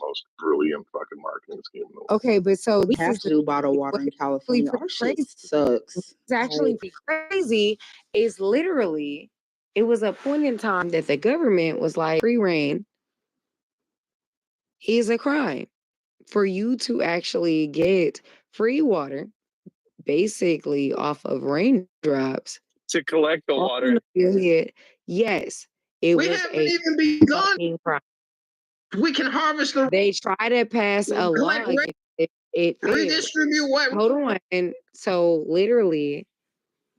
most brilliant fucking marketing scheme in the world. Okay, but so We have to do bottled water in California. Our shit sucks. It's actually crazy. Is literally, it was a point in time that the government was like, free reign is a crime. For you to actually get free water, basically off of raindrops, To collect the water. Yes, it We was haven't a even begun. fucking crime. We can harvest the. They try to pass a law. It redistribute what? Hold on. And so literally,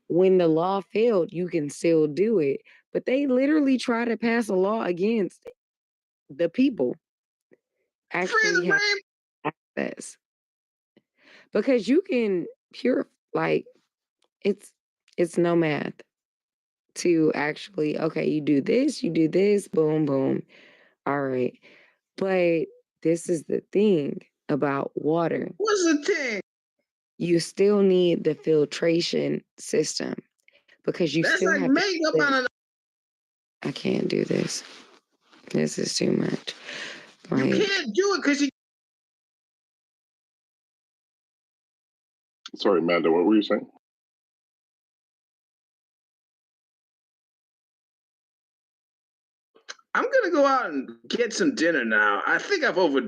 when the law failed, you can still do it. But they literally try to pass a law against the people. Actually have access. Because you can it's no math to actually, okay, you do this, boom, boom. All right. But this is the thing about water. What's the thing? You still need the filtration system because you still have makeup on. I can't do this. This is too much. Like, you can't do it because you. Sorry, Amanda, what were you saying? I'm gonna go out and get some dinner now. I think I've over.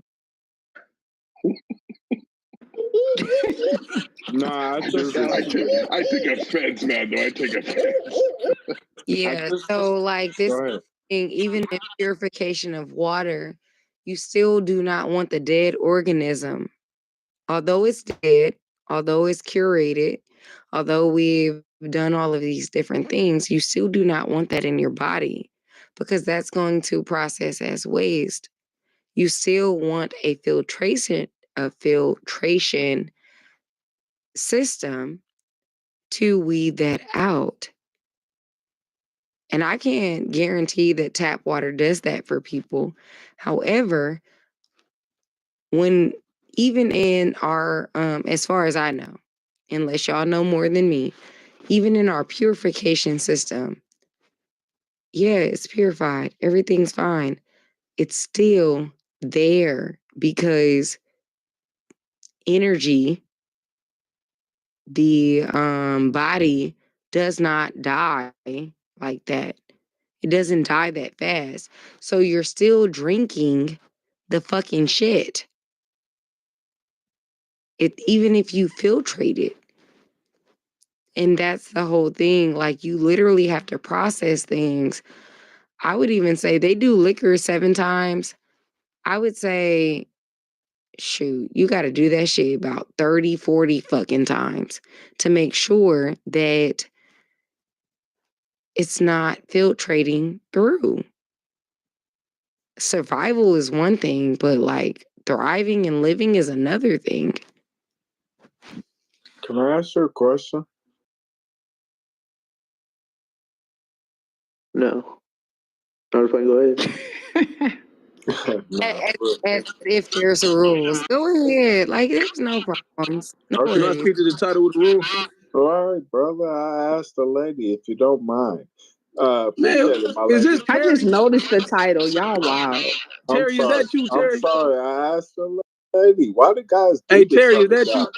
Nah, I take offense, Mando. I take offense. Yeah, so like this thing, even in purification of water, you still do not want the dead organism. Although it's dead, although it's curated, although we've done all of these different things, you still do not want that in your body because that's going to process as waste. You still want a filtration system to weed that out. And I can't guarantee that tap water does that for people. However, even in our, as far as I know, unless y'all know more than me, even in our purification system, yeah, it's purified. Everything's fine. It's still there because energy, the body does not die like that. It doesn't die that fast. So you're still drinking the fucking shit. Even if you filtrate it. And that's the whole thing. Like, you literally have to process things. I would even say they do liquor 7 times. I would say, shoot, you got to do that shit about 30, 40 fucking times to make sure that it's not filtrating through. Survival is one thing, but like thriving and living is another thing. Can I ask you a question? No. I was going to go ahead. As if there's rules. Go ahead. Like, there's no problems. No Can I speak to the title of the room? All right, brother. I asked the lady if you don't mind. I just noticed the title. Y'all wild. Terry, is that you, Terry? I'm sorry. I asked the lady. Why do guys do Hey, this Terry, is that you?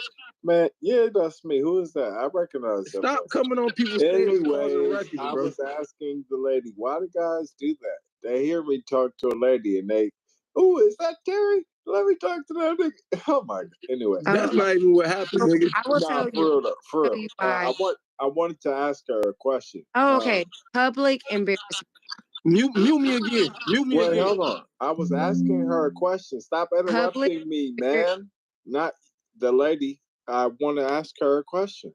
Man, yeah, that's me. Who is that? I recognize that. Stop coming on people's things. Anyway, I was asking the lady, why do guys do that? They hear me talk to a lady and they, oh, is that Terry? Let me talk to that nigga. Oh my God. Anyway. That's not even what happened, nigga. I will tell you. For real. I wanted to ask her a question. Oh, okay. Public embarrassment. Mute me again. Wait, hold on. I was asking her a question. Stop interrupting me, man. Not the lady. I want to ask her a question.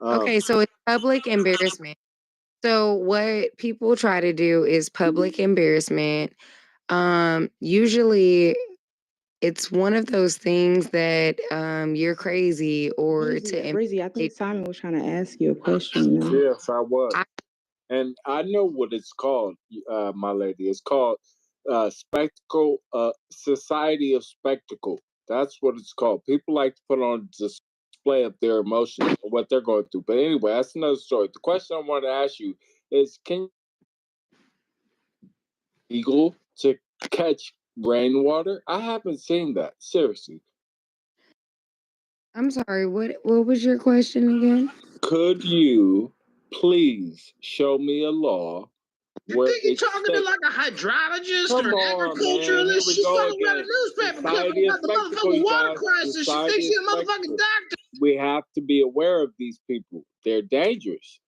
Okay, so it's public embarrassment. So what people try to do is public embarrassment. Usually it's one of those things that you're crazy or Breezy, I think Simon was trying to ask you a question. Yes, I was. And I know what it's called, my lady. It's called spectacle, society of spectacle. That's what it's called. People like to put on display of their emotions or what they're going through. But anyway, that's another story. The question I want to ask you is, can you legal to catch rainwater? I haven't seen that. Seriously. I'm sorry, what was your question again? Could you please show me a law You where think you're it talking to states... like a hydrologist Come or an on, man. Here agriculturalist? we She's go talking about a again. newspaper clipping Society of about the spectacle, motherfucking you water guys. crisis. She Society thinks she's of a motherfucking spectacle. doctor. We have to be aware of these people. They're dangerous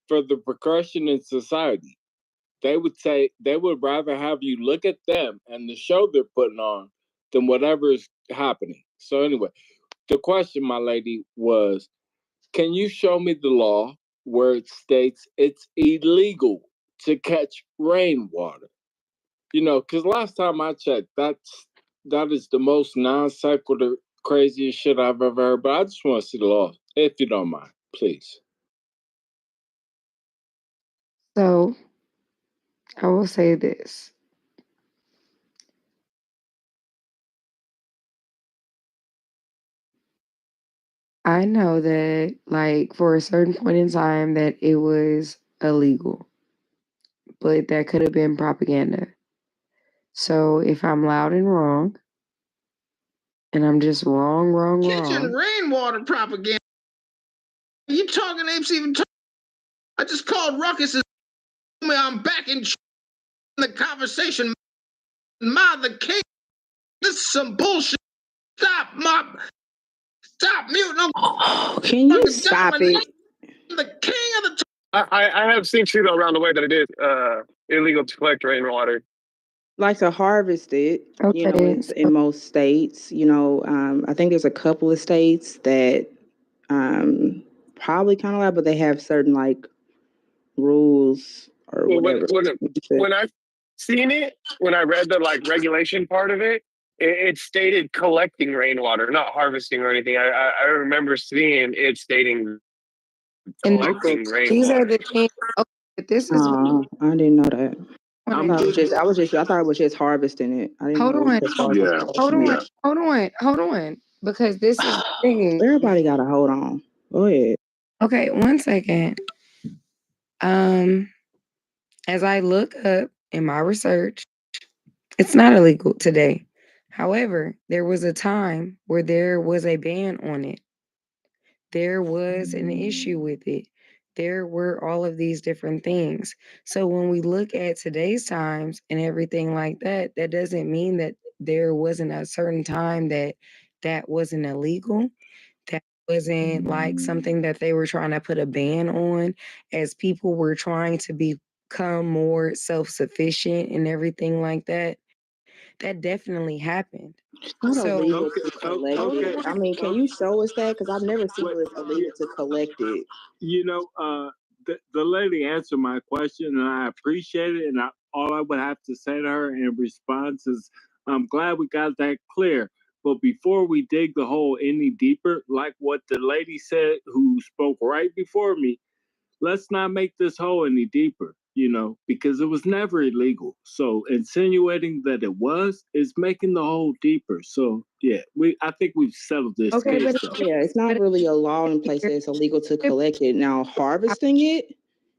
for the progression in society. They would rather have you look at them and the show they're putting on than whatever is happening. So anyway, the question, my lady, was, can you show me the law where it states it's illegal to catch rainwater? You know, because last time I checked, that is the most non sequitur, craziest shit I've ever heard. But I just want to see the law, if you don't mind, please. So I will say this. I know that, like, for a certain point in time, that it was illegal, but that could have been propaganda. So if I'm loud and wrong, and I'm just wrong. Kitchen rainwater propaganda. You talking apes even talking? I just called Ruckus and I'm back in the conversation. Ma the king. This is some bullshit. Stop, Mom. Stop muting. Can you stop it? The king of the... I have seen too though around the way that it is illegal to collect rainwater. Like to harvest it, you know, Okay, in most states, you know, I think there's a couple of states that probably kind of like, but they have certain like rules or whatever. When I've seen it, when I read the like regulation part of it, it stated collecting rainwater, not harvesting or anything. I remember seeing it stating collecting rainwater. These are the things. Okay, but this is. I didn't know that. I thought it was just harvesting it. I didn't Hold know on. it was Hold on. Because this is the thing. Everybody gotta hold on. Go ahead. Okay, 1 second. As I look up in my research, it's not illegal today. However, there was a time where there was a ban on it. There was an issue with it. There were all of these different things. So when we look at today's times and everything like that, that doesn't mean that there wasn't a certain time that wasn't illegal. That wasn't like something that they were trying to put a ban on, as people were trying to become more self-sufficient and everything like that. That definitely happened. It's not So illegal to collect it. I mean, can you show us that? Because I've never seen where it's illegal to collect it. You know, the lady answered my question, and I appreciate it. And all I would have to say to her in response is, I'm glad we got that clear. But before we dig the hole any deeper, like what the lady said who spoke right before me, let's not make this hole any deeper, you know, because it was never illegal. So insinuating that it was is making the hole deeper. So yeah, I think we've settled this okay, case. Yeah, it's not really a law in place that it's illegal to collect it. Now, harvesting it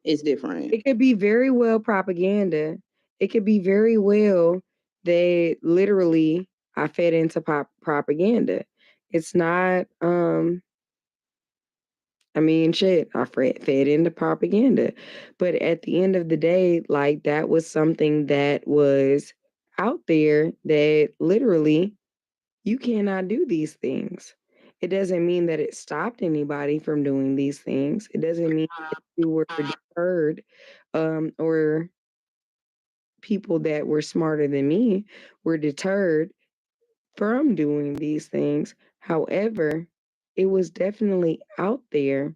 is different. It could be very well propaganda. It could be very well that literally I fed into propaganda. It's not I mean, shit, I fed into propaganda. But at the end of the day, like, that was something that was out there that literally you cannot do these things. It doesn't mean that it stopped anybody from doing these things. It doesn't mean that you were deterred, or people that were smarter than me were deterred from doing these things. However, it was definitely out there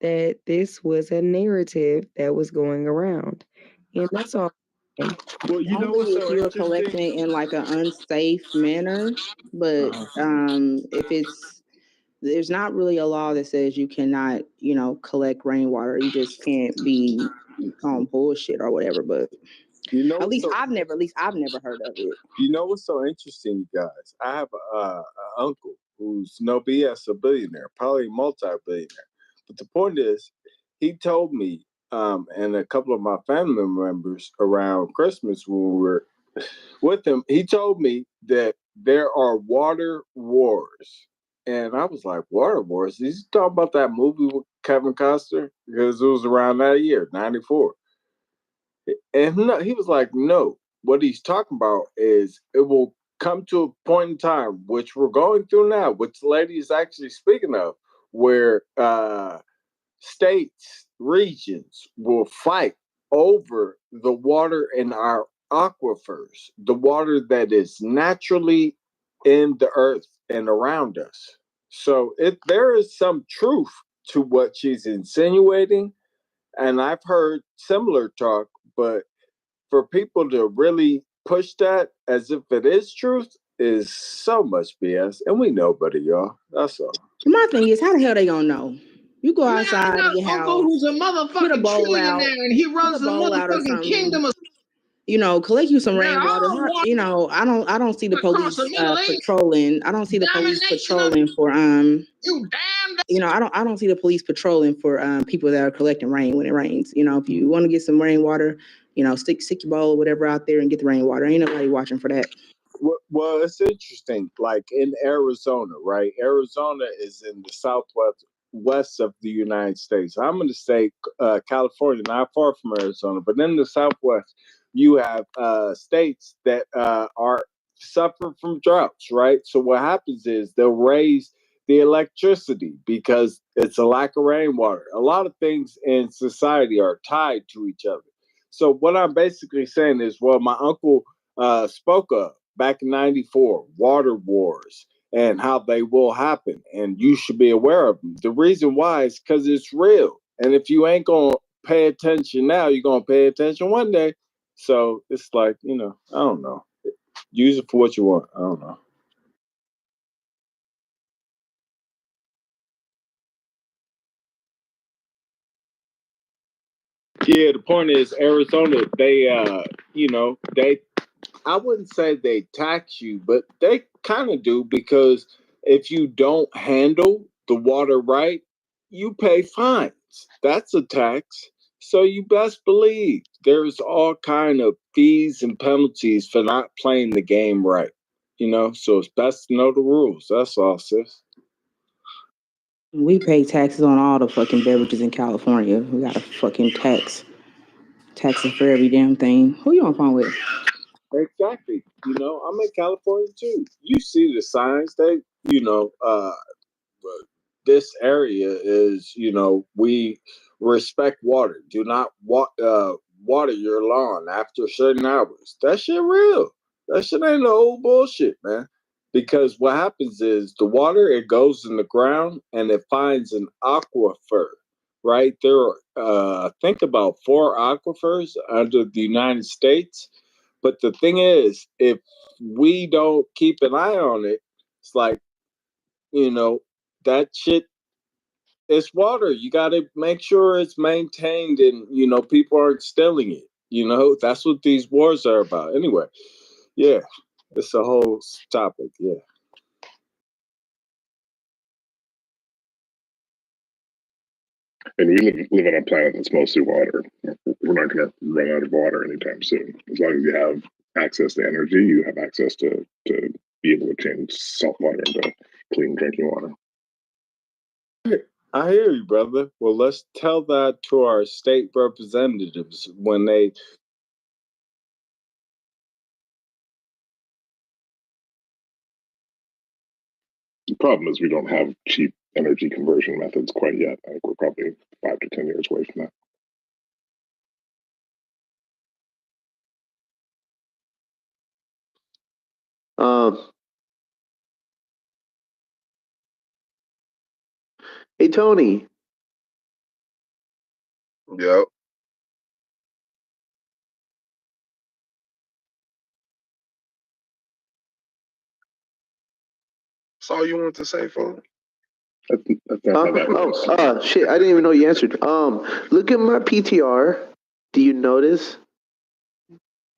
that this was a narrative that was going around. And that's all. Well, you know what's Only if so you're interesting? collecting it in like an unsafe manner, but if there's not really a law that says you cannot, you know, collect rainwater. You just can't be on bullshit or whatever. But you know, at least I've never heard of it. You know what's so interesting, you guys? I have an uncle who's no BS a billionaire, probably multi-billionaire. But the point is, he told me, and a couple of my family members around Christmas when we were with him, he told me that there are water wars. And I was like, water wars? He's talking about that movie with Kevin Costner? Because it was around that year, 94. And no, he was like, no. What he's talking about is it will come to a point in time, which we're going through now, which the lady is actually speaking of, where states, regions will fight over the water in our aquifers, the water that is naturally in the earth and around us. So there is some truth to what she's insinuating, and I've heard similar talk, but for people to really push that as if it is truth is so much BS, and we know better, y'all. That's all. My thing is, how the hell they gonna know? You go outside in your uncle house, who's a put a motherfucking bowl out, trillionaire, and he runs the bowl out or motherfucking something. kingdom of. Collect you some They're rainwater. all water You know, I don't see the across police the Middle East. patrolling. I don't see the police Domination of patrolling for you damn. I don't see the police patrolling for people that are collecting rain when it rains. If you want to get some rainwater, stick your bowl or whatever out there and get the rainwater. Ain't nobody watching for that. Well, it's interesting. Like in Arizona, right? Arizona is in the southwest of the United States. I'm in the state, California, not far from Arizona, but in the southwest, you have states that are suffering from droughts, right? So what happens is they'll raise the electricity because it's a lack of rainwater. A lot of things in society are tied to each other. So what I'm basically saying is, well, my uncle spoke of back in 94, water wars and how they will happen. And you should be aware of them. The reason why is because it's real. And if you ain't going to pay attention now, you're going to pay attention one day. So it's like, I don't know. Use it for what you want. I don't know. Yeah, the point is Arizona, they I wouldn't say they tax you, but they kind of do because if you don't handle the water right, you pay fines. That's a tax. So you best believe there's all kind of fees and penalties for not playing the game right. So it's best to know the rules. That's all, sis. We pay taxes on all the fucking beverages in California. We got a fucking taxes for every damn thing. Who you on the phone with? Exactly. I'm in California too. You see the signs. This area is, we respect water. Do not water your lawn after certain hours. That shit real. That shit ain't no old bullshit, man. Because what happens is the water, it goes in the ground and it finds an aquifer, right? There are, I think about 4 aquifers under the United States. But the thing is, if we don't keep an eye on it, it's like, that shit, it's water. You got to make sure it's maintained and, people aren't stealing it. That's what these wars are about. Anyway, yeah, it's a whole topic. Yeah. And we live on a planet that's mostly water. We're not going to run out of water anytime soon. As long as you have access to energy, you have access to be able to change salt water into clean drinking water. I hear you, brother. Well, let's tell that to our state representatives when they. The problem is we don't have cheap energy conversion methods quite yet. I think we're probably 5 to 10 years away from that. Hey, Tony. Yep. That's all you want to say, folks? That's not how that works. Shit, I didn't even know you answered. Look at my PTR. Do you notice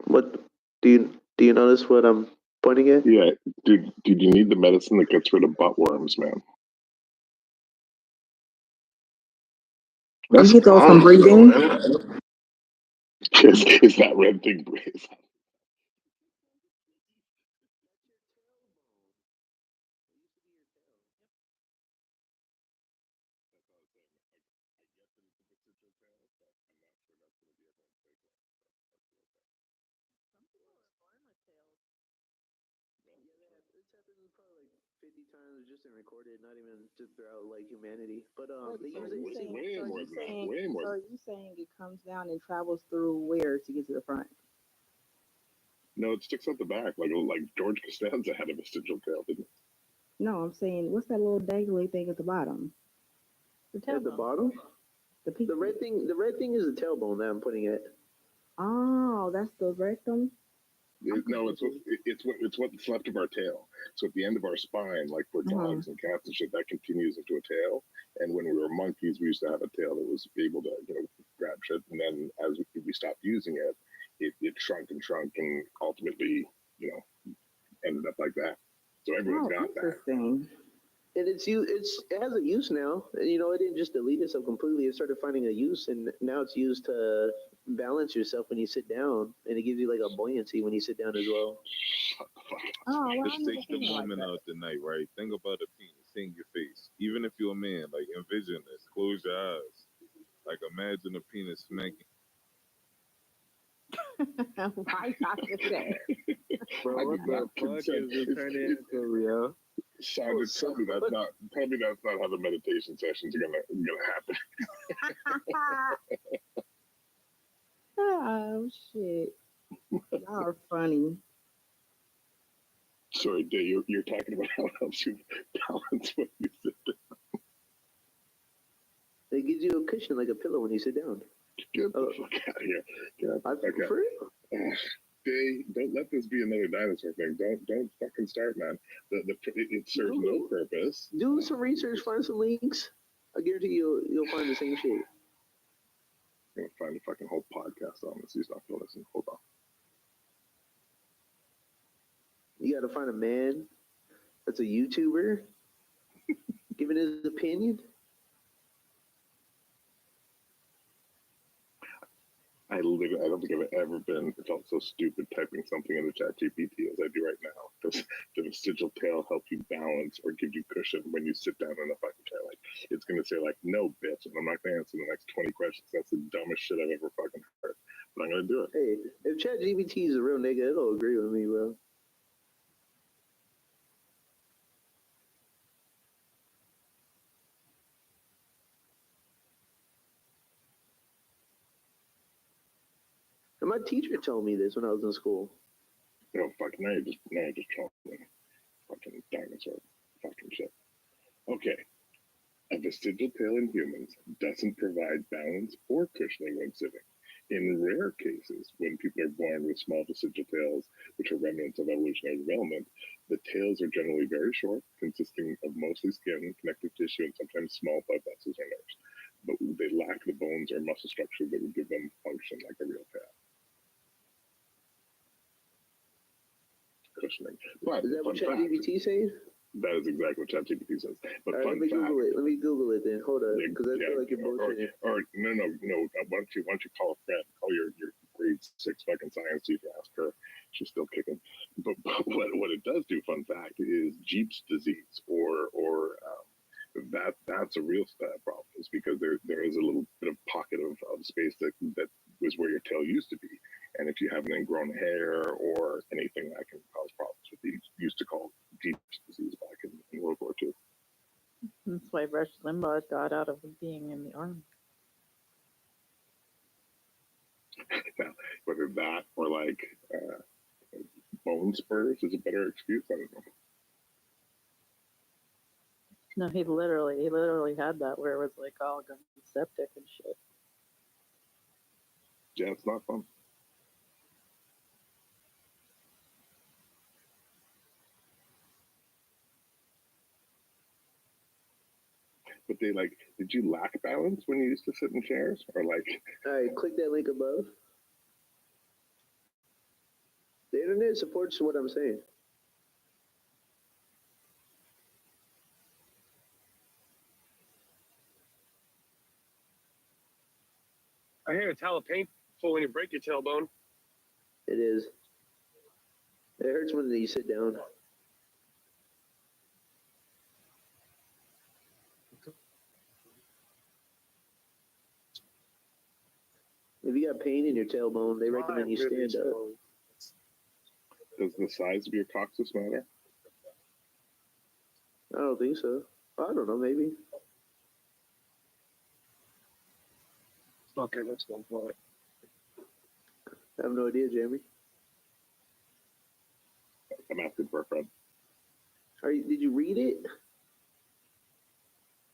what do you notice what I'm pointing at? Yeah, dude, you need the medicine that gets rid of butt worms, man. You get those from breathing. Is that red thing breathe? Times just in recorded, not even just throughout like humanity. But Wait, they so use it. you saying, way so more you than that. saying, Way more. so are you saying it comes down and travels through where to get to the front? No, it sticks out the back like George Costanza had a vestigial tail, didn't he? No, I'm saying, what's that little dangly thing at the bottom? At the bottom, the red thing. The red thing is the tailbone that I'm putting it. Oh, that's the rectum. No, it's what's left of our tail. So at the end of our spine, like for dogs and cats and shit, that continues into a tail. And when we were monkeys, we used to have a tail that was able to grab shit. And then as we stopped using it, it shrunk and ultimately ended up like that. So everyone's got that. And it has a use now. It didn't just delete itself completely. It started finding a use, and now it's used to balance yourself when you sit down, and it gives you like a buoyancy when you sit down as well. Oh, well, Just take the moment out the night, right? Think about a penis seeing your face. Even if you're a man, like envision this. Close your eyes. Like imagine a penis smacking. Why not do that? Bro, what the fuck is this turning into, yo? Sounded something that's not. Tell me that's not how the meditation sessions are gonna happen. Oh shit! Y'all are funny. Sorry, Dave, you're talking about how it helps you balance when you sit down. It gives you a cushion like a pillow when you sit down. Get the fuck out of here. For real? Dave, don't let this be another dinosaur thing. Don't fucking start, man. It serves no purpose. Do some research, find some links. I guarantee you'll find the same shit. I'm gonna find a fucking whole podcast on this. He's not gonna listen. Hold on. You gotta find a man that's a YouTuber giving his opinion. I don't think I've ever felt so stupid typing something in the chat GPT as I do right now. Does the vestigial tail help you balance or give you cushion when you sit down in a fucking chair? Like, it's going to say, like, no, bitch, and I'm not going to answer the next 20 questions. That's the dumbest shit I've ever fucking heard. But I'm going to do it. Hey, if chat GPT is a real nigga, it'll agree with me, bro. And my teacher told me this when I was in school. Oh, fuck, now you're just trolling. Fucking dinosaur. Fucking shit. Okay. A vestigial tail in humans doesn't provide balance or cushioning when sitting. In rare cases, when people are born with small vestigial tails, which are remnants of evolutionary development, the tails are generally very short, consisting of mostly skin, connective tissue, and sometimes small blood vessels or nerves. But they lack the bones or muscle structure that would give them function like a real tail. Cushioning. But is that what ChatGPT says? That is exactly what ChatGPT says. But right, let me Google it then. Hold up, because I feel like you're bullshitting. Or no. Why don't you call a friend? Call your grade 6 fucking science teacher. Ask her. She's still kicking. But what it does do, fun fact, is Jeep's disease, or that's a real problem. Is because there is a little bit of pocket of space that was where your tail used to be. And if you have an ingrown hair or anything, that can cause problems with these. Used to call Jeep's disease back in World War II. That's why Rush Limbaugh got out of being in the army. Now, whether that or like bone spurs is a better excuse, I don't know. No, he literally had that where it was like all going septic and shit. Yeah, it's not fun. But did you lack balance when you used to sit in chairs? Or like... All right, click that link above. The internet supports what I'm saying. I hear it's hella painful when you break your tailbone. It is. It hurts when you sit down. If you got pain in your tailbone, they recommend you stand up. Does the size of your coccyx matter? I don't think so. I don't know, maybe. Okay, let's go for it. I have no idea, Jeremy. I'm asking for a friend. Did you read it?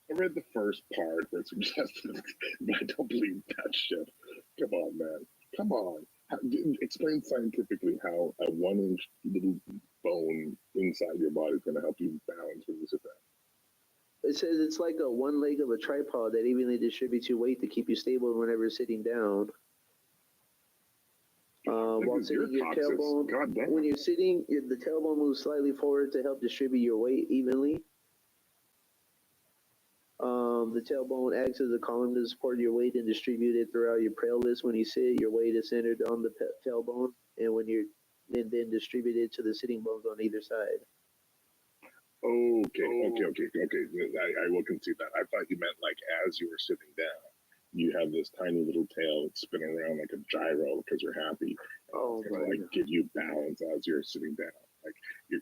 I read the first part that suggested, but I don't believe that shit. Come on, man. Come on. Explain scientifically how a 1-inch little bone inside your body is going to help you balance when you sit down. It says it's like a one leg of a tripod that evenly distributes your weight to keep you stable whenever sitting down. While sitting, your tailbone, when you're sitting, the tailbone moves slightly forward to help distribute your weight evenly. The tailbone acts as a column to support your weight and distribute it throughout your pelvis. When you sit, your weight is centered on the tailbone, and when you're then distributed to the sitting bones on either side. Okay. I will concede that. I thought you meant like as you were sitting down, you have this tiny little tail spinning around like a gyro because you're happy. Oh, it's gonna like give you balance as you're sitting down. Like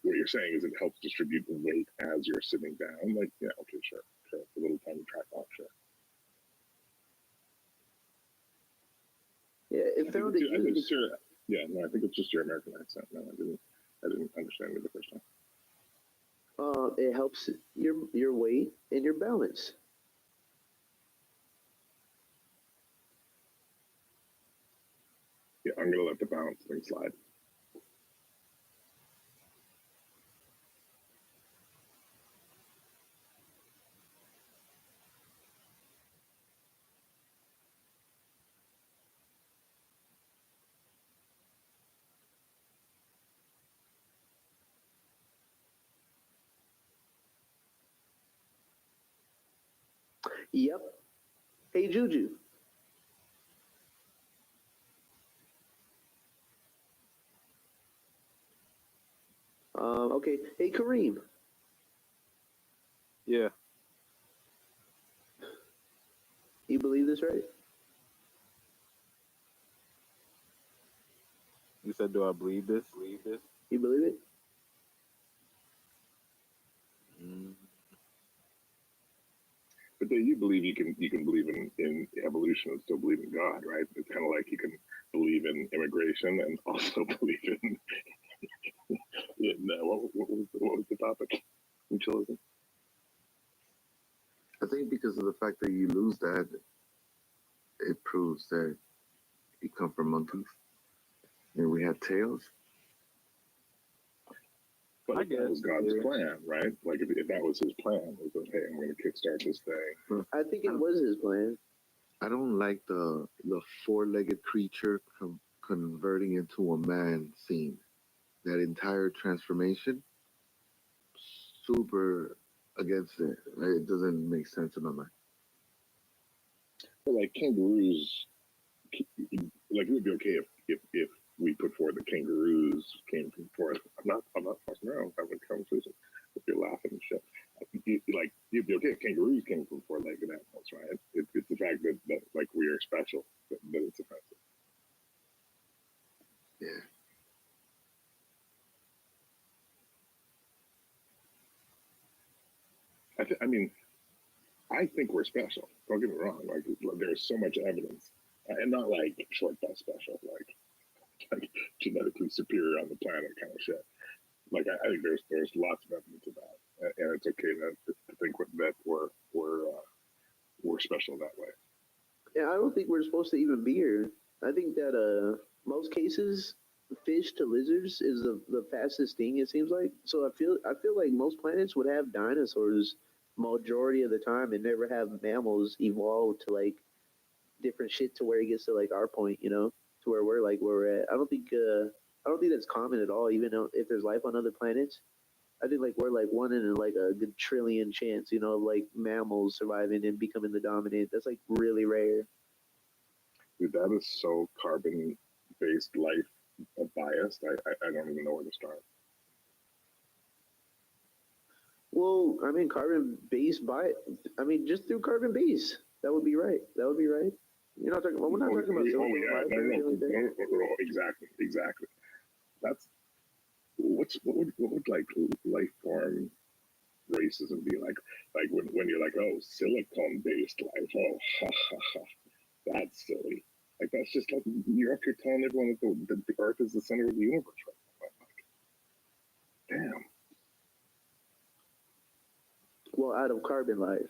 what you're saying is it helps distribute the weight as you're sitting down. Like yeah, okay, sure. A little tiny tripod, sure. Yeah, it found it. Yeah, no, I think it's just your American accent. No, I didn't understand it the first time. It helps your weight and your balance. Yeah, I'm gonna let the balance thing slide. Yep. Hey, Juju. Okay. Hey, Kareem. Yeah. You believe this, right? You said, do I believe this? You believe it? But then you believe you can believe in evolution and still believe in God, right? It's kind of like you can believe in immigration and also believe in what was the topic? Mutualism. I think because of the fact that you lose that, it proves that you come from monkeys and we had tails. But that was God's plan, right? Like if that was his plan, was that, hey, I'm going to kickstart this thing. I think it was his plan. I don't like the four-legged creature converting into a man scene. That entire transformation, super against it. It doesn't make sense in my mind. Well, like kangaroos, like it would be okay if we put forward the kangaroos came forth. I'm not fucking around having a conversation. If you're laughing and shit, you'd be okay if kangaroos came from four-legged animals, right? It's the fact that like we are special that it's offensive. Yeah. I think we're special. Don't get me wrong. Like there's so much evidence, and not like short bus special, like genetically superior on the planet kind of shit. Like I think there's lots of evidence of that, and it's okay to think that we're special that way. Yeah, I don't think we're supposed to even be here. I think that most cases, fish to lizards is the fastest thing. It seems like. So I feel like most planets would have dinosaurs majority of the time and never have mammals evolve to like different shit to where it gets to like our point, to where where we're at. I don't think that's common at all. Even if there's life on other planets, I think like we're like one in like a good trillion chance, of like mammals surviving and becoming the dominant. That's like really rare. Dude, that is so carbon-based life biased. I don't even know where to start. Well, carbon-based just through carbon base. That would be right. You're not talking about. We're not talking about silicon life or anything like that. Exactly. That's what would like life form racism be like? Like when you're like, oh, silicon based life, oh, ha ha ha, that's silly. Like that's just like you're up here telling everyone that the Earth is the center of the universe right now. Like, damn. Well, out of carbon life,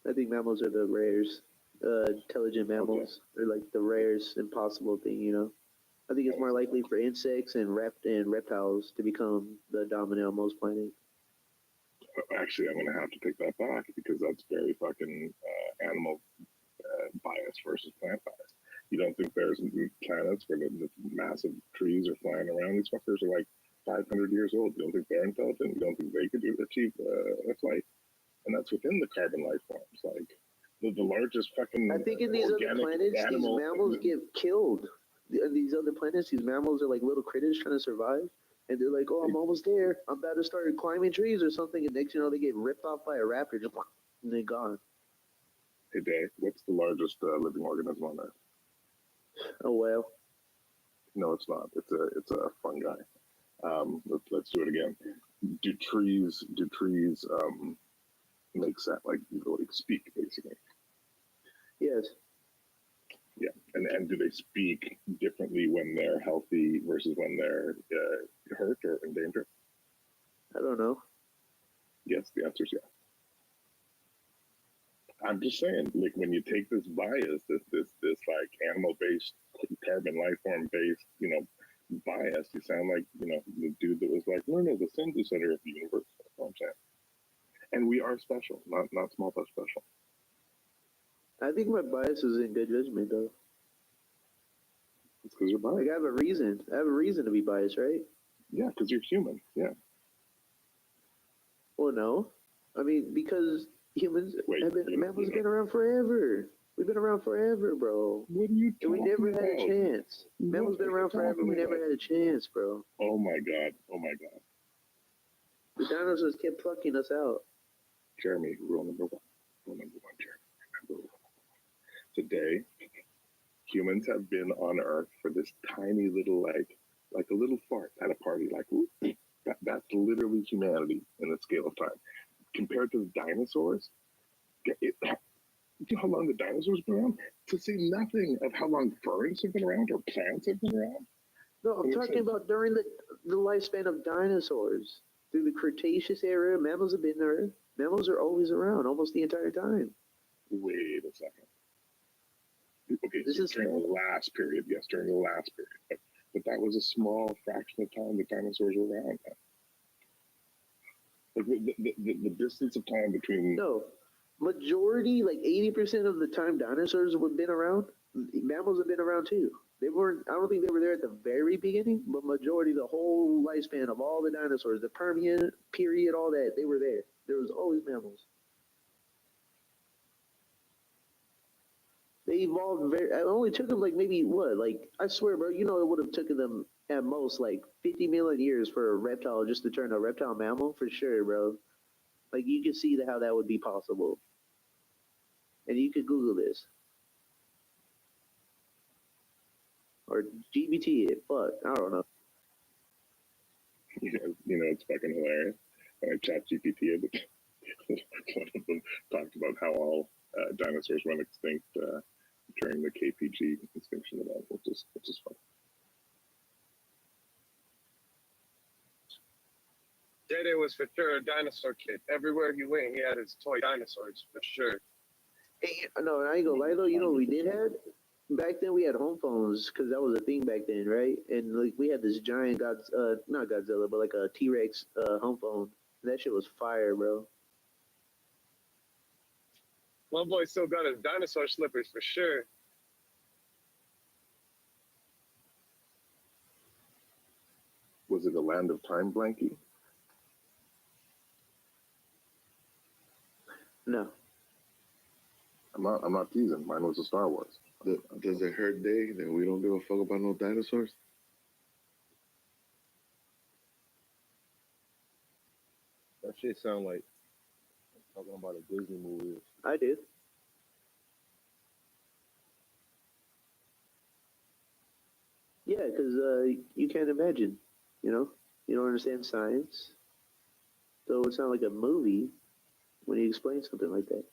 I think mammals are the rarest. Intelligent mammals are like the rarest impossible thing. You know, I think it's more likely for insects and reptiles to become the dominant on most planets. Actually, I'm gonna have to take that back because that's very fucking animal bias versus plant bias. You don't think there's planets where the massive trees are flying around? These fuckers are like 500 years old. You don't think they're intelligent? You don't think they could achieve a flight? And that's within the carbon life forms. Like the largest fucking. I think in these other planets, these mammals get killed. In these other planets, these mammals are like little critters trying to survive. And they're like, oh, I'm almost there. I'm about to start climbing trees or something. And next, you know, they get ripped off by a raptor, just and they're gone. Hey, Dave, what's the largest living organism on Earth? A whale. No, it's not. It's a fungi. Let's do it again. Do trees make sense? Like speak basically? Yes. Yeah, and do they speak differently when they're healthy versus when they're hurt or in danger? I don't know. Yes, the answer is yes. I'm just saying, like when you take this bias, this like animal-based, carbon life form-based, bias, you sound like the dude that was like, no, the sun's the center of the universe. That's what I'm saying. And we are special, not small but special. I think my bias is in good judgment, though. It's because you're biased. Like, I have a reason. I have a reason to be biased, right? Yeah, because you're human. Yeah. Well, no. I mean, because mammals have been around forever. We've been around forever, bro. What are you talking We never about? had a chance. Mammals been around forever. We never had a chance, bro. Oh my god. The dinosaurs kept plucking us out. Jeremy, rule number one. Jeremy. Remember, today, humans have been on Earth for this tiny little, like a little fart at a party. Like, whoop, that's literally humanity in the scale of time. Compared to the dinosaurs, do you know how long the dinosaurs have been around? To say nothing of how long ferns have been around or plants have been around. No, I'm talking about during the lifespan of dinosaurs. Through the Cretaceous era, mammals have been there. Mammals are always around, almost the entire time. Wait a second. Okay, this is during the last period. Yes, during the last period. But that was a small fraction of time the dinosaurs were around. Like the distance of time between. No, majority, like 80% of the time dinosaurs have been around. Mammals have been around too. They weren't. I don't think they were there at the very beginning, but majority, the whole lifespan of all the dinosaurs, the Permian period, all that, they were there. There was always mammals. They evolved very. It only took them like maybe what? Like I swear, bro. You know, it would have taken them at most like 50 million years for a reptile just to turn a reptile mammal for sure, bro. Like you can see how that would be possible, and you could Google this or GBT it. Fuck, I don't know. It's fucking hilarious. When I chat GPT it, one of them talked about how all dinosaurs went extinct during the KPG extinction event, which is fun. Dede was for sure a dinosaur kid. Everywhere he went, he had his toy dinosaurs for sure. Hey, no, I ain't gonna lie though. You know what we did have back then? We had home phones because that was a thing back then, right? And like we had this giant not Godzilla, but like a T-Rex home phone. That shit was fire, bro. My boy still got his dinosaur slippers for sure. Was it a Land of Time blankie? No. I'm not teasing. Mine was a Star Wars. Does it hurt Day that we don't give a fuck about no dinosaurs? That shit sound like talking about a Disney movie. I do. Yeah, because you can't imagine. You know, you don't understand science, so it's not like a movie when you explain something like that.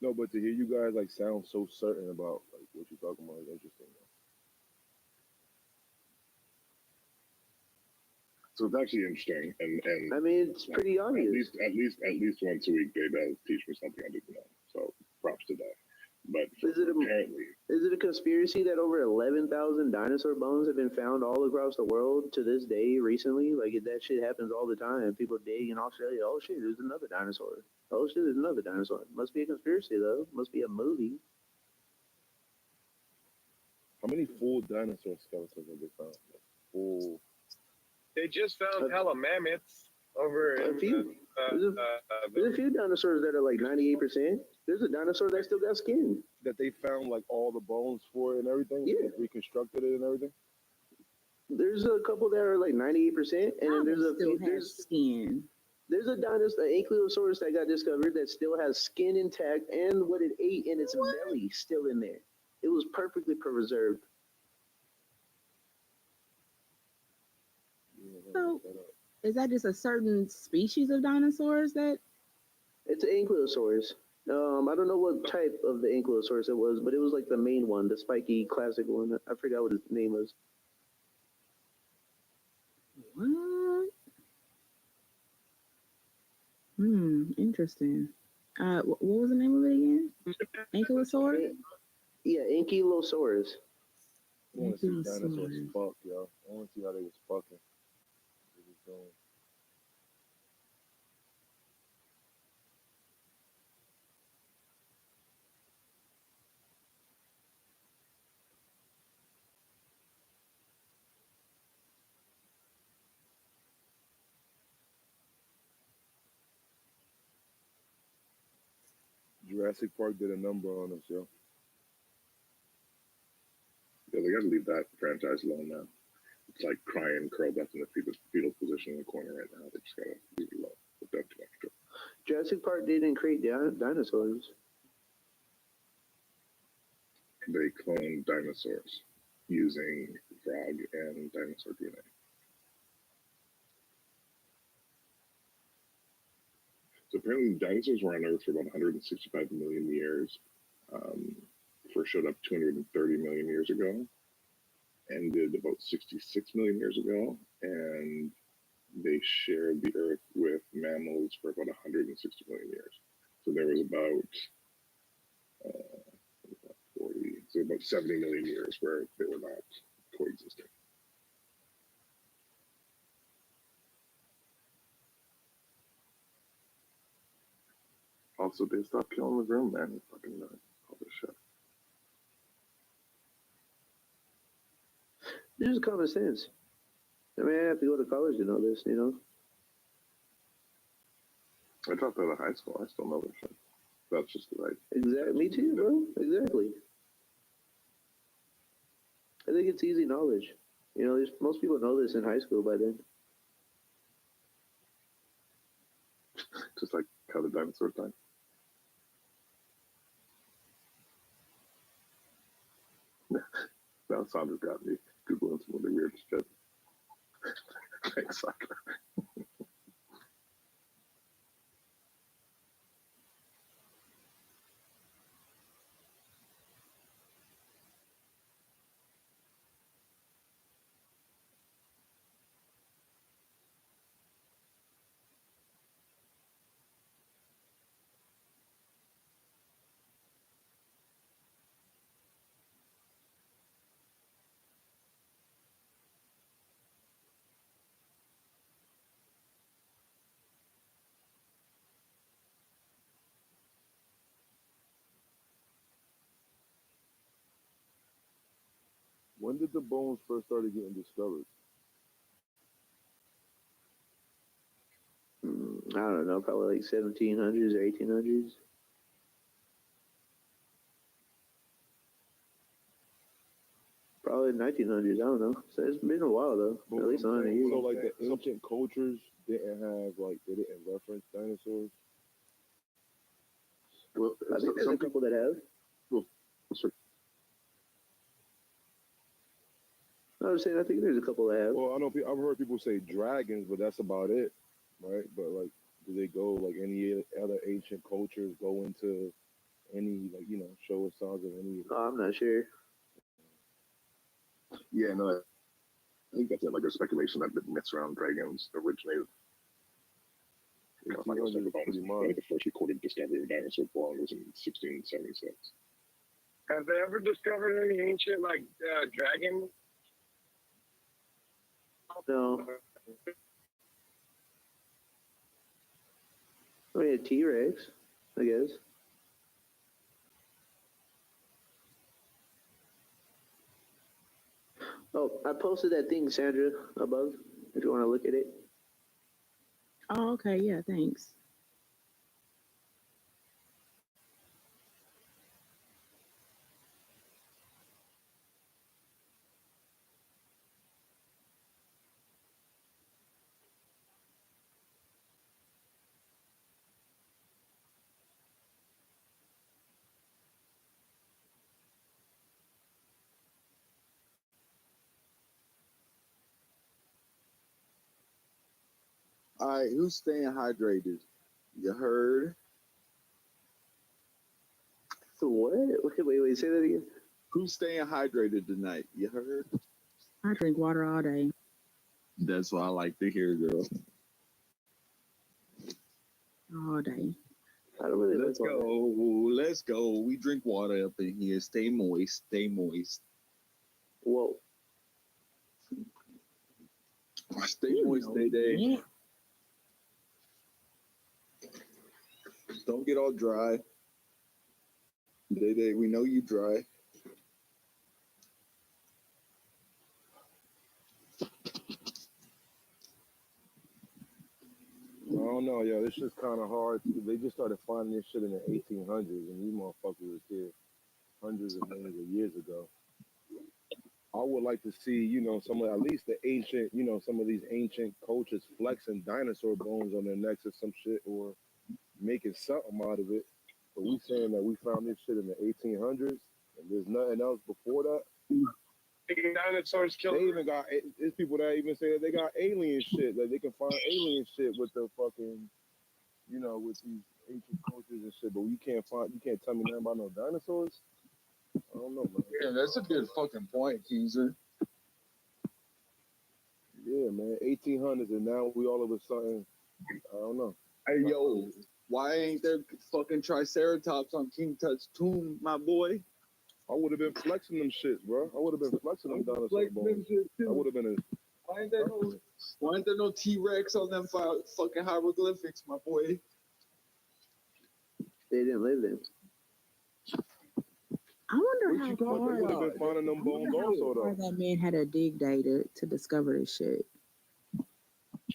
No, but to hear you guys like sound so certain about like what you're talking about is interesting. So it's actually interesting, and I mean, it's pretty obvious. At least once a week, they does teach me something I didn't know. So props to that. But apparently, Is it a conspiracy that over 11,000 dinosaur bones have been found all across the world to this day recently? Like, that shit happens all the time. People dig in Australia. Oh, shit, there's another dinosaur. Oh, shit, there's another dinosaur. Must be a conspiracy, though. Must be a movie. How many full dinosaur skeletons have they found? Like, full. They just found hella mammoths over A few. There's a few dinosaurs that are like 98%. There's a dinosaur that still got skin. That they found like all the bones for it and everything? Yeah. Reconstructed it and everything? There's a couple that are like 98%, and then there's a still few. has skin. There's a dinosaur, an ankylosaurus that got discovered that still has skin intact and what it ate in its belly still in there. It was perfectly preserved. So, is that just a certain species of dinosaurs that? It's an ankylosaurus. I don't know what type of the ankylosaurus it was, but it was like the main one, the spiky classic one. I forgot what his name was. What? Interesting. What was the name of it again? Ankylosaurus? Yeah, ankylosaurus. I want to see dinosaurs fuck, yo. I want to see how they was fucking. What was doing. Jurassic Park did a number on us, yo. yeah, they got to leave that franchise alone now. It's like crying curled up in the fetal position in the corner right now. They just got to leave it alone. But don't too much to it. Jurassic Park didn't create dinosaurs. They cloned dinosaurs using frog and dinosaur DNA. So apparently, dinosaurs were on Earth for about 165 million years. First showed up 230 million years ago, ended about 66 million years ago, and they shared the Earth with mammals for about 160 million years. So there was about 40, so about 70 million years where they were not coexisting. Also, they stopped killing the groom man. Fucking all this shit. It's just common sense. I mean, I have to go to college to know this, you know? I dropped out of high school. I still know this shit. That's just the right. Exactly. Me too, bro. Exactly. I think it's easy knowledge. You know, most people know this in high school by then. Just like how the dinosaurs died. Now Sandra's got me Googling some really weird shit. Thanks, Sandra. When did the bones first started getting discovered? I don't know, probably like 1700s or 1800s. Probably 1900s. I don't know. So it's been a while though. At least 100 years. So like the ancient cultures didn't have like they didn't reference dinosaurs. Well, I think there's a couple that have. Well, sorry. I was saying, I think there's a couple that have. Well, I know I've heard people say dragons, but that's about it, right? But like, do they go like any other ancient cultures go into any like show us signs of any? Oh, I'm not sure. Yeah, no, I think that's it. Like, there's speculation that the myths around dragons originated. Like I was talking about, I think the first recorded discovery of dinosaur bone was in 1676. Have they ever discovered any ancient dragon? No. Oh yeah, T-Rex, I guess. Oh, I posted that thing, Sandra, above, if you want to look at it. Oh, okay. Yeah, thanks. All right, who's staying hydrated? You heard? So what? Wait, say that again. Who's staying hydrated tonight? You heard? I drink water all day. That's what I like to hear, girl. All day. I don't really Let's like go. Let's go. We drink water up in here. Stay moist. Stay moist. Whoa. Stay moist, Day. Don't get all dry. Day, we know you dry. I don't know, yo. This shit's kind of hard. They just started finding this shit in the 1800s, and these motherfuckers was here hundreds of millions of years ago. I would like to see, some of at least the ancient, some of these ancient cultures flexing dinosaur bones on their necks or some shit, or making something out of it. But we saying that we found this shit in the 1800s, and there's nothing else before that. Dinosaurs killed. They even got there's people that even say that they got alien shit, that they can find alien shit with the fucking, with these ancient cultures and shit. But you can't tell me nothing about no dinosaurs. I don't know, man. Yeah, that's a good fucking point, Keezer. Yeah, man. 1800s, and now we all of a sudden, I don't know. Hey, yo, why ain't there fucking Triceratops on King Tut's tomb, my boy? I would have been flexing them shits, bro. I would have been flexing them dinosaur bones. I would have been Why ain't there no T-Rex on them fucking hieroglyphics, my boy? They didn't live there. I wonder how far. They would have been finding them bones also, though. That man had a dig day to discover this shit.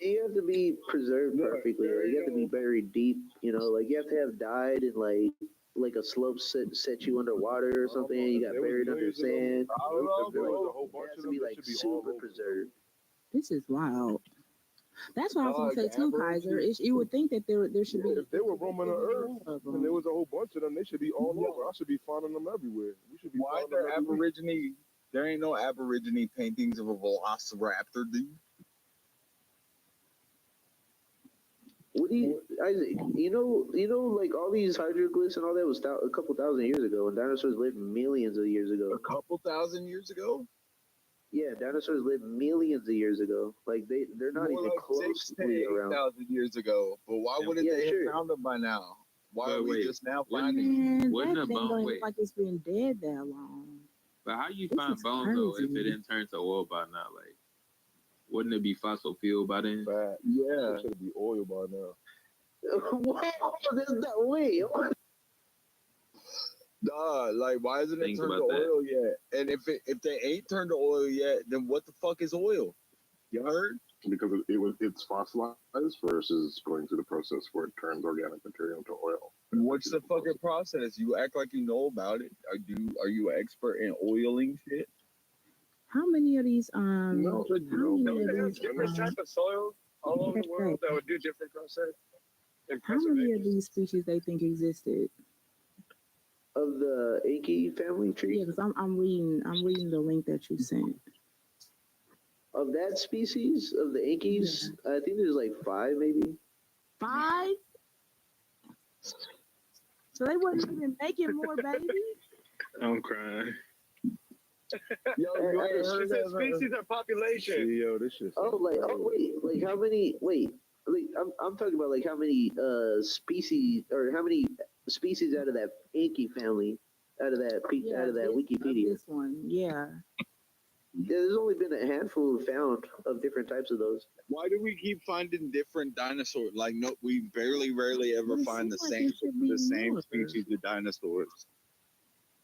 You have to be preserved perfectly. Like, you have to be buried deep. You have to have died in like a slope set you underwater or something. You got buried under sand. It has to be like super preserved. This is wild. That's what I was gonna say too, Kaiser. You would think that there should be. If they were roaming the earth and there was a whole bunch of them, they should be all over. I should be finding them everywhere. We should be. Why there Aborigine? There ain't no Aborigine paintings of a velociraptor, dude. What do you, like all these hieroglyphs and all that was a couple thousand years ago, and dinosaurs lived millions of years ago. A couple thousand years ago? Yeah, dinosaurs lived millions of years ago. Like they're not even like closely around. 6,000 years ago. But why wouldn't they have found them by now? Why are we just now finding them? That thing don't look like it's been dead that long. But how you find bones though if it didn't turn to oil by now? Like, wouldn't it be fossil fuel by then? Yeah, it should be oil by now. What? There's no way. Like why isn't it turned to oil yet? And if they ain't turned to oil yet, then what the fuck is oil? You heard? Because it's fossilized versus going through the process where it turns organic material into oil. What's the fucking process? You act like you know about it. Are you an expert in oiling shit? How many of these different type of soil all over the world that would do different process. How many of these species they think existed? of the Inky family tree? Yeah, because I'm reading the link that you sent. Of that species of the Inkies, I think there's like 5 maybe. 5? So they wasn't even making more babies? I'm crying. Yo, it's a species or population. Yo, this shit. Like how many? Wait, like I'm talking about like how many species or how many species out of that Inky family, out of that Wikipedia. This one, yeah. Yeah, there's only been a handful found of different types of those. Why do we keep finding different dinosaurs? Like, no, we rarely ever find the same species of dinosaurs.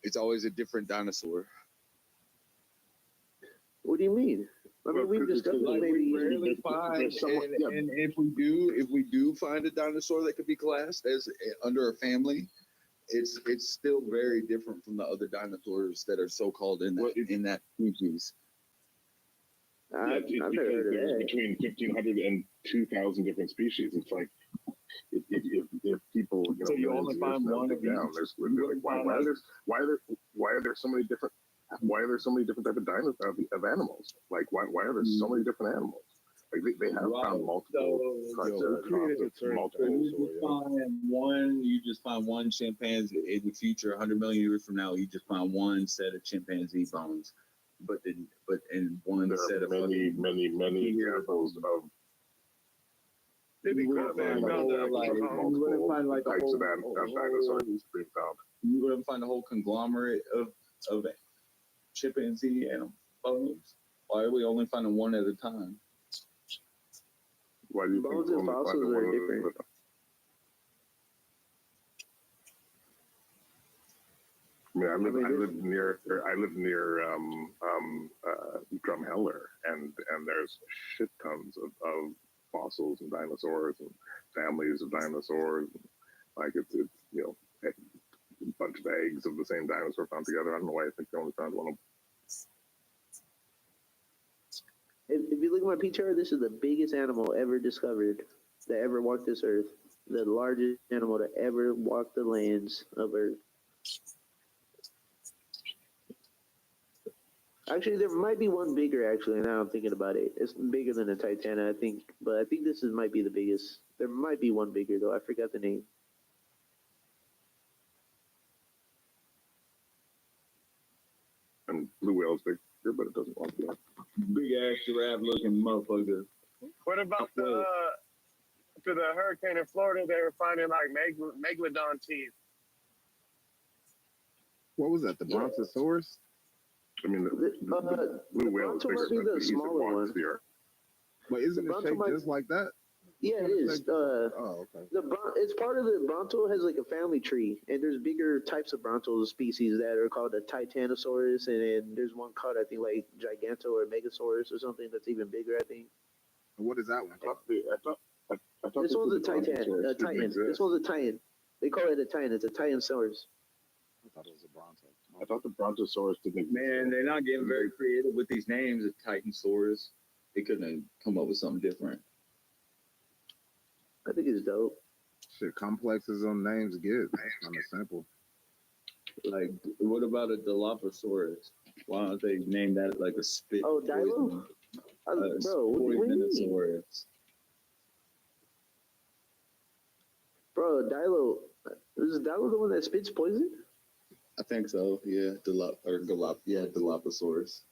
It's always a different dinosaur. What do you mean? I mean, we've discussed we rarely find, and if we do find a dinosaur that could be classed as under a family, it's still very different from the other dinosaurs that are so called in that species. It's because there's between 1,500 and 2,000 different species. It's like if people, so you only find one of down. There's why are there so many different types of dinosaurs of animals? Like why are there so many different animals? Like they have found multiple. You just find one chimpanzee in the future. 100 million years from now, you just find one set of chimpanzee bones. But in one there set are of many examples of. You wouldn't find types of dinosaurs being found. You wouldn't find a whole conglomerate of chimpanzee animal bones. Why are we only finding one at a time? Why do you bones and fossils are different? I mean, I live near Drumheller, and there's shit tons of fossils and dinosaurs and families of dinosaurs. Like it's a bunch of eggs of the same dinosaur found together. I don't know why I think they only found one of them. If you look at my picture, this is the biggest animal ever discovered that ever walked this earth. The largest animal to ever walk the lands of Earth. Actually, there might be one bigger. Actually, now I'm thinking about it, it's bigger than the Titanic, I think. But I think this might be the biggest. There might be one bigger though. I forgot the name. And blue whale's bigger, but it doesn't walk that. Big ass giraffe looking motherfucker. What about for the hurricane in Florida? They were finding like megalodon teeth. What was that? The Brontosaurus? I mean, the blue whale is bigger than the smaller one. But isn't it shaped just like that? Yeah, it is. Oh, okay. It's part of the Bronto has like a family tree, and there's bigger types of Bronto species that are called the Titanosaurus, and then there's one called I think like Giganto or Megasaurus or something that's even bigger. I think. What is that one? I thought this one's a Titan. This one's a Titan. They call it a Titan. It's a Titanosaurus. I thought it was a Bronto. I thought the Brontosaurus didn't exist. Man, they're not getting very creative with these names of Titansaurus. They couldn't have come up with something different. I think it's dope. Shit, complex as them names get. Kind of simple. Like, what about a Dilophosaurus? Why don't they name that like a spit? Oh, Dilo? Bro, what do you mean? Bro, Dilo. Is Dilo the one that spits poison? I think so. Yeah, Dilophosaurus.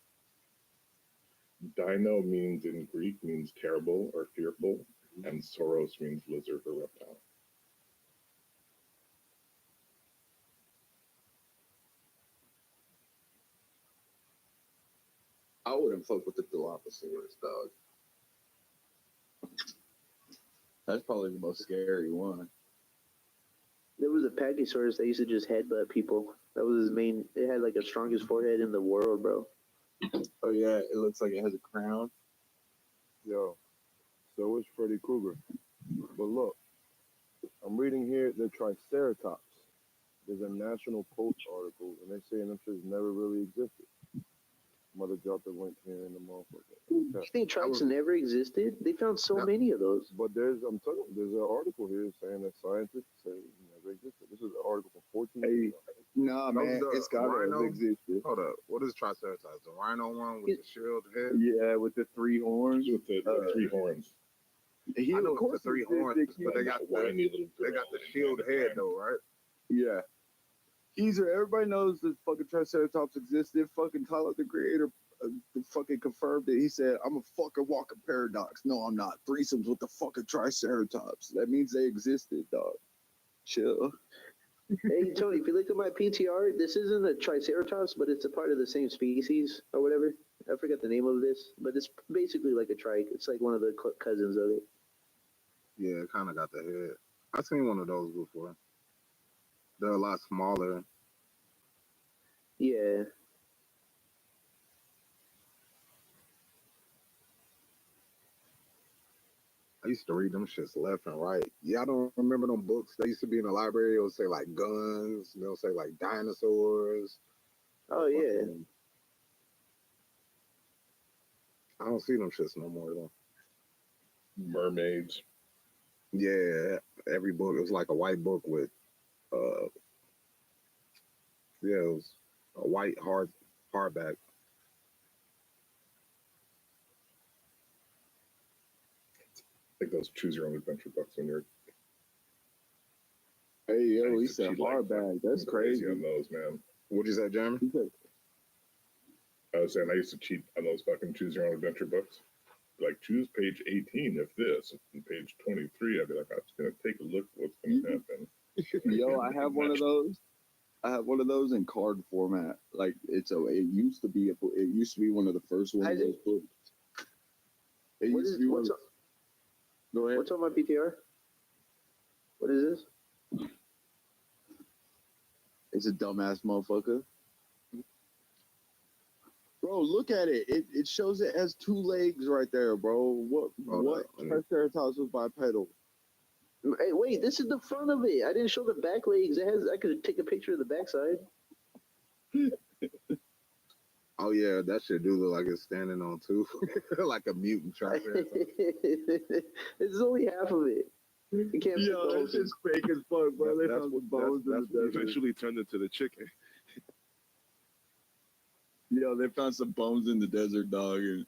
Dino means in Greek means terrible or fearful, and Soros means lizard or reptile. I wouldn't fuck with the Dilophosaurus, dog. That's probably the most scary one. There was a Pachysaurus that used to just headbutt people. That was his main. It had like the strongest forehead in the world, bro. Oh yeah, it looks like it has a crown. Yo, so is Freddy Krueger. But look, I'm reading here the Triceratops. There's a National Post article, and they're saying them shits never really existed. Mother dropped the link here in the motherfucker. You think trikes never existed? They found so many of those. But there's an article here saying that scientists say it never existed. This is an article from 14 years ago. Nah, man, it's gotta have existed. Hold up. What is Triceratops? The rhino one with the shield head? Yeah, with the 3 horns. With the 3 horns. He, I know of course, it's the 3 horns, but they got the shield head though, right? Yeah. Everybody knows that fucking Triceratops existed. Fucking Tyler, the creator, fucking confirmed it. He said, I'm a fucking walking paradox. No, I'm not. Threesomes with the fucking Triceratops. That means they existed, dog. Chill. Hey Tony, if you look at my PTR, this isn't a Triceratops, but it's a part of the same species or whatever. I forgot the name of this, but it's basically like a trike. It's like one of the cousins of it. Yeah, it kind of got the head. I've seen one of those before. They're a lot smaller. Yeah. I used to read them shits left and right. Yeah, I don't remember them books. They used to be in the library. It would say like guns. They'll say like dinosaurs. Oh yeah. I don't see them shits no more though. Mermaids. Yeah, every book it was like a white book with yeah, it was a white hardback. Like those choose your own adventure books when you're. Hey, yo, he said hardback. That's crazy. On those, man. What'd you say, Jeremy? I was saying I used to cheat on those fucking choose your own adventure books. Like choose page 18 if this, and page 23. I'd be like, I'm just gonna take a look at what's gonna happen. Yo, I have one of those. I have one of those in card format. Like it used to be one of the first ones of those books. It used to be one. Go ahead. What's on my PTR? What is this? It's a dumbass motherfucker. Bro, look at it. It shows it has 2 legs right there, bro. What Triceratops was bipedal? Hey, wait, this is the front of it. I didn't show the back legs. I could take a picture of the backside. Oh yeah, that shit do look like it's standing on 2, like a mutant Triceratops. This is only half of it. You can't. Yo, that's just fake as fuck, bro. They found the bones in the desert. Eventually turned into the chicken. Yo, they found some bones in the desert, dog, and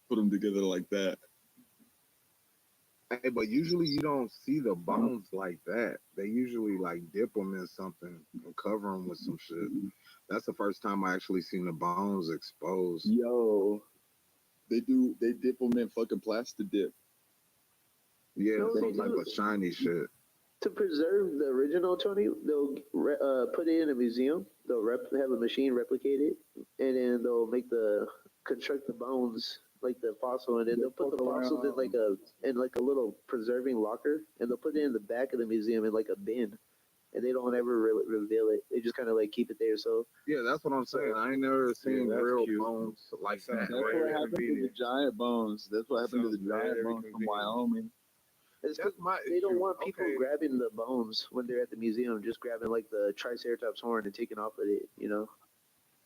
put them together like that. Hey, but usually you don't see the bones like that. They usually like dip them in something and cover them with some shit. That's the first time I actually seen the bones exposed. Yo, they dip them in fucking plastic dip. Yeah, No, some type of shiny shit. To preserve the original, Tony, they'll put it in a museum. They'll have a machine replicate it, and then they'll construct the bones like the fossil, and then they'll put the fossils in like a little preserving locker, and they'll put it in the back of the museum in like a bin, and they don't ever reveal it. They just kind of like keep it there. So yeah, that's what I'm saying. I ain't never seen real bones like that. That's what happened to the giant bones. That's what happened to the giant bones from Wyoming. it's because they don't want people grabbing the bones when they're at the museum, just grabbing like the Triceratops horn and taking off with it, you know?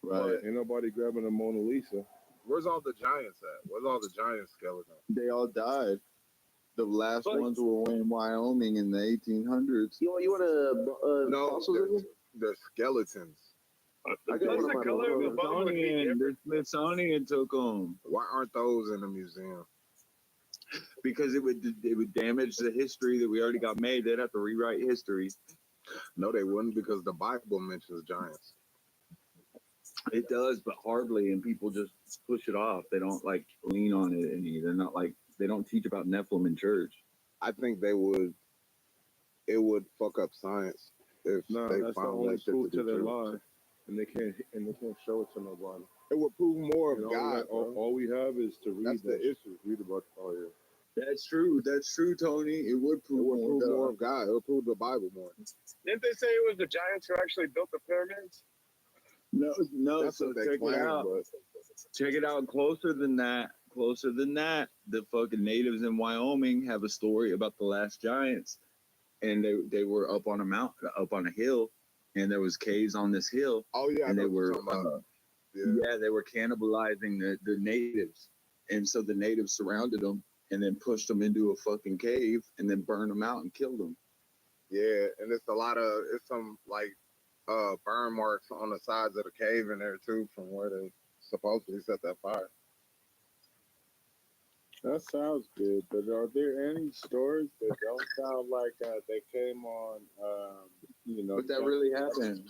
Right. Ain't nobody grabbing the Mona Lisa. Where's all the giants at? Where's all the giant skeletons? They all died. The last ones were in Wyoming in the 1800s. You want to no, fossils? They're skeletons. I got one of the Smithsonian took them. Why aren't those in the museum? Because it would damage the history that we already got made. They'd have to rewrite history. No, they wouldn't, because the Bible mentions giants. It does, but hardly, and people just push it off. They don't like lean on it any. They're not like they don't teach about Nephilim in church. I think they would. It would fuck up science if they that's the found only that shit proof to to be their true. lie, and they can't show it to nobody. It would prove more of You know, God. all we have is to read. That's the issue. Read about. Oh yeah. That's true, Tony. It would prove, more of God. It would prove the Bible more. Didn't they say it was the giants who actually built the pyramids? No. That's So what they check it claim, out. but Check it out. Closer than that, the fucking natives in Wyoming have a story about the last giants, and they were up on a mountain, up on a hill, and there was caves on this hill. Oh yeah, and they were they were cannibalizing the natives, and so the natives surrounded them and then pushed them into a fucking cave and then burned them out and killed them. Yeah, and it's some like burn marks on the sides of the cave in there too, from where they supposedly set that fire. That sounds good, but are there any stories that don't sound like they came on, But that really happened.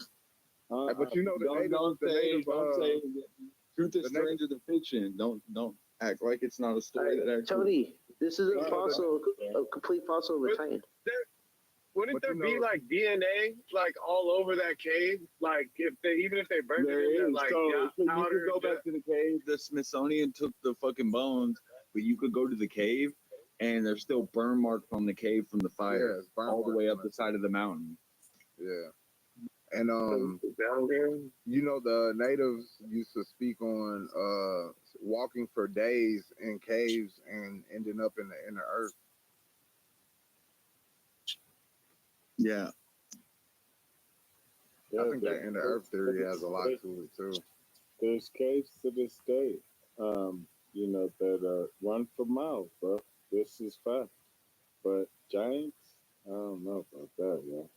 But you know, don't say truth is stranger than fiction. Don't act like it's not a story that actually. Tony, this is a complete fossil of a Titan. Wouldn't there be like DNA like all over that cave? Like even if they burned it in like so you powder, could go back to the cave. The Smithsonian took the fucking bones, but you could go to the cave, and there's still burn marks on the cave from the fire, all the way up the side of the mountain. Yeah. And you know, the natives used to speak on walking for days in caves and ending up in the earth. Yeah. I think that inner earth theory has a lot to it too. There's caves to this day, that run for miles, bro. This is fact. But giants, I don't know about that, man.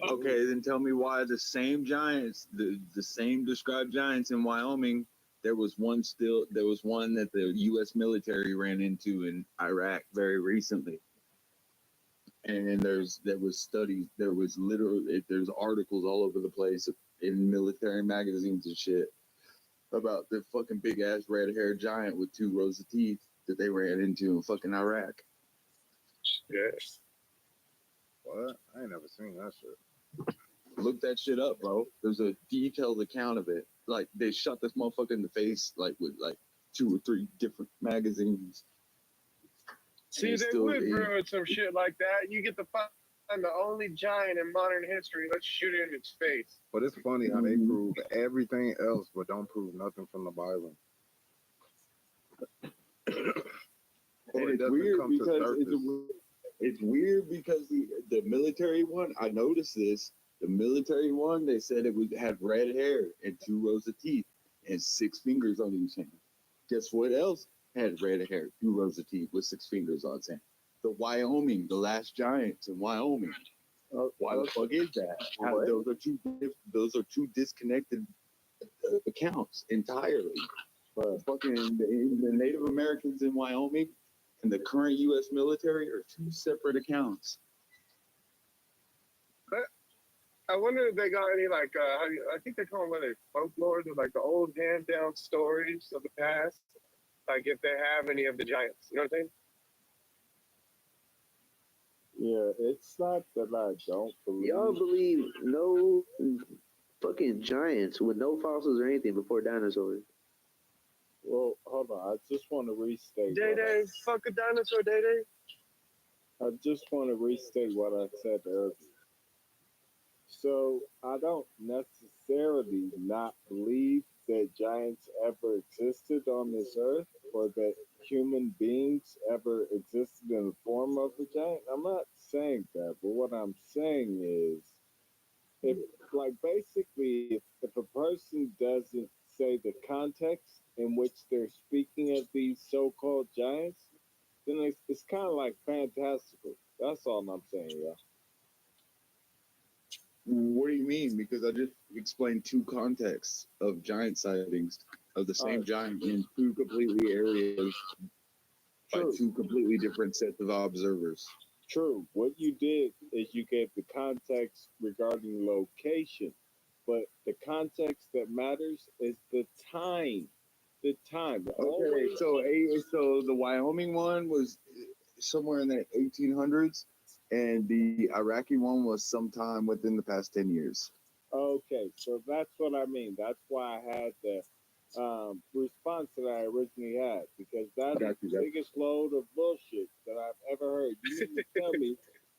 Okay, then tell me why the same giants, the same described giants in Wyoming, there was one that the U.S. military ran into in Iraq very recently. And there was studies, there's articles all over the place in military magazines and shit about the fucking big ass red haired giant with 2 rows of teeth that they ran into in fucking Iraq. Yes. What? I ain't never seen that shit. Look that shit up, bro. There's a detailed account of it. Like they shot this motherfucker in the face, like with like 2 or 3 different magazines. See, they would ruin some shit like that. You get to find the only giant in modern history. Let's shoot it in its face. But it's funny how they prove everything else, but don't prove nothing from the Bible. And it's weird because it's weird because the military one, I noticed this. The military one, they said it had red hair and 2 rows of teeth and 6 fingers on each hand. Guess what else had red hair, 2 rows of teeth with 6 fingers on its hand? The Wyoming, the last giants in Wyoming. Why the fuck is that? Those are two disconnected accounts entirely. Fucking the Native Americans in Wyoming and the current U.S. military are 2 separate accounts. I wonder if they got any like I think they call them folklore, like the old hand down stories of the past. Like if they have any of the giants, you know what I'm saying? Yeah, it's not that I don't believe. Y'all believe no fucking giants with no fossils or anything before dinosaurs? Well, hold on. I just want to restate. Day, fuck a dinosaur, Day. I just want to restate what I said earlier. So I don't necessarily not believe that giants ever existed on this earth or that human beings ever existed in the form of a giant. I'm not saying that, but what I'm saying is if a person doesn't say the context in which they're speaking of these so-called giants, then it's kind of like fantastical. That's all I'm saying, yeah. What do you mean? Because I just explained 2 contexts of giant sightings of the same giant in 2 completely areas by 2 completely different sets of observers. True. What you did is you gave the context regarding location, but the context that matters is the time. The time. Okay, so the Wyoming one was somewhere in the 1800s, and the Iraqi one was sometime within the past 10 years. Okay, so that's what I mean. That's why I had the response that I originally had, because that's the biggest load of bullshit that I've ever heard. You need to tell me.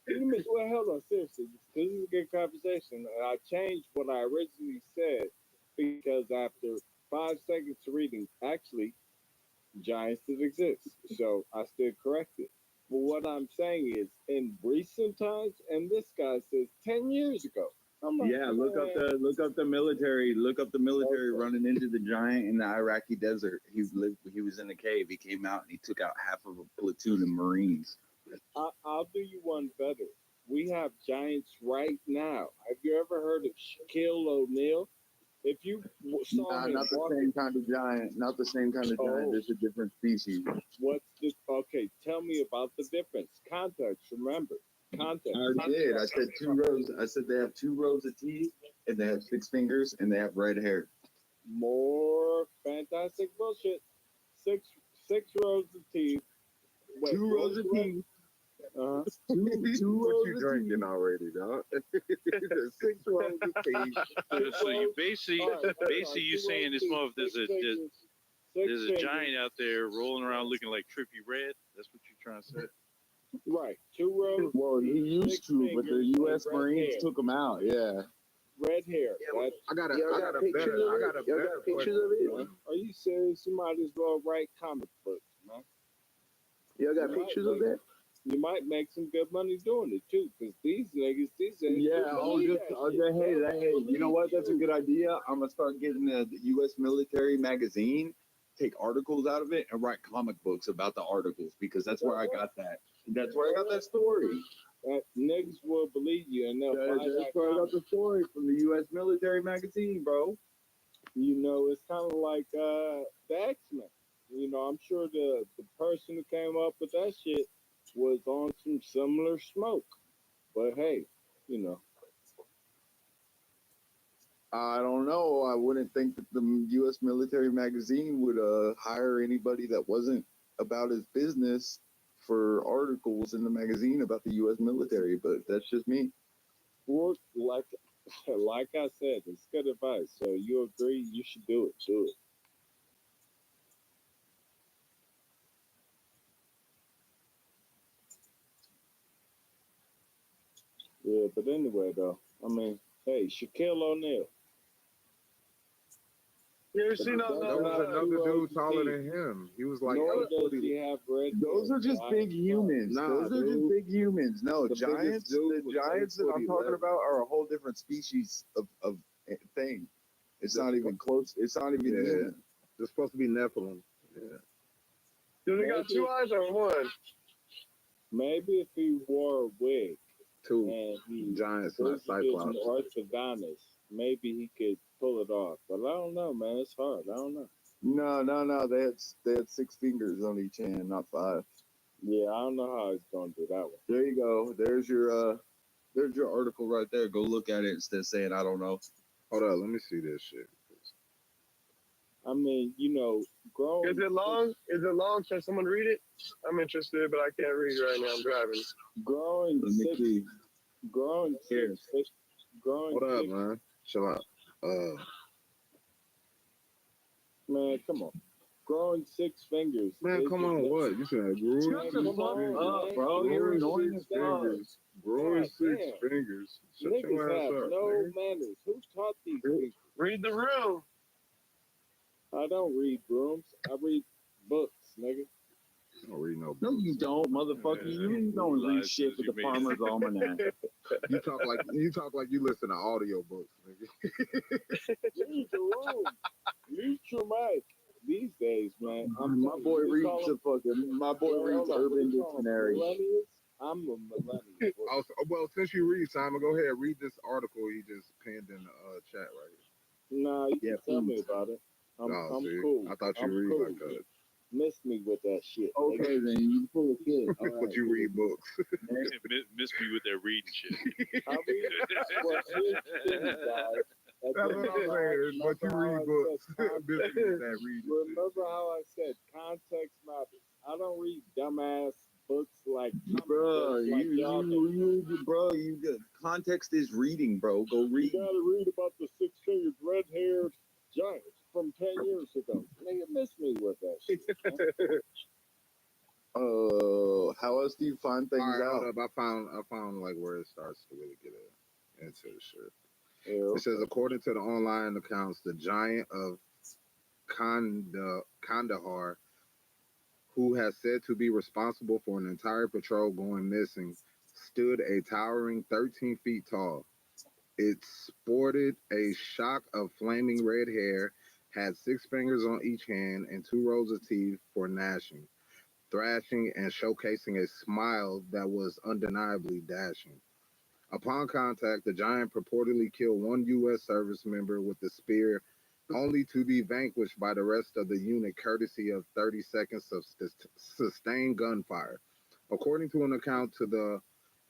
Well, hold on, seriously. This is a good conversation. And I changed what I originally said because after 5 seconds of reading, actually, giants did exist. So I still corrected. But what I'm saying is, in recent times, and this guy says 10 years ago. Yeah, look up the military. Look up the military running into the giant in the Iraqi desert. He was in a cave. He came out and he took out half of a platoon of Marines. I'll do you one better. We have giants right now. Have you ever heard of Shaquille O'Neal? If you saw him Not the walking, same kind of giant. Not the same kind of giant. There's a different species. what's the okay? Tell me about the difference. Context. Remember, context. I already did. I said 2 rows. I said they have 2 rows of teeth, and they have 6 fingers, and they have red hair. More fantastic bullshit. Six rows of teeth. Wait, 2 rows of teeth. Two What rows you of drinking teeth. already, dog? 6 rows of teeth. So you basically you saying this mother there's a giant out there rolling around looking like Trippy Red. That's what you're trying to say. Right, 2 rows. Well, he used to, but the U.S. Marines took him out. Yeah. Red hair. I got a better pictures of it? Man. Are you serious? You might as well write comic books, man. Y'all got pictures of that? You might make some good money doing it too, because these niggas, Yeah, hey, you know what? That's a good idea. I'm gonna start getting the U.S. military magazine, take articles out of it, and write comic books about the articles because that's where I got that. That's where I got that story. Niggas will believe you, and they'll buy That's where I got the story from the U.S. military magazine, bro. You know, it's kind of like the X-Men. You know, I'm sure the person who came up with that shit was on some similar smoke. But hey, you know. I don't know. I wouldn't think that the U.S. military magazine would hire anybody that wasn't about his business for articles in the magazine about the U.S. military, but that's just me. Well, like I said, it's good advice. So you agree? You should do it. Do it. Yeah, but anyway, though, I mean, hey, Shaquille O'Neal. You ever seen those? There was another dude taller than him. He was like, those are just big humans. Those are just big humans. No, The giants. biggest The giants that I'm talking about are a whole different species of thing. It's not even close. It's not even human. They're supposed to be Nephilim. Yeah. Do they got 2 eyes or 1? Maybe if he wore a wig 2 and he giants, not Cyclops. an orthodontist, maybe he could pull it off. But I don't know, man. It's hard. I don't know. No. They had 6 fingers on each hand, not 5. Yeah, I don't know how he's gonna do that one. There you go. There's your article right there. Go look at it instead of saying I don't know. Hold on, let me see this shit. I mean, you know, growing. Is it long? Is it long? Can someone read it? I'm interested, but I can't read right now. I'm driving. Growing six. Growing here. Six. Growing. Hold up, man. Chill out. Man, come on. Growing 6 fingers. Man, come on. What you said? Growing 6 fingers, bro. You're annoying as fuck. Growing 6 fingers. Shut Niggas your ass have up. no Nigga. manners. Who taught these people? Read the room. I don't read rooms. I read books, nigga. I don't read no books. No, you don't, motherfucker. You don't read shit with the Farmer's Almanac. You talk like you listen to audio books, nigga. Read the room. Mute your mic. These days, man. My boy reads Urban Dictionary. Millennials? I'm a millennial. Well, since you read, Simon, go ahead. Read this article he just pinned in the chat right here. Nah, you can tell me about it. I'm cool. I thought you read cool. like that. Miss me with that shit. Okay, then you full of shit. But you read books. Miss me with that reading shit. I read. Well, here's the thing, guys. That's what I'm saying. But you read books. That reading. Remember how I said context matters. I don't read dumbass books like bro. Context is reading, bro. Go read. You gotta read about the 6-fingered red-haired giant from 10 years ago. Nigga, miss me with that shit. How else do you find things out? Hold up. I found like where it starts to really get into the shit. It says, according to the online accounts, the giant of Kandahar, who has said to be responsible for an entire patrol going missing, stood a towering 13 feet tall. It sported a shock of flaming red hair, had 6 fingers on each hand, and 2 rows of teeth for gnashing, thrashing, and showcasing a smile that was undeniably dashing. Upon contact, the giant purportedly killed one U.S. service member with the spear, only to be vanquished by the rest of the unit courtesy of 30 seconds of sustained gunfire. According to an account to the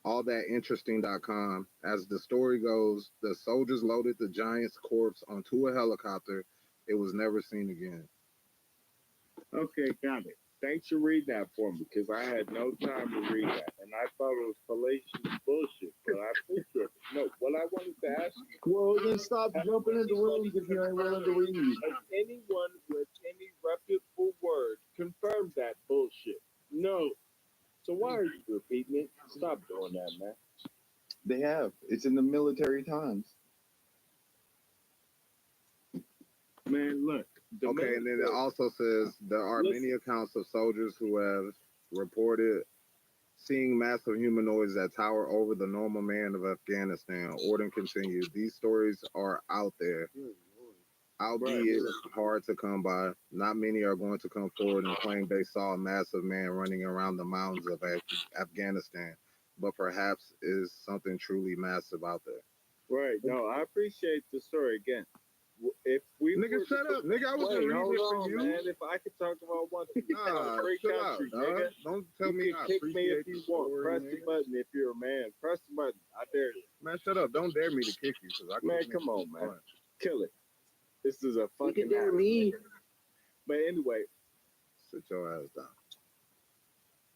allthatinteresting.com, as the story goes, the soldiers loaded the giant's corpse onto a helicopter. It was never seen again. Okay, got it. Thanks for reading that for me because I had no time to read that, and I thought it was fallacious bullshit. But I appreciate it. No, what I wanted to ask you. Well, then stop jumping into rooms if you ain't willing to read. Has anyone with any reputable word confirmed that bullshit? No. So why are you repeating it? Stop doing that, man. They have. It's in the military times. Man, look. Okay, and then it also says there are many accounts of soldiers who have reported seeing massive humanoids that tower over the normal man of Afghanistan. Orden continued. These stories are out there, albeit hard to come by. Not many are going to come forward and claim they saw a massive man running around the mountains of Afghanistan, but perhaps is something truly massive out there. Right. No, I appreciate the story again. If we Nigga, shut up. Nigga, I wasn't reading it for you. Man, if I could talk about one thing, nah, great chill country, out, nigga. Don't tell me You I can kick me appreciate if you the want. story, Press nigga. the button if you're a man. Press the button. I dare you. Man, shut up. Don't dare me to kick you, because I Man, kick come on, niggas man. fun. Kill it. This is a fucking. You can dare me. But anyway, sit your ass down.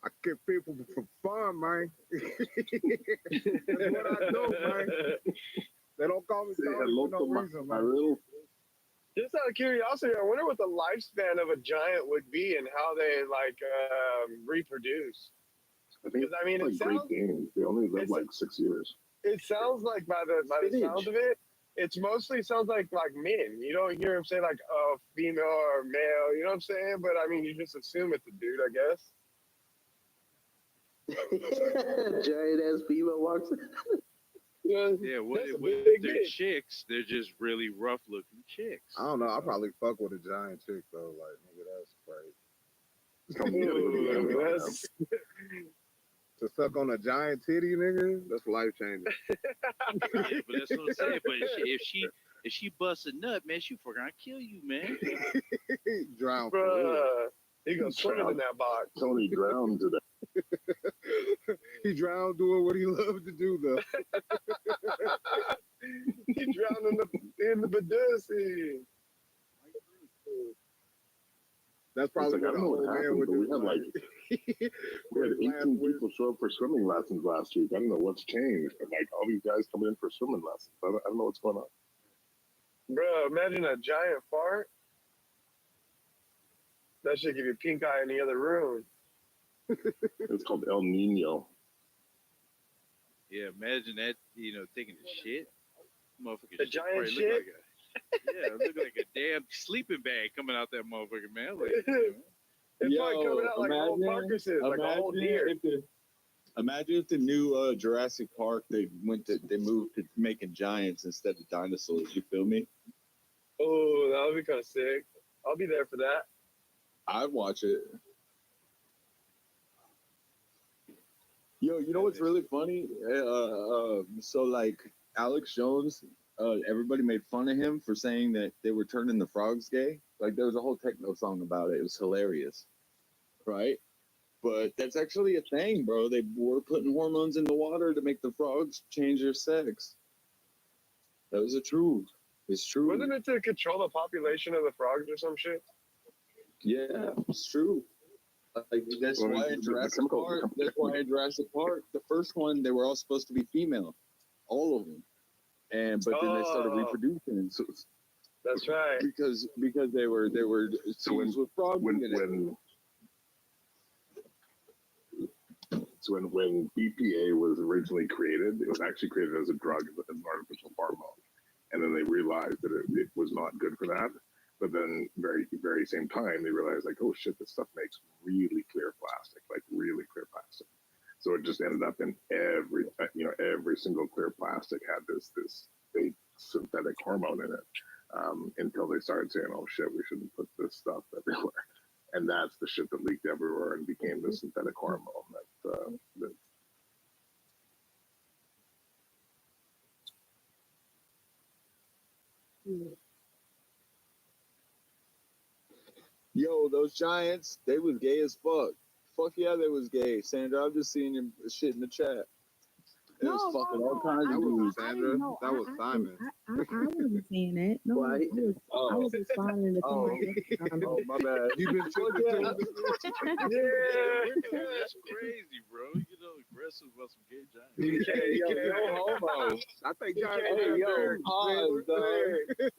I kick people for fun, man. That's what I do, man. They don't call me Tony for no reason, man. Just out of curiosity, I wonder what the lifespan of a giant would be and how they reproduce. Because I mean, like it sounds Great Danes. They only live like 6 years. It sounds like by the sound of it, it's mostly sounds like men. You don't hear him say like a female or male. You know what I'm saying? But I mean, you just assume it's a dude, I guess. Giant ass female walks. Yeah, with they're chicks, they're just really rough looking chicks. I don't know. I probably fuck with a giant chick though. Like, nigga, that's crazy. To suck on a giant titty, nigga, that's life changing. Yeah, but that's what I'm saying. But if she busts a nut, man, she gonna kill you, man. Drown, bruh. He gonna swim in that box. Tony drowned today. He drowned doing what he loved to do, though. He drowned in the Badusi. That's probably like, I don't know what happened, but we had we had 18 people show up for swimming lessons last week. I don't know what's changed, but like all these guys coming in for swimming lessons. I don't know what's going on. Bro, imagine a giant fart. That should give you pink eye in the other room. It's called El Nino. Yeah, imagine that, taking a shit. Motherfucker, a giant shit? Look like a damn sleeping bag coming out that motherfucker, man. Like, it's probably coming out like old carcasses, like a whole deer. Imagine if the new Jurassic Park they moved to making giants instead of dinosaurs. You feel me? Oh, that would be kind of sick. I'll be there for that. I'd watch it. Yo, you know what's really funny? So like Alex Jones, everybody made fun of him for saying that they were turning the frogs gay. Like there was a whole techno song about it. It was hilarious, right? But that's actually a thing, bro. They were putting hormones in the water to make the frogs change their sex. That was the truth. It's true. Wasn't it to control the population of the frogs or some shit? Yeah, it's true. Like that's why in Jurassic Park. That's why in Jurassic Park, the first one they were all supposed to be female, all of them, but then they started reproducing. So, that's right. Because they were scenes with frogs in it. So when BPA was originally created, it was actually created as a drug, as an artificial hormone, and then they realized that it was not good for that. But then, very same time, they realized like, oh shit, this stuff makes really clear plastic, like really clear plastic. So it just ended up in every single clear plastic had this fake synthetic hormone in it, until they started saying, oh shit, we shouldn't put this stuff everywhere, and that's the shit that leaked everywhere and became the synthetic hormone that Yo, those giants, they was gay as fuck. Fuck yeah, they was gay. Sandra, I'm just seeing your shit in the chat. It was fucking all kinds of dudes. Sandra. That was Simon. I wasn't saying that. No, I was responding to somebody else. Oh, my bad. You been fucking Yeah, that's crazy, bro. You know, aggressive about some gay giants. Yo, homo. I think Hey, yo, pause, dog.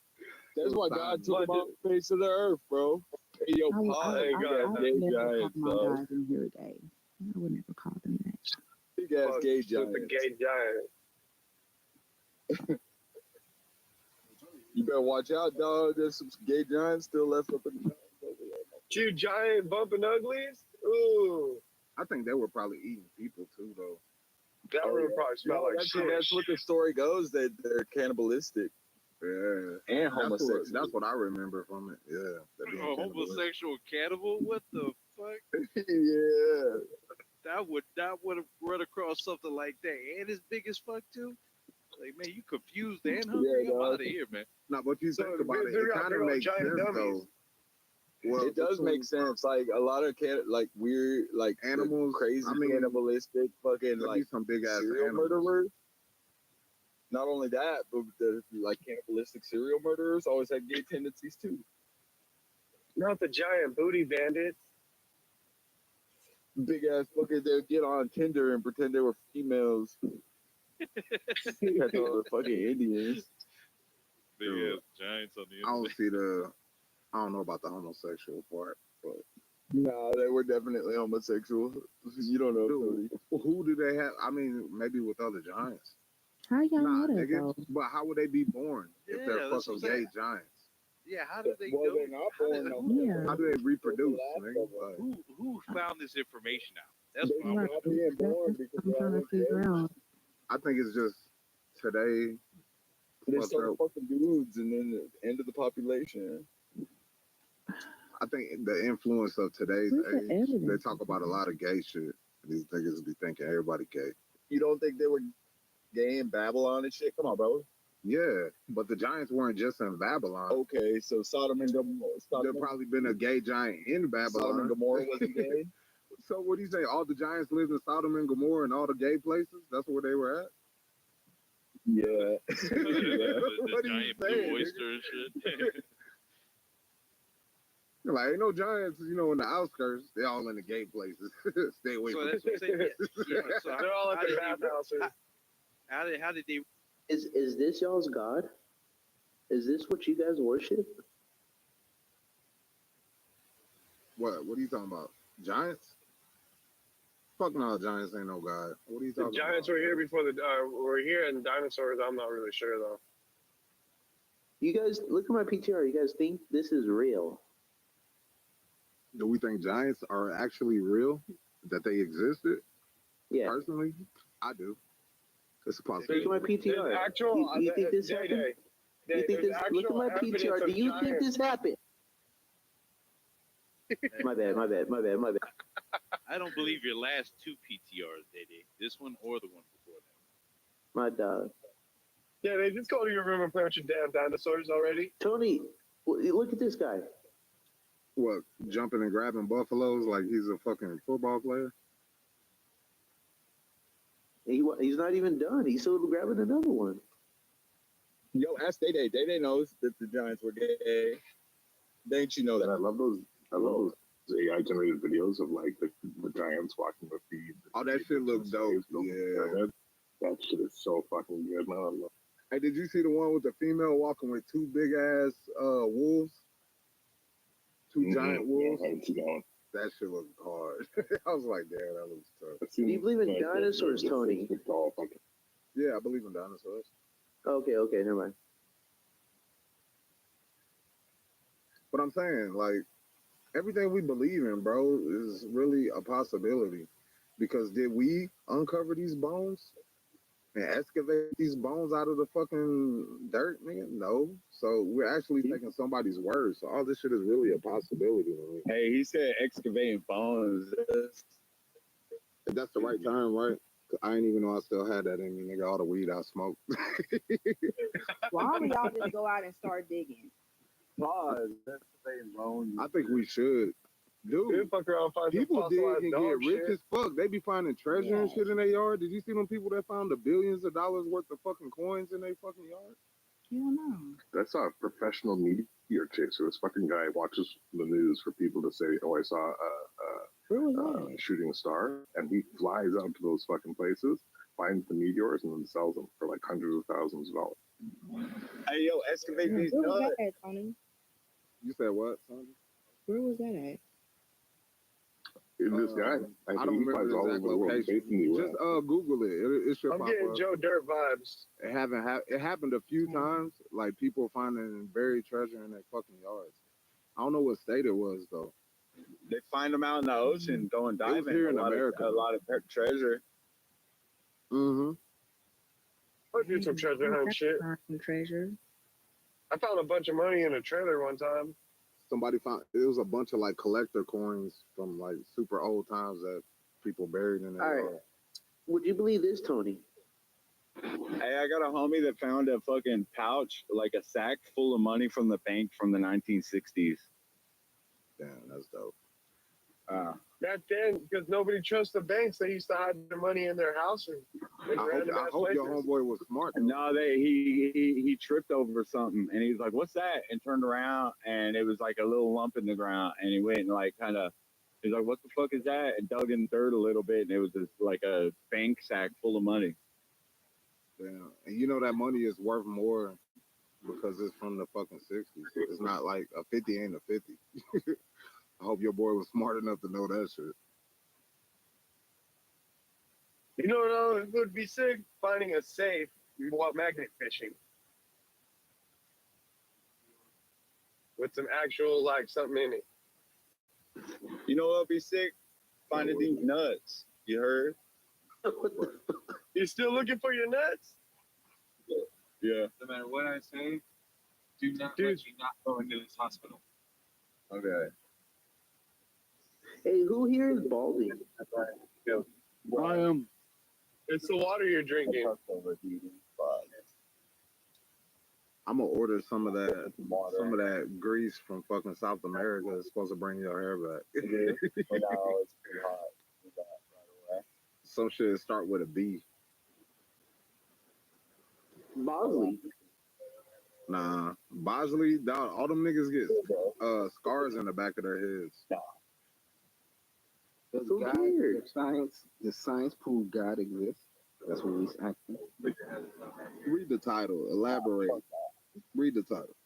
That's why God took him off the face of the earth, bro. Hey, yo, pause. I would Gay never giants, call my dog. guys in here gay. I would never call them that. Big ass gay With giants. the gay giant. You better watch out, dog. There's some gay giants still left up in the Two giant bumping uglies? Ooh. I think they were probably eating people too, though. That room probably smelled like shit. That's what the story goes, that they're cannibalistic. Yeah. And homosexual. That's what I remember from it. Yeah. A homosexual cannibal? What the fuck? Yeah. That would have run across something like that. And as big as fuck too. Like, man, you confused and hungry. I'm out of here, man. No, but you think about it, it kind of makes sense though. Well, it does make sense. Like a lot of weird, like animals, crazy, cannibalistic, fucking like some big ass serial murderers. Not only that, but the like cannibalistic serial murderers always had gay tendencies too. Not the giant booty bandits. Big ass fuckers, they'd get on Tinder and pretend they were females. That's all the fucking Indians. Big ass giants on the internet. I don't know about the homosexual part, but nah, they were definitely homosexual. You don't know. Who do they have? I mean, maybe with other giants. How y'all know that though? But how would they be born if they're fucking gay giants? Yeah, how did they they're not born. How do they reproduce? Who found this information out? That's what not being born because I'm trying to figure out. I think it's just today. They start fucking dudes and then the end of the population. I think the influence of today's age, they talk about a lot of gay shit. These niggas be thinking everybody gay. You don't think they were gay in Babylon and shit? Come on, bro. Yeah, but the giants weren't just in Babylon. Okay, so Sodom and Gomorrah. There probably been a gay giant in Babylon. Sodom and Gomorrah wasn't gay? So what do you say? All the giants lived in Sodom and Gomorrah and all the gay places? That's where they were at? Yeah. the giant blue oyster and shit. Like, ain't no giants, in the outskirts. They're all in the gay places. Stay away from that's what I'm saying. So they're all at the bathhouses. How did they? Is this y'all's God? Is this what you guys worship? What are you talking about? Giants? Fuck no, giants ain't no god. What are you talking about? The giants were here before were here, and dinosaurs. I'm not really sure though. You guys look at my PTR. You guys think this is real? Do we think giants are actually real? That they existed? Yeah. Personally, I do. It's a possibility. Look at my PTR. Actual, you think this happened? You think this? Look at my PTR. Do you think this happened? My bad. I don't believe your last two PTRs, Dede. This one or the one before that. My dog. Yeah, they just go to your room and play with your damn dinosaurs already. Tony, look at this guy. What, jumping and grabbing buffaloes like he's a fucking football player? He's not even done. He's still grabbing another one. Yo, ask Day. Day knows that the Giants were gay. Don't you know that? I love those AI generated videos of like the giants walking with feet. Oh, that shit looks dope. Yeah. That shit is so fucking good, man. Hey, did you see the one with the female walking with two big ass wolves? Two giant wolves? Yeah, that shit looked hard. I was like, damn, that looks tough. Do you believe in dinosaurs, Tony? Yeah, I believe in dinosaurs. Okay, never mind. But I'm saying, like, everything we believe in, bro, is really a possibility. Because did we uncover these bones and excavate these bones out of the fucking dirt, nigga? No. So we're actually taking somebody's word. So all this shit is really a possibility. Man. Hey, he said excavating bones. That's the right term, right? I didn't even know I still had that in me, nigga. All the weed I smoked. Why don't y'all just go out and start digging? Pause. That's the same bone. I think we should. Dude, fuck around, find some people dig fossilized and dog get rich shit. as fuck. They be finding treasure and shit in their yard. Did you see them people that found the billions of dollars worth of fucking coins in their fucking yard? You don't know. That's not a professional meteor chaser. This fucking guy watches the news for people to say, "Oh, I saw a shooting star," and he flies out to those fucking places, finds the meteors, and then sells them for like hundreds of thousands of dollars. Hey, yo, excavate these Where was nuts. that at, Tony? You said what, son? Where was that at? This guy, I don't remember the exact location. Just Google it. It should I'm pop getting up. Joe Dirt vibes. It happened a few times. Like people finding buried treasure in their fucking yards. I don't know what state it was though. They find them out in the ocean, going It was diving. here in America. A lot of treasure. Mm-hmm. I'll do some treasure hunt shit. Some treasure. I found a bunch of money in a trailer one time. Somebody found it was a bunch of like collector coins from like super old times that people buried in their All yard. right. Would you believe this, Tony? Hey, I got a homie that found a fucking pouch, like a sack full of money from the bank from the 1960s. Damn, that's dope. Back then, because nobody trusts the banks, they used to hide their money in their house or I hope your homeboy was smart. No, he tripped over something and he was like, "What's that?" and turned around and it was like a little lump in the ground and he went and like kind of, he's like, "What the fuck is that?" and dug in dirt a little bit and it was just like a bank sack full of money. Damn. And you know that money is worth more because it's from the fucking 60s. It's not like a 50 ain't a 50. I hope your boy was smart enough to know that shit. You know what would be sick? Finding a safe while magnet fishing. With some actual, like, something in it. You know what would be sick? Finding these nuts. You heard? You still looking for your nuts? Yeah. No matter what I say, do not let me not go into this hospital. Okay. Hey, who here is balding? I am. It's the water you're drinking. I'm gonna order some of that grease from fucking South America. It's supposed to bring your hair back. No, it's too hot. Some shit start with a B. Bosley. Nah, Bosley, dog, all them niggas get scars in the back of their heads. Does God, the science prove God exists? That's what we're asking. Read the title. Elaborate. Read the title.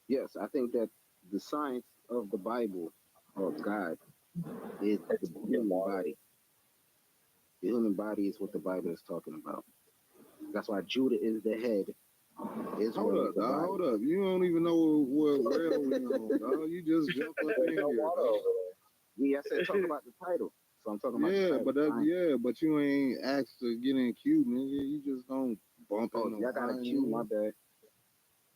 Yes, I think that the science of the Bible, of God, is the human body. The human body is what the Bible is talking about. That's why Judah is the head. Israel Hold is up, the dog. body. Hold up. You don't even know what realm we on, dog. You just jumped up in here, dog. Yeah, I said talk about the title. So I'm talking about the title. But you ain't asked to get in queue, nigga. You just don't bump Oh, in. y'all got a queue, my bad.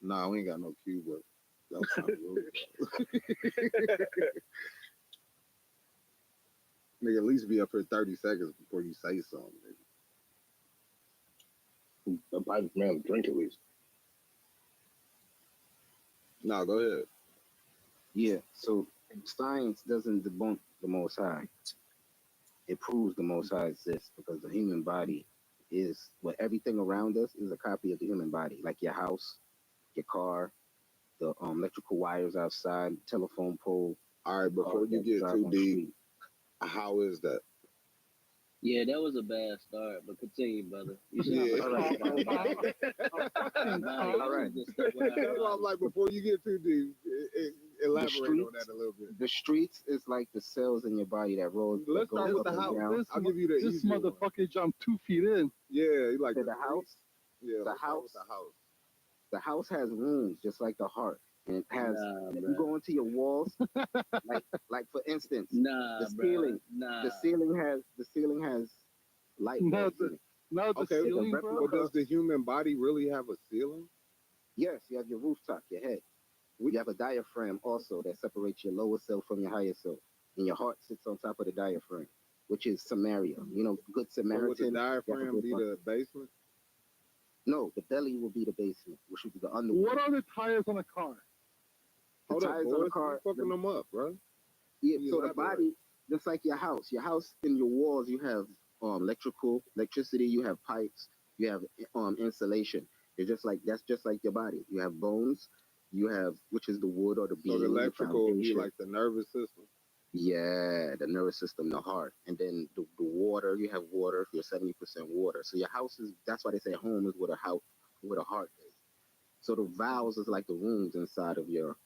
Nah, we ain't got no queue, but that was kind of rude. Nigga, at least be up for 30 seconds before you say something, nigga. Buy this man a drink at least. No, go ahead. Yeah, so science doesn't debunk the Most High. It proves the Most High exists because the human body is, what everything around us is a copy of the human body, like your house, your car, the electrical wires outside, telephone pole. All right, before you get too deep, how is that? Yeah, that was a bad start, but continue, brother. You should Yeah. all right. I'm like, before you get too deep, elaborate on that a little bit. The streets is like the cells in your body that rolls. Let's start with the house. I'll give you the This easy one. motherfucker jumped 2 feet in. Yeah, like the house. Yeah, the house. The house has rooms just like the heart, and it has. You go into your walls, like for instance, the ceiling. The ceiling has light. Okay, ceiling, but does the human body really have a ceiling? Yes, you have your rooftop, your head. You have a diaphragm also that separates your lower self from your higher self, and your heart sits on top of the diaphragm. which is Samaria. You know, Good So would the Samaritan. diaphragm be the basement? No, the belly will be the basement, which would be the underworld. What are the tires on a car? The Hold up, tires on boys. the car. You fucking them up, bro. Yeah, You so the elaborate. body, just like your house in your walls, you have electricity, you have pipes, you have insulation. That's just like your body. You have bones, you have, which is the wood or the So the beam, the electrical would be foundation. like the nervous system. Yeah, the nervous system, the heart, and then the water. You have water. You're 70% water. So your house is. That's why they say home is where the heart is. So the valves is like the rooms inside of your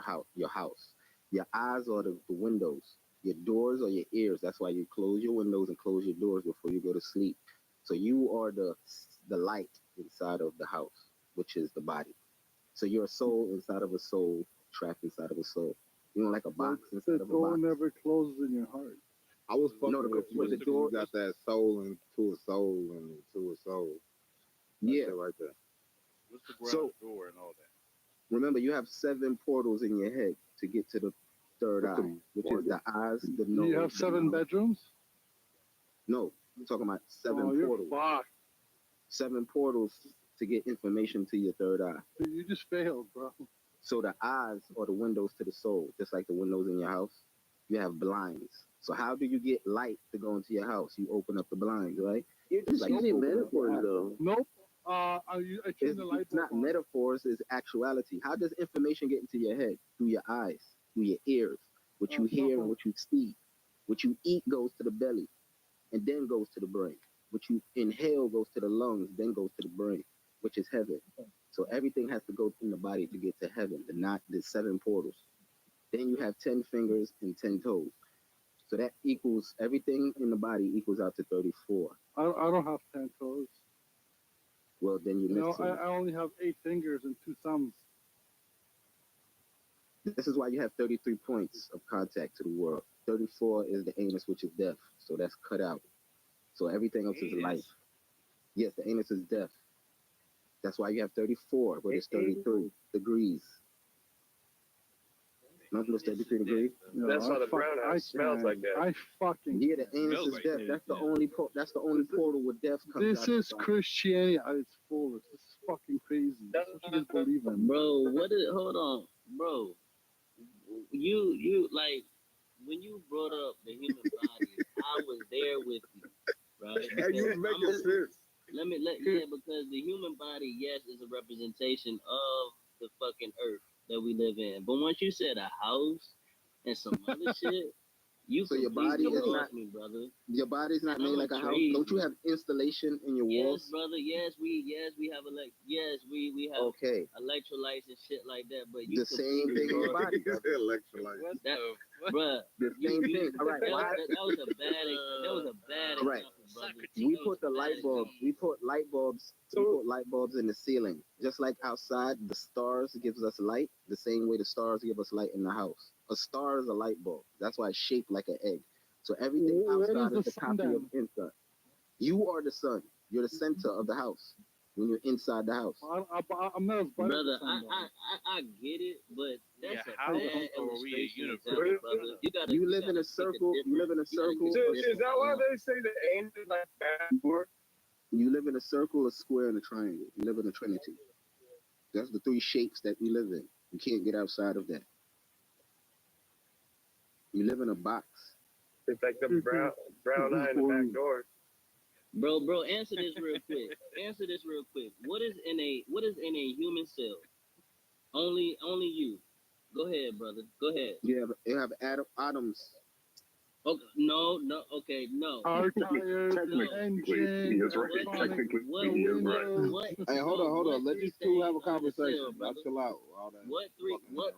house. Your house. Your eyes are the windows. Your doors are your ears. That's why you close your windows and close your doors before you go to sleep. So you are the light inside of the house, which is the body. So you're a soul inside of a soul, trapped inside of a soul. You know, like a box inside The of a door box. never closes in your heart. I was fucking No, with you the until door. you got that soul into a soul and into a soul. That Yeah. shit right there. What's the garage So door and all that? remember, you have 7 portals in your head to get to the third What's eye, the which is the eyes, the Do nose. you have the 7 mouth. bedrooms? No, I'm talking about 7 Oh, you're portals. fucked. 7 portals to get information to your third eye. You just failed, bro. So the eyes are the windows to the soul, just like the windows in your house. You have blinds. So how do you get light to go into your house? You open up the blinds, right? You're It's just like you using open up your metaphors, eyes. though. Nope. I turned the light It's bulb not on. metaphors, it's actuality. How does information get into your head? Through your eyes, through your ears. What you hear and what you see. What you eat goes to the belly and then goes to the brain. What you inhale goes to the lungs, then goes to the brain, which is heaven. So everything has to go in the body to get to heaven, the 7 portals. Then you have 10 fingers and 10 toes. So that equals everything in the body equals out to 34. I don't have 10 toes. Well, then you No, missed it. I only have 8 fingers and 2 thumbs. This is why you have 33 points of contact to the world. 34 is the anus, which is death. So that's cut out. So everything else is life. Yes, the anus is death. That's why you have 34, but it's 33 degrees. Remember it's 33 degrees? No, That's why the brown house smells like that. I fucking. Yeah, the anus Smells is like death. that, That's the yeah. only portal where death comes This out. is Christianity at its fullest. This is fucking crazy. That's what you guys believe in. Bro, hold on, bro. You like when you brought up the human body, I was there with you, right? Hey, you was making sense. Because the human body, yes, is a representation of the fucking earth that we live in. But once you said a house and some other shit, you So your body completely is not lost me, brother. your body's not made I'm like a house. crazy. Don't you have installation in your walls? Yes, brother. Yes, we have we have Okay. electrolytes and shit like that. But you The same thing in your body, He said electrolyte. bruh. The same thing. All right, why? That was a bad All right. example, brother. We put the light bulbs. We put light bulbs in the ceiling. Just like outside, the stars gives us light. The same way the stars give us light in the house. A star is a light bulb. That's why it's shaped like an egg. So everything outside is the copy of inside. You are the sun. You're the center of the house when you're inside the house. I'm not as bright as Brother, the sun, I get it, but that's Yeah, a how bad are we a illustration universe? example, brother. You live in a circle. You live in a circle. Is that why they say the ain't like that? You live in a circle, a square, and a triangle. You live in a trinity. That's the 3 shapes that we live in. You can't get outside of that. You live in a box. It's like the brown eye in the back door. Bro, answer this real quick. What is in a human cell? Only you. Go ahead, brother. Go ahead. You have atoms. Okay, no. Okay, no. Our tires, Technically, he is right. Technically, he is right. Hey, hold on. Let these two have a conversation. Chill out. What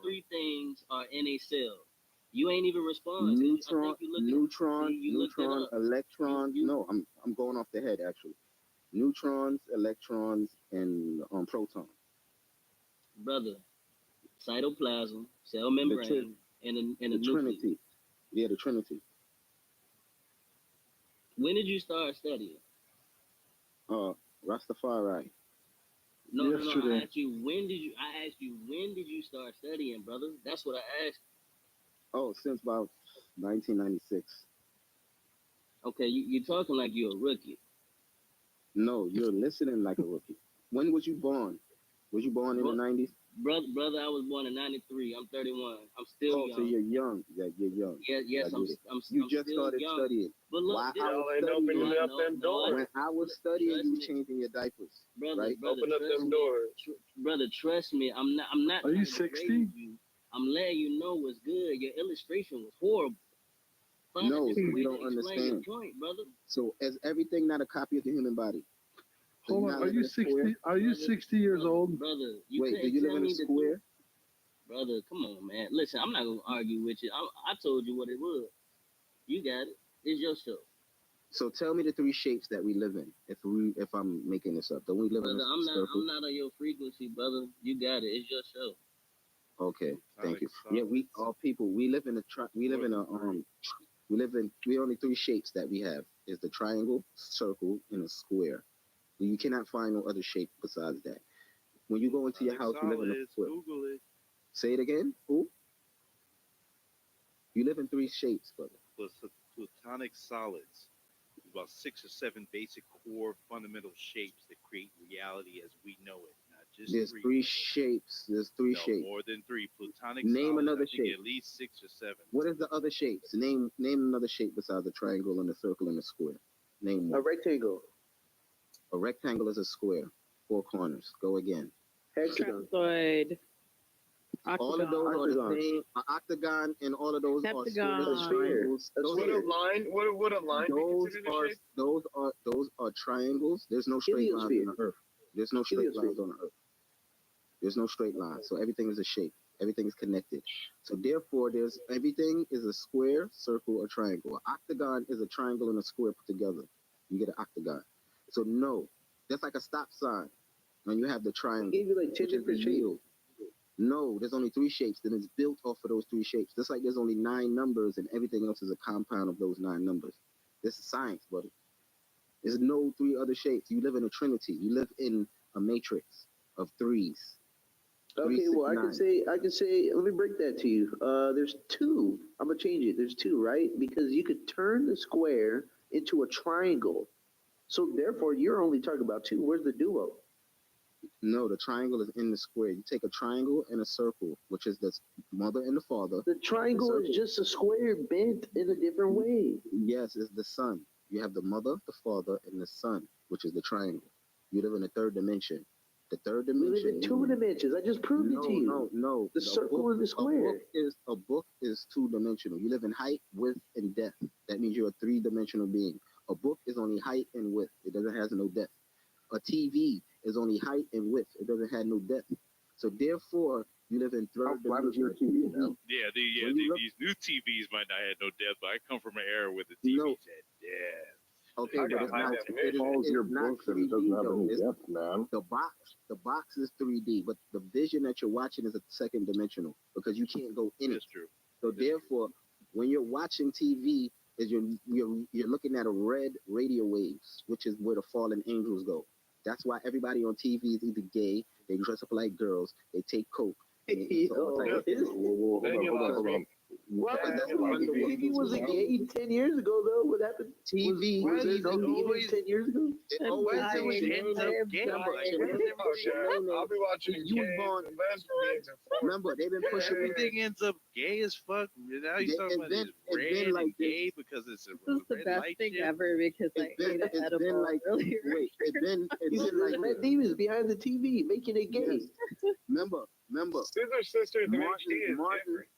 three things are in a cell? You ain't even respond. Neutron, electrons. No, I'm going off the head actually. Neutrons, electrons, and protons. Brother, cytoplasm, cell membrane, and a nucleus. Trinity. Yeah, the Trinity. When did you start studying? Rastafari. No. I asked you when did you start studying, brother? That's what I asked. Oh, since about 1996. Okay, you're talking like you're a rookie. No, you're listening like a rookie. When was you born? Was you born in the 90s? Brother, I was born in '93. I'm 31. I'm still young. So you're young. Yeah, you're young. Yes, I'm You just still started young. studying. But look, While I Y'all was ain't opening studying, up them doors. when I was studying, Trust you me. were changing your diapers, brother, right? Open up them doors. Brother, trust me. I'm not. Are you trying to 60? degrade you. I'm letting you know what's good. Your illustration was horrible. Find No, a different way you to don't explain your understand. point, brother. So is everything not a copy of the human body? So Hold you're on. not Are living you in a square? 60? Are you 60 years old? Brother, you Wait, do couldn't you live tell in a me the square? truth. Brother, come on, man. Listen, I'm not gonna argue with you. I told you what it was. You got it. It's your show. So tell me the three shapes that we live in. If I'm making this up, don't we live Brother, in a circle? I'm not on your frequency, brother. You got it. It's your show. Okay, thank you. Yeah, we all people. We live in we only three shapes that we have is the triangle, circle, and a square. You cannot find no other shape besides that. When you go into your house, you live in a square. Google it. Say it again. Who? You live in three shapes, brother. Platonic solids. There's about 6 or 7 basic core fundamental shapes that create reality as we know it. Not just There's three shapes. There's three shapes. More than 3. Platonic Name solids, another I think shape. at least 6 or 7. What is the other shapes? Name another shape besides a triangle and a circle and a square. Name one. A rectangle. A rectangle is a square. 4 corners. Go again. Hexagon. Trapezoid. All of those are the same. An octagon and all of those are squares, triangles. What a line? What a line? Those are triangles. There's no straight lines on the earth. There's no straight lines on the earth. There's no straight lines. So everything is a shape. Everything is connected. So therefore, everything is a square, circle, or triangle. An octagon is a triangle and a square put together. You get an octagon. So no, that's like a stop sign. When you have the triangle, Gave you like 10 different shapes. No, there's only 3 shapes. Then it's built off of those 3 shapes. Just like there's only 9 numbers and everything else is a compound of those 9 numbers. This is science, buddy. There's no 3 other shapes. You live in a trinity. You live in a matrix of 3s. Okay, well, I can say, let me break that to you. There's 2. I'm gonna change it. There's 2, right? Because you could turn the square into a triangle. So therefore, you're only talking about 2. Where's the duo? No, the triangle is in the square. You take a triangle and a circle, which is the mother and the father. The triangle is just a square bent in a different way. Yes, it's the sun. You have the mother, the father, and the son, which is the triangle. You live in the 3rd dimension. The 3rd dimension. We live in 2 dimensions. I just proved it to you. No. The circle and the square. A book is 2-dimensional. You live in height, width, and depth. That means you're a 3-dimensional being. A book is only height and width. It doesn't have no depth. A TV is only height and width. It doesn't have no depth. So therefore, you live in 3rd dimension. Yeah, these new TVs might not have no depth, but I come from an era where the TVs had depth. Okay, but it's not. It calls your book and it doesn't have any depth, man. The box is 3D, but the vision that you're watching is a 2nd dimensional because you can't go in it. That's true. So therefore, when you're watching TV, is you're looking at a red radio waves, which is where the fallen angels go. That's why everybody on TV is either gay, they dress up like girls, they take coke. Hold on. Well, TV wasn't gay 10 years ago, though. What happened? TV was it always 10 years ago? It always ends up gay. I'll be watching Remember, they've been pushing everything ends up gay as fuck. Now you're talking about this red and gay because it's a This is the best thing ever because I ate an edible earlier. Wait, it's been like Matt Damon's behind the TV making it gay. Remember, Sisters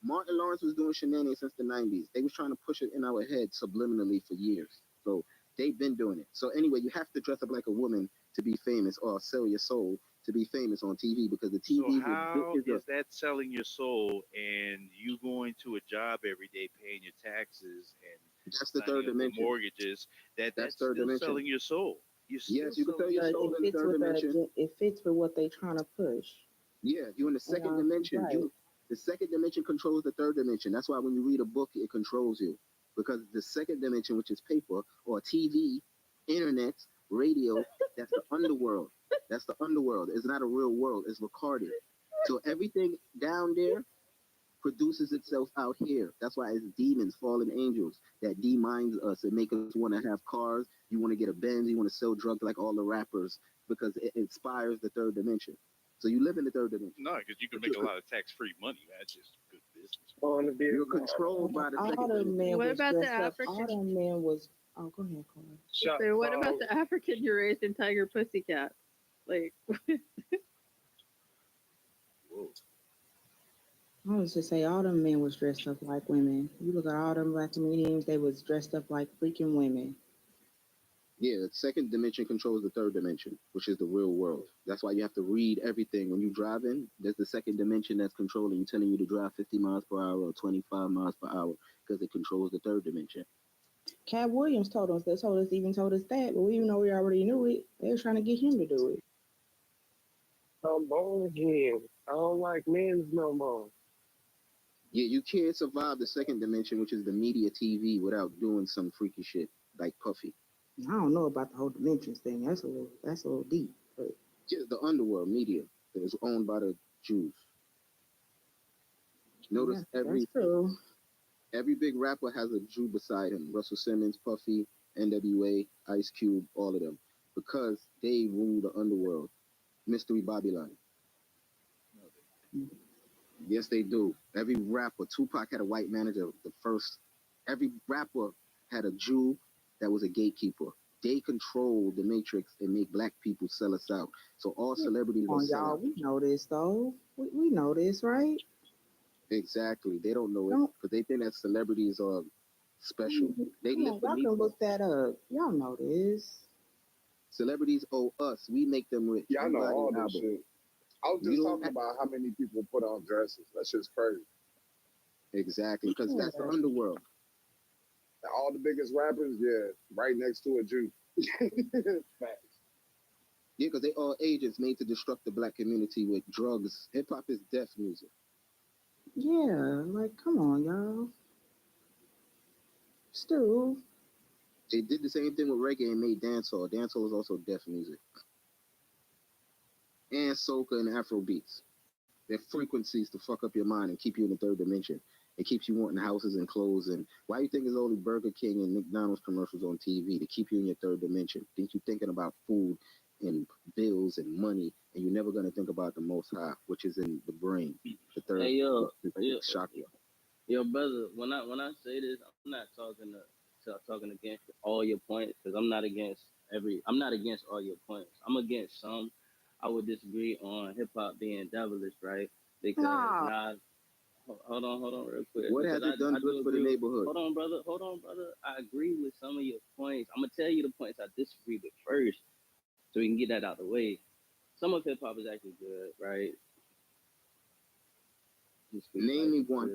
Martin Lawrence was doing shenanigans since the 90s. They was trying to push it in our heads subliminally for years. So they've been doing it. So anyway, you have to dress up like a woman to be famous or sell your soul to be famous on TV because the TV so how is that selling your soul and you going to a job every day paying your taxes and that's the 3rd dimension mortgages that's 3rd still dimension. selling your soul. Yes, you can sell your soul in the 3rd dimension. It fits with what they're trying to push. Yeah, you're in the 2nd dimension. Right. The 2nd dimension controls the 3rd dimension. That's why when you read a book, it controls you. Because the 2nd dimension, which is paper or TV, internet, radio, that's the underworld. That's the underworld. It's not a real world. It's recorded. So everything down there produces itself out here. That's why it's demons, fallen angels that deminds us and make us want to have cars. You want to get a Benz. You want to sell drugs like all the rappers because it inspires the third dimension. So you live in the third dimension. No, because you can make a lot of tax-free money. That's just good business. You're controlled by the All second them men What was about the dressed up. African? All them men was. Oh, go ahead, Corey. So what about the African Eurasian tiger pussycat? Like, I was just say all them men was dressed up like women. You look at all them black comedians, they was dressed up like freaking women. Yeah, the second dimension controls the third dimension, which is the real world. That's why you have to read everything. When you drive in, there's the second dimension that's controlling you, telling you to drive 50 miles per hour or 25 miles per hour because it controls the third dimension. Cat Williams told us that, told us that, but even though we already knew it, they were trying to get him to do it. I'm born again. I don't like men's no more. Yeah, you can't survive the second dimension, which is the media TV, without doing some freaky shit like Puffy. I don't know about the whole dimensions thing. That's a little deep. But Yeah, the underworld media that is owned by the Jews. Notice that's true. every big rapper has a Jew beside him. Russell Simmons, Puffy, NWA, Ice Cube, all of them, because they rule the underworld. Mystery Babylon. Yes, they do. Every rapper, Tupac had a white manager. Every rapper had a Jew that was a gatekeeper. They control the matrix and make black people sell us out. So all celebrities Come are on, y'all. We know this though. We know this, right? Exactly. They don't know it because they think that celebrities are special. They Come live on, y'all beneath can us. look that up. Y'all know this. Celebrities owe us. We make them rich. Yeah, I We know buy all their this album. shit. I was You just don't talking about how many people put on dresses. That's just crazy. Exactly, because that's the underworld. All the biggest rappers, yeah, right next to a Jew. Facts. Yeah, because they all agents made to destruct the black community with drugs. Hip hop is death music. Yeah, like come on, y'all. Still. They did the same thing with reggae and made dancehall. Dancehall is also death music. And soca and Afro beats. They're frequencies to fuck up your mind and keep you in the third dimension. It keeps you wanting houses and clothes. And why you think there's only Burger King and McDonald's commercials on TV? To keep you in your third dimension. Think you're thinking about food and bills and money, and you're never going to think about the Most High, which is in the brain, the third chakra. Yo, brother, when I say this, I'm not talking against all your points because I'm not against all your points. I'm against some. I would disagree on hip hop being devilish, right? Because hold on real quick. What has it done good for the neighborhood? Hold on, brother. I agree with some of your points. I'm gonna tell you the points I disagree with first, so we can get that out of the way. Some of hip hop is actually good, right? Name me one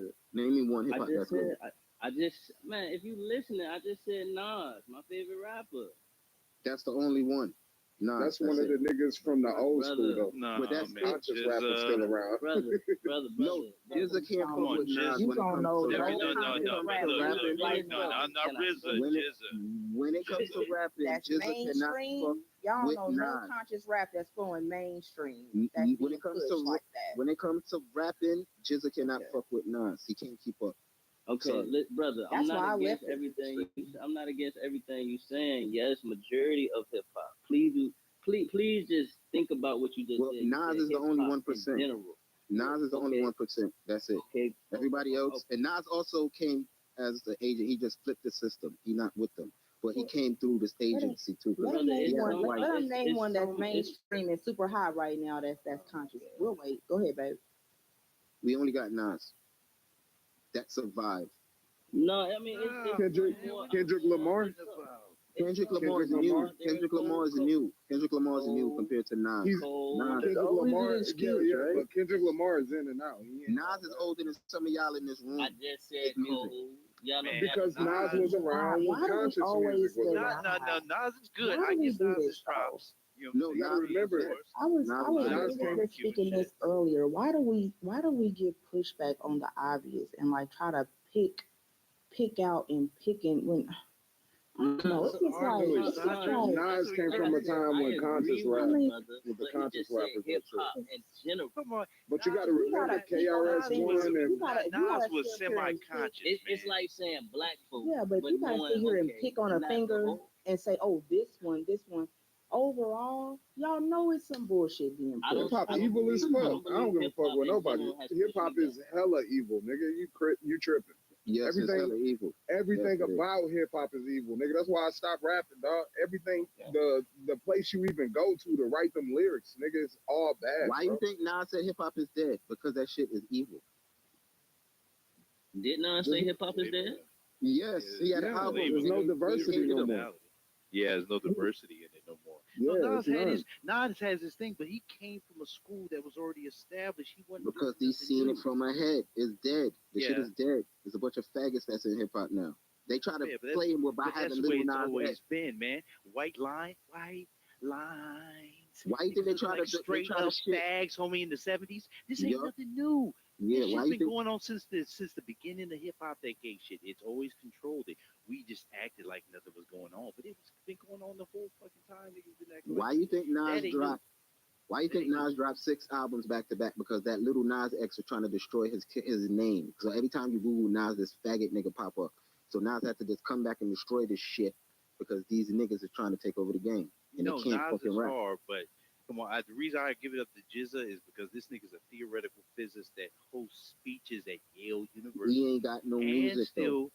hip hop that's good. I just, man, if you listening, I just said Nas, my favorite rapper. That's the only one. Nas. That's one of the niggas from the old school though. No, but that's conscious rappers still around. Brother. No, Jizza can't fuck with Nas when it comes to rapping. When it comes to rapping, that's Jizza cannot fuck y'all with know Nas. no conscious rap that's flowing mainstream. When it comes to like that. When it comes to rapping, Jizza cannot fuck with Nas. He can't keep up. Okay, brother, I'm not against everything. I'm not against everything you're saying. Yes, majority of hip hop. Please just think about what you just said. Nas is the only 1%. Nas is the only 1%. That's it. Okay. Everybody else, and Nas also came as the agent. He just flipped the system. He not with them, but he came through this agency too. Let him name one that's mainstream and super hot right now. That's conscious. We'll wait. Go ahead, babe. We only got Nas. That survived. No, I mean Kendrick Lamar. Kendrick Lamar is new. Kendrick Lamar is new compared to Nas. Kendrick Lamar, but Kendrick Lamar is in and out. Nas is older than some of y'all in this room. I just said Cole. Because Nas was around when conscious music was around. No, Nas is good. I get Nas' props. You gotta remember. I was just speaking this earlier. Why do we give pushback on the obvious and like try to pick out and when No, it's just like it's just like Nas came from a time when conscious rap with the conscious rappers. hip hop in general. Come on, But you got to remember KRS-One and Nas was semi-conscious. It's like saying black folk. yeah, but you gotta sit here and pick on a finger and say, oh, this one. Overall, y'all know it's some bullshit being put. Hip hop evil as fuck. I don't give a fuck with nobody. Hip hop is hella evil, nigga. You tripping. Yes, it's hella evil. Everything about hip hop is evil, nigga. That's why I stopped rapping, dog. Everything, the place you even go to write them lyrics, nigga, it's all bad. Why you think Nas said hip hop is dead? Because that shit is evil. Did Nas say hip hop is dead? Yes, he had an album. There's no diversity no more. Yeah, there's no diversity in it no more. Yeah, Nas has his thing, but he came from a school that was already established. He wasn't because he's seen it from ahead. It's dead. The shit is dead. There's a bunch of faggots that's in hip hop now. They try to play him with by having little Nas. That's the way it's always been, man. White lines. Why you think they try to straight up fags, homie, in the 70s? This ain't nothing new. Yeah, this why shit's you been going on since the beginning of hip hop. That gay shit. It's always controlled it. We just acted like nothing was going on, but it's been going on the whole fucking time. Why you think Nas dropped? Why you think Nas dropped 6 albums back to back? Because that little Nas X was trying to destroy his name. So every time you Google Nas, this faggot nigga pop up. So Nas had to just come back and destroy this shit because these niggas are trying to take over the game and they can't Nas fucking is rap. hard, but come on. The reason I give it up to Jizza is because this nigga's a theoretical physicist that hosts speeches at Yale University. He ain't got no music though.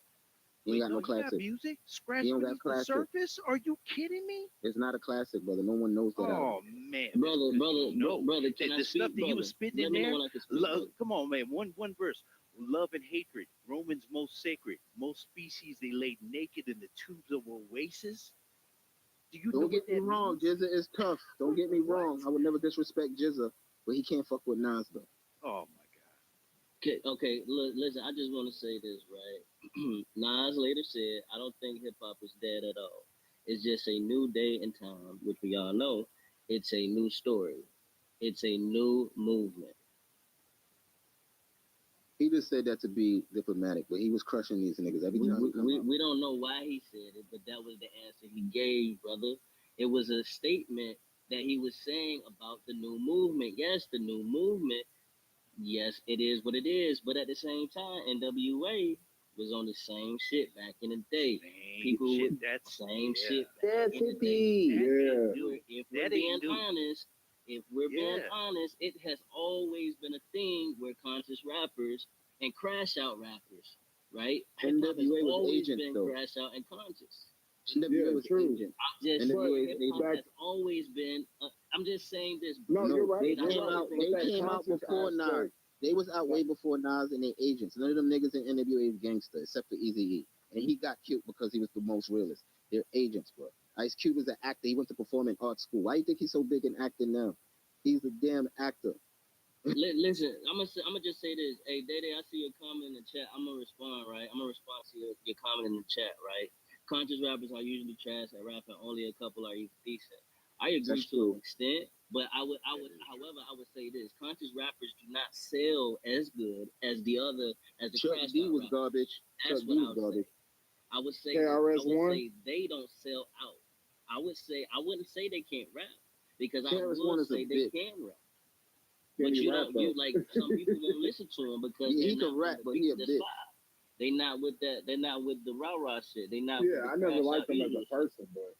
He ain't got no classic. Music? Scratch he don't beneath got the surface? Are you kidding me? It's not a classic, brother. No one knows that. Oh man, brother, can the stuff that he was spitting in there. Come on, man. One verse. Love and hatred, Romans most sacred. Most species they laid naked in the tubes of oasis. Do you Don't get me wrong, Jizza is tough. Don't get me wrong. I would never disrespect Jizza, but he can't fuck with Nas though. Oh my God. Okay. Listen, I just want to say this, right? Nas later said, "I don't think hip hop is dead at all. It's just a new day and time, which we all know. It's a new story. It's a new movement." He just said that to be diplomatic, but he was crushing these niggas every time. We don't know why he said it, but that was the answer he gave, brother. It was a statement that he was saying about the new movement. Yes, the new movement. Yes, it is what it is. But at the same time, NWA was on the same shit back in the day. People with that same shit. That's hippie. If we're being honest, it has always been a thing where conscious rappers and crash out rappers, right? NWA was always agents, been though. crash out and conscious. NWA was agents. Hip hop has always been. I'm just saying this. No, you're right. They came out before Nas. They was out way before Nas and their agents. None of them niggas in NWA was gangster except for Eazy-E. And he got killed because he was the most realist. They're agents, bro. Ice Cube is an actor. He went to performing art school. Why do you think he's so big in acting now? He's a damn actor. Listen, I'm gonna just say this. Hey, Dede, I see your comment in the chat. I'm gonna respond, right? I'm gonna respond to your comment in the chat, right? Conscious rappers are usually trash at rapping. Only a couple are even decent. I agree to an extent, but I would, however, I would say this: conscious rappers do not sell as good as the Chuck crash D out was rappers. garbage. That's Chuck what D I was would garbage. say. I would say they don't sell out. I wouldn't say they can't rap because I would say they can rap. But you like some people won't listen to him because he can rap, but he a bitch. They not with that. They're not with the rah shit. They not. Yeah, I never liked him as a person, but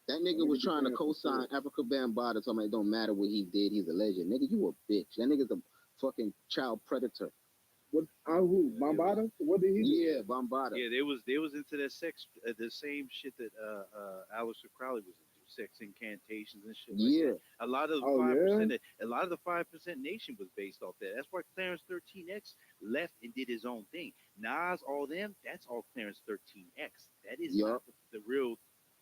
that nigga was trying to co-sign Africa Bambaataa, talking about it don't matter what he did, he's a legend. Nigga, you a bitch. That nigga's a fucking child predator. What? Who? Bambaataa? What did he do? Yeah, Bambaataa. Yeah, they was into that sex, the same shit that Aleister Crowley was into, sex incantations and shit. Like that. A lot of the 5%, a lot of the 5% Nation was based off that. That's why Clarence 13X left and did his own thing. Nas, all them, that's all Clarence 13X. That is not the real.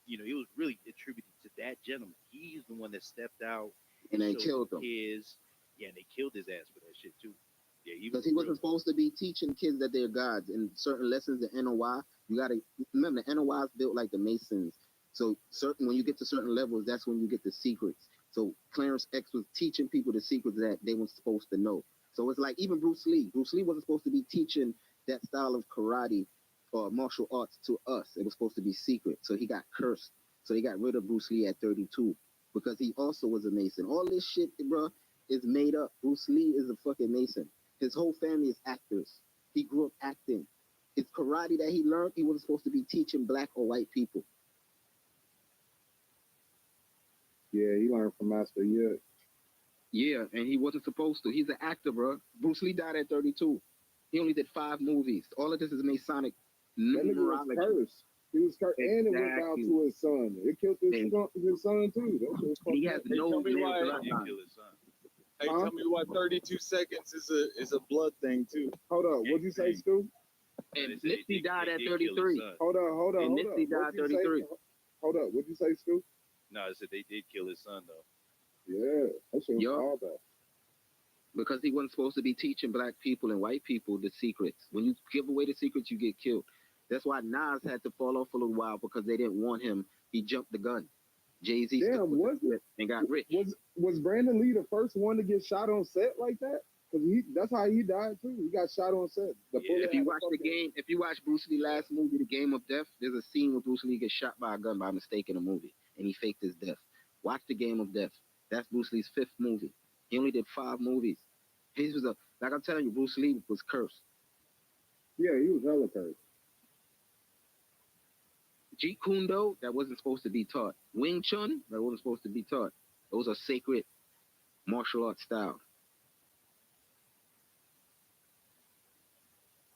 You know, he was really attributed to that gentleman. He's the one that stepped out and they killed him. And they killed his ass for that shit too. Yeah, because he wasn't supposed to be teaching kids that they're gods and certain lessons in NOI. You gotta remember the NOI is built like the Masons. So when you get to certain levels, that's when you get the secrets. So Clarence X was teaching people the secrets that they weren't supposed to know. So it's like even Bruce Lee. Bruce Lee wasn't supposed to be teaching that style of karate martial arts to us. It was supposed to be secret. So he got cursed. So they got rid of Bruce Lee at 32 because he also was a Mason. All this shit, bro, is made up. Bruce Lee is a fucking Mason. His whole family is actors. He grew up acting. His karate that he learned, he wasn't supposed to be teaching black or white people. Yeah, he learned from Master Yet. Yeah, and he wasn't supposed to. He's an actor, bro. Bruce Lee died at 32. He only did 5 movies. All of this is Masonic That nigga was numerology. cursed. He was cursed, and it went down Exactly. to his son. It killed his son too. That shit was He fucked has up. no tell me male why- bloodline. Kill his son. Hey, tell me why 32 seconds is a blood thing too. Hold up, what'd you say, Stu? And They Nipsey died at did kill his 33. son. Hold up. And Nipsey died 33. Hold up, what'd you say, Stu? No, I said they did kill his son though. Yeah, that shit was Yup. all bad. Because he wasn't supposed to be teaching black people and white people the secrets. When you give away the secrets, you get killed. That's why Nas had to fall off a little while because they didn't want him. He jumped the gun. Jay-Z and got rich. Was Brandon Lee the first one to get shot on set like that? Because that's how he died too. He got shot on set. If you watch the game, if you watch Bruce Lee last movie, The Game of Death, there's a scene where Bruce Lee gets shot by a gun by mistake in a movie, and he faked his death. Watch The Game of Death. That's Bruce Lee's 5th movie. He only did 5 movies. He was like I'm telling you, Bruce Lee was cursed. Yeah, he was hella cursed. Jeet Kune Do, that wasn't supposed to be taught. Wing Chun, that wasn't supposed to be taught. Those are sacred martial arts styles.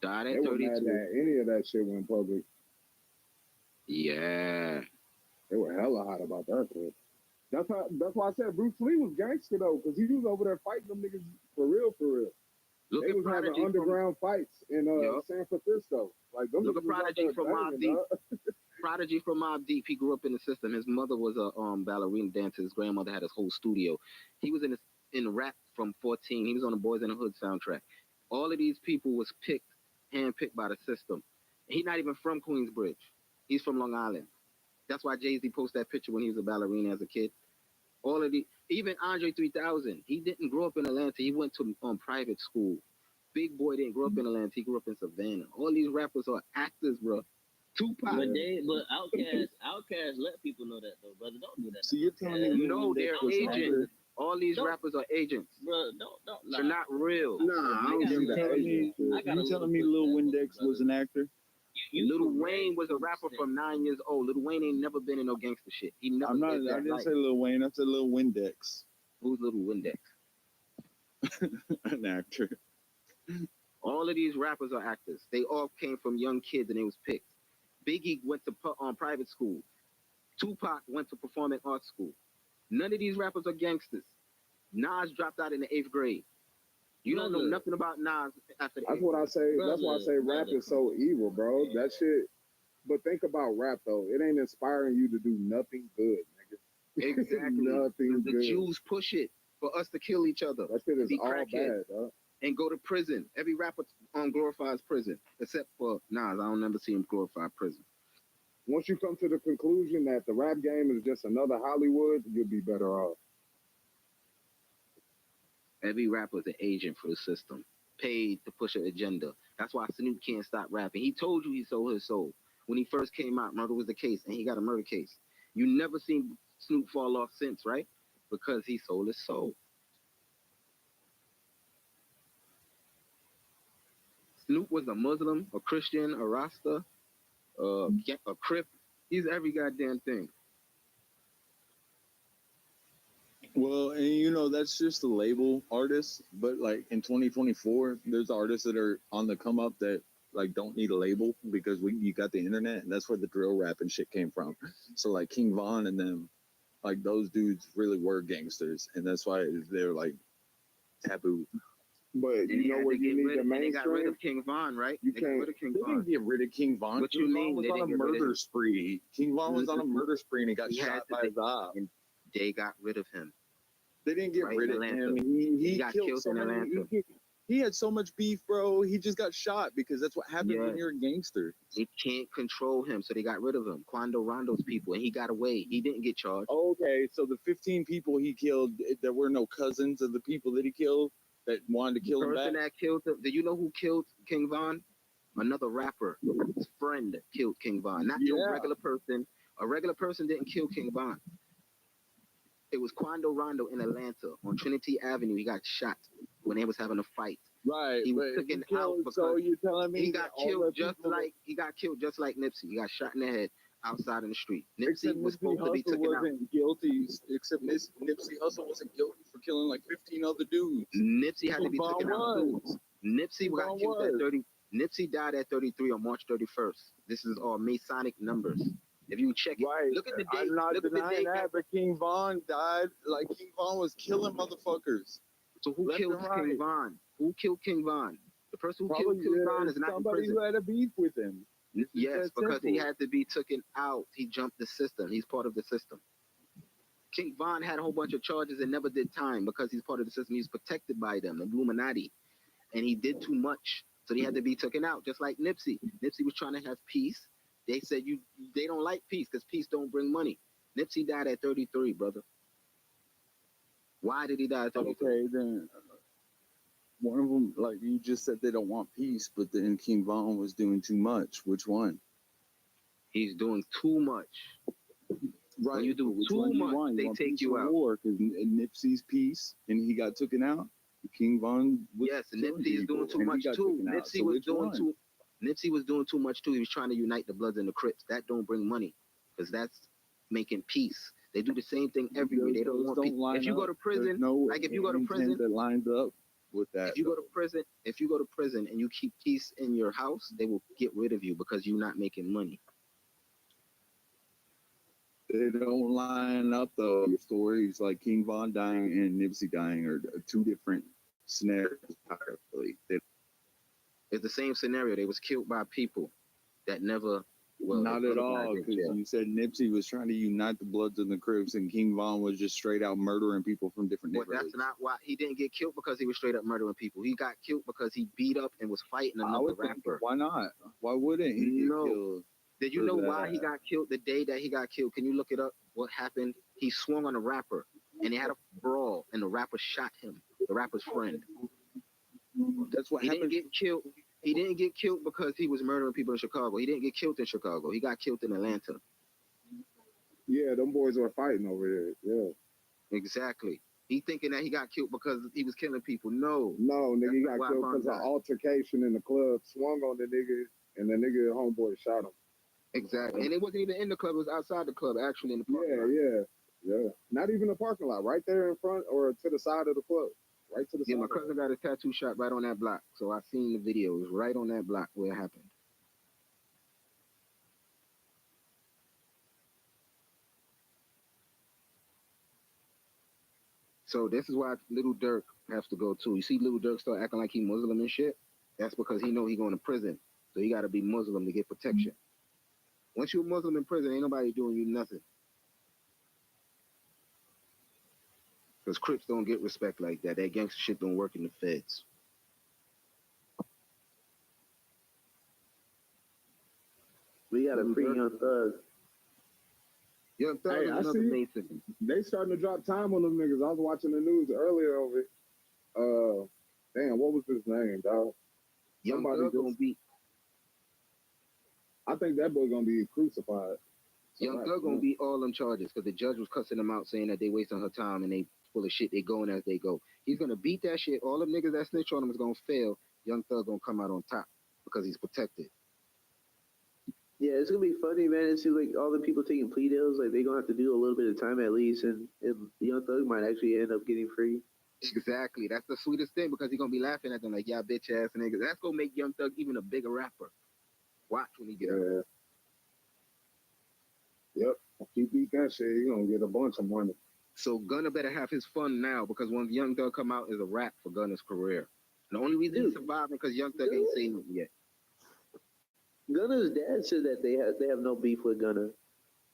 Died They at were mad 32. that any of that shit went public. Yeah. They were hella hot about that shit. That's why I said Bruce Lee was gangster though, because he was over there fighting them niggas for real. Look they at was having Prodigy underground fights in San Francisco. Like them Look niggas at was out Prodigy there from Mobb banging, Deep. dog. Prodigy from Mobb Deep. He grew up in the system. His mother was a ballerina dancer. His grandmother had his whole studio. He was in rap from 14. He was on the Boys in the Hood soundtrack. All of these people was handpicked by the system. He's not even from Queensbridge. He's from Long Island. That's why Jay-Z posted that picture when he was a ballerina as a kid. All of the, even Andre 3000, he didn't grow up in Atlanta. He went to private school. Big Boy didn't grow up in Atlanta. He grew up in Savannah. All these rappers are actors, bro. Tupac. But Outkast let people know that though, brother. Don't do that. So you're telling me No, they're agents. All these rappers are agents. Bro, don't. They're not real. Nah, I don't see the agent. You telling me Lil Windex was an actor? Lil Wayne was a rapper from 9 years old. Lil Wayne ain't never been in no gangster shit. He never. I'm not. lived that I didn't life. say Lil Wayne. I said Lil Windex. Who's Lil Windex? An actor. All of these rappers are actors. They all came from young kids and they was picked. Biggie went to private school. Tupac went to performing arts school. None of these rappers are gangsters. Nas dropped out in the 8th grade. You don't know nothing about Nas after the 8th That's what I say. That's why I say rap is so evil, bro. That shit. But think about rap though. It ain't inspiring you to do nothing good, nigga. Exactly. Nothing the good. Jews push it for us to kill each other. That shit is be all crackheads, bad, dog. and go to prison. Every rapper glorifies prison, except for Nas. I don't ever see him glorify prison. Once you come to the conclusion that the rap game is just another Hollywood, you'll be better off. Every rapper is an agent for the system, paid to push an agenda. That's why Snoop can't stop rapping. He told you he sold his soul. When he first came out, murder was the case, and he got a murder case. You never seen Snoop fall off since, right? Because he sold his soul. Snoop was a Muslim, a Christian, a Rasta, a Crip. He's every goddamn thing. Well, and you know, that's just the label artists. But like in 2024, there's artists that are on the come up that like don't need a label because you got the internet, and that's where the drill rap and shit came from. So like King Von and them, like those dudes really were gangsters, and that's why they're like taboo. But you know what you need the mainstream? They got rid of King Von, right? You They can't. got rid of King They Von. didn't get rid of King Von. What King you Von mean? was They on a didn't get rid of murder him? spree. King Von was on a murder spree and he got He had shot to by be- his op. and they got rid of him. They didn't get Right rid in of Atlanta. him. He got killed killed so in many. Atlanta. He had so much beef, bro. He just got shot because that's what happens when Yeah. you're a gangster. They can't control him, so they got rid of him. Quando Rondo's people, and he got away. He didn't get charged. Okay, so the 15 people he killed, there were no cousins of the people that he killed that wanted to kill The him person back. that killed him, do you know who killed King Von? Another rapper, his friend killed King Von. Not your regular person. A regular person didn't kill King Von. It was Quando Rondo in Atlanta on Trinity Avenue. He got shot when they was having a fight. Right, He was taken out because so you're telling me he got killed just like Nipsey. He got shot in the head outside in the street. Nipsey was supposed to be taken out. Guilty, except Nipsey Hussle wasn't guilty for killing like 15 other dudes. Nipsey had to be taken out too. Nipsey got killed at 30. Nipsey died at 33 on March 31st. This is all Masonic numbers. If you check it, right. Look at the date. I'm not look at the denying date. that, but King Von died. Like King Von was killing motherfuckers. So who killed King Von? Who killed King Von? The person who Probably, killed King Von is not in somebody prison. who had a beef with him. Yes, because he had to be taken out. He jumped the system. He's part of the system. King Von had a whole bunch of charges and never did time because he's part of the system. He's protected by them, the Illuminati. And he did too much. So he had to be taken out, just like Nipsey. Nipsey was trying to have peace. They said they don't like peace because peace don't bring money. Nipsey died at 33, brother. Why did he die at 33? Okay, then one of them, like you just said, they don't want peace, but then King Von was doing too much. Which one? He's doing too much. Right. When you do too much, they take you out. War, because Nipsey's peace, and he got taken out. King Von was Nipsey is doing too much too. Nipsey was doing too much too. He was trying to unite the Bloods and the Crips. That don't bring money, because that's making peace. They do the same thing everywhere. They don't want peace. If you go to prison, like if you go to prison, that lines up with that. If you go to prison and you keep peace in your house, they will get rid of you because you're not making money. They don't line up though. Your stories like King Von dying and Nipsey dying are two different scenarios entirely. It's the same scenario. They was killed by people that never. Well, not at all, because you said Nipsey was trying to unite the Bloods and the Crips, and King Von was just straight out murdering people from different neighborhoods. That's not why he didn't get killed, because he was straight up murdering people. He got killed because he beat up and was fighting another rapper. Why not? Why wouldn't he get killed? Did you know why he got killed? The day that he got killed, can you look it up? What happened? He swung on a rapper, and they had a brawl, and the rapper shot him, the rapper's friend. That's what happened. Didn't get killed. He didn't get killed because he was murdering people in Chicago. He didn't get killed in Chicago. He got killed in Atlanta. Yeah, them boys were fighting over there. Yeah. Exactly. He thinking that he got killed because he was killing people. No, nigga, he got killed because of altercation in the club. Swung on the nigga, and the nigga homeboy shot him. Exactly. And it wasn't even in the club. It was outside the club, actually, in the parking lot. Yeah. Not even the parking lot. Right there in front or to the side of the club. Right to the side. Yeah, my cousin got a tattoo shot right on that block. So I seen the video. It was right on that block where it happened. So this is why Little Dirk has to go too. You see Little Dirk start acting like he Muslim and shit? That's because he know he going to prison. So he got to be Muslim to get protection. Once you're a Muslim in prison, ain't nobody doing you nothing. Because Crips don't get respect like that. That gangster shit don't work in the feds. We got a free Young Thug. Young Thug Hey, is I another see. Mason. They starting to drop time on them niggas. I was watching the news earlier over it. Damn, what was his name, dog? Young Thug gonna be. I think that boy gonna be crucified. Young Thug gonna beat all them charges because the judge was cussing them out, saying that they wasting her time and they full of shit. They going as they go. He's gonna beat that shit. All them niggas that snitch on him is gonna fail. Young Thug gonna come out on top because he's protected. Yeah, it's gonna be funny, man. It seems like all the people taking plea deals, like they're gonna have to do a little bit of time at least, and Young Thug might actually end up getting free. Exactly. That's the sweetest thing because he's gonna be laughing at them like, y'all bitch ass niggas. That's gonna make Young Thug even a bigger rapper. Watch when he get out. Yep. If you beat that shit, you're gonna get a bunch of money. So Gunna better have his fun now because when Young Thug come out is a wrap for Gunna's career. The only reason he's surviving because Young Thug ain't saying it yet. Gunna's dad said that they have no beef with Gunna.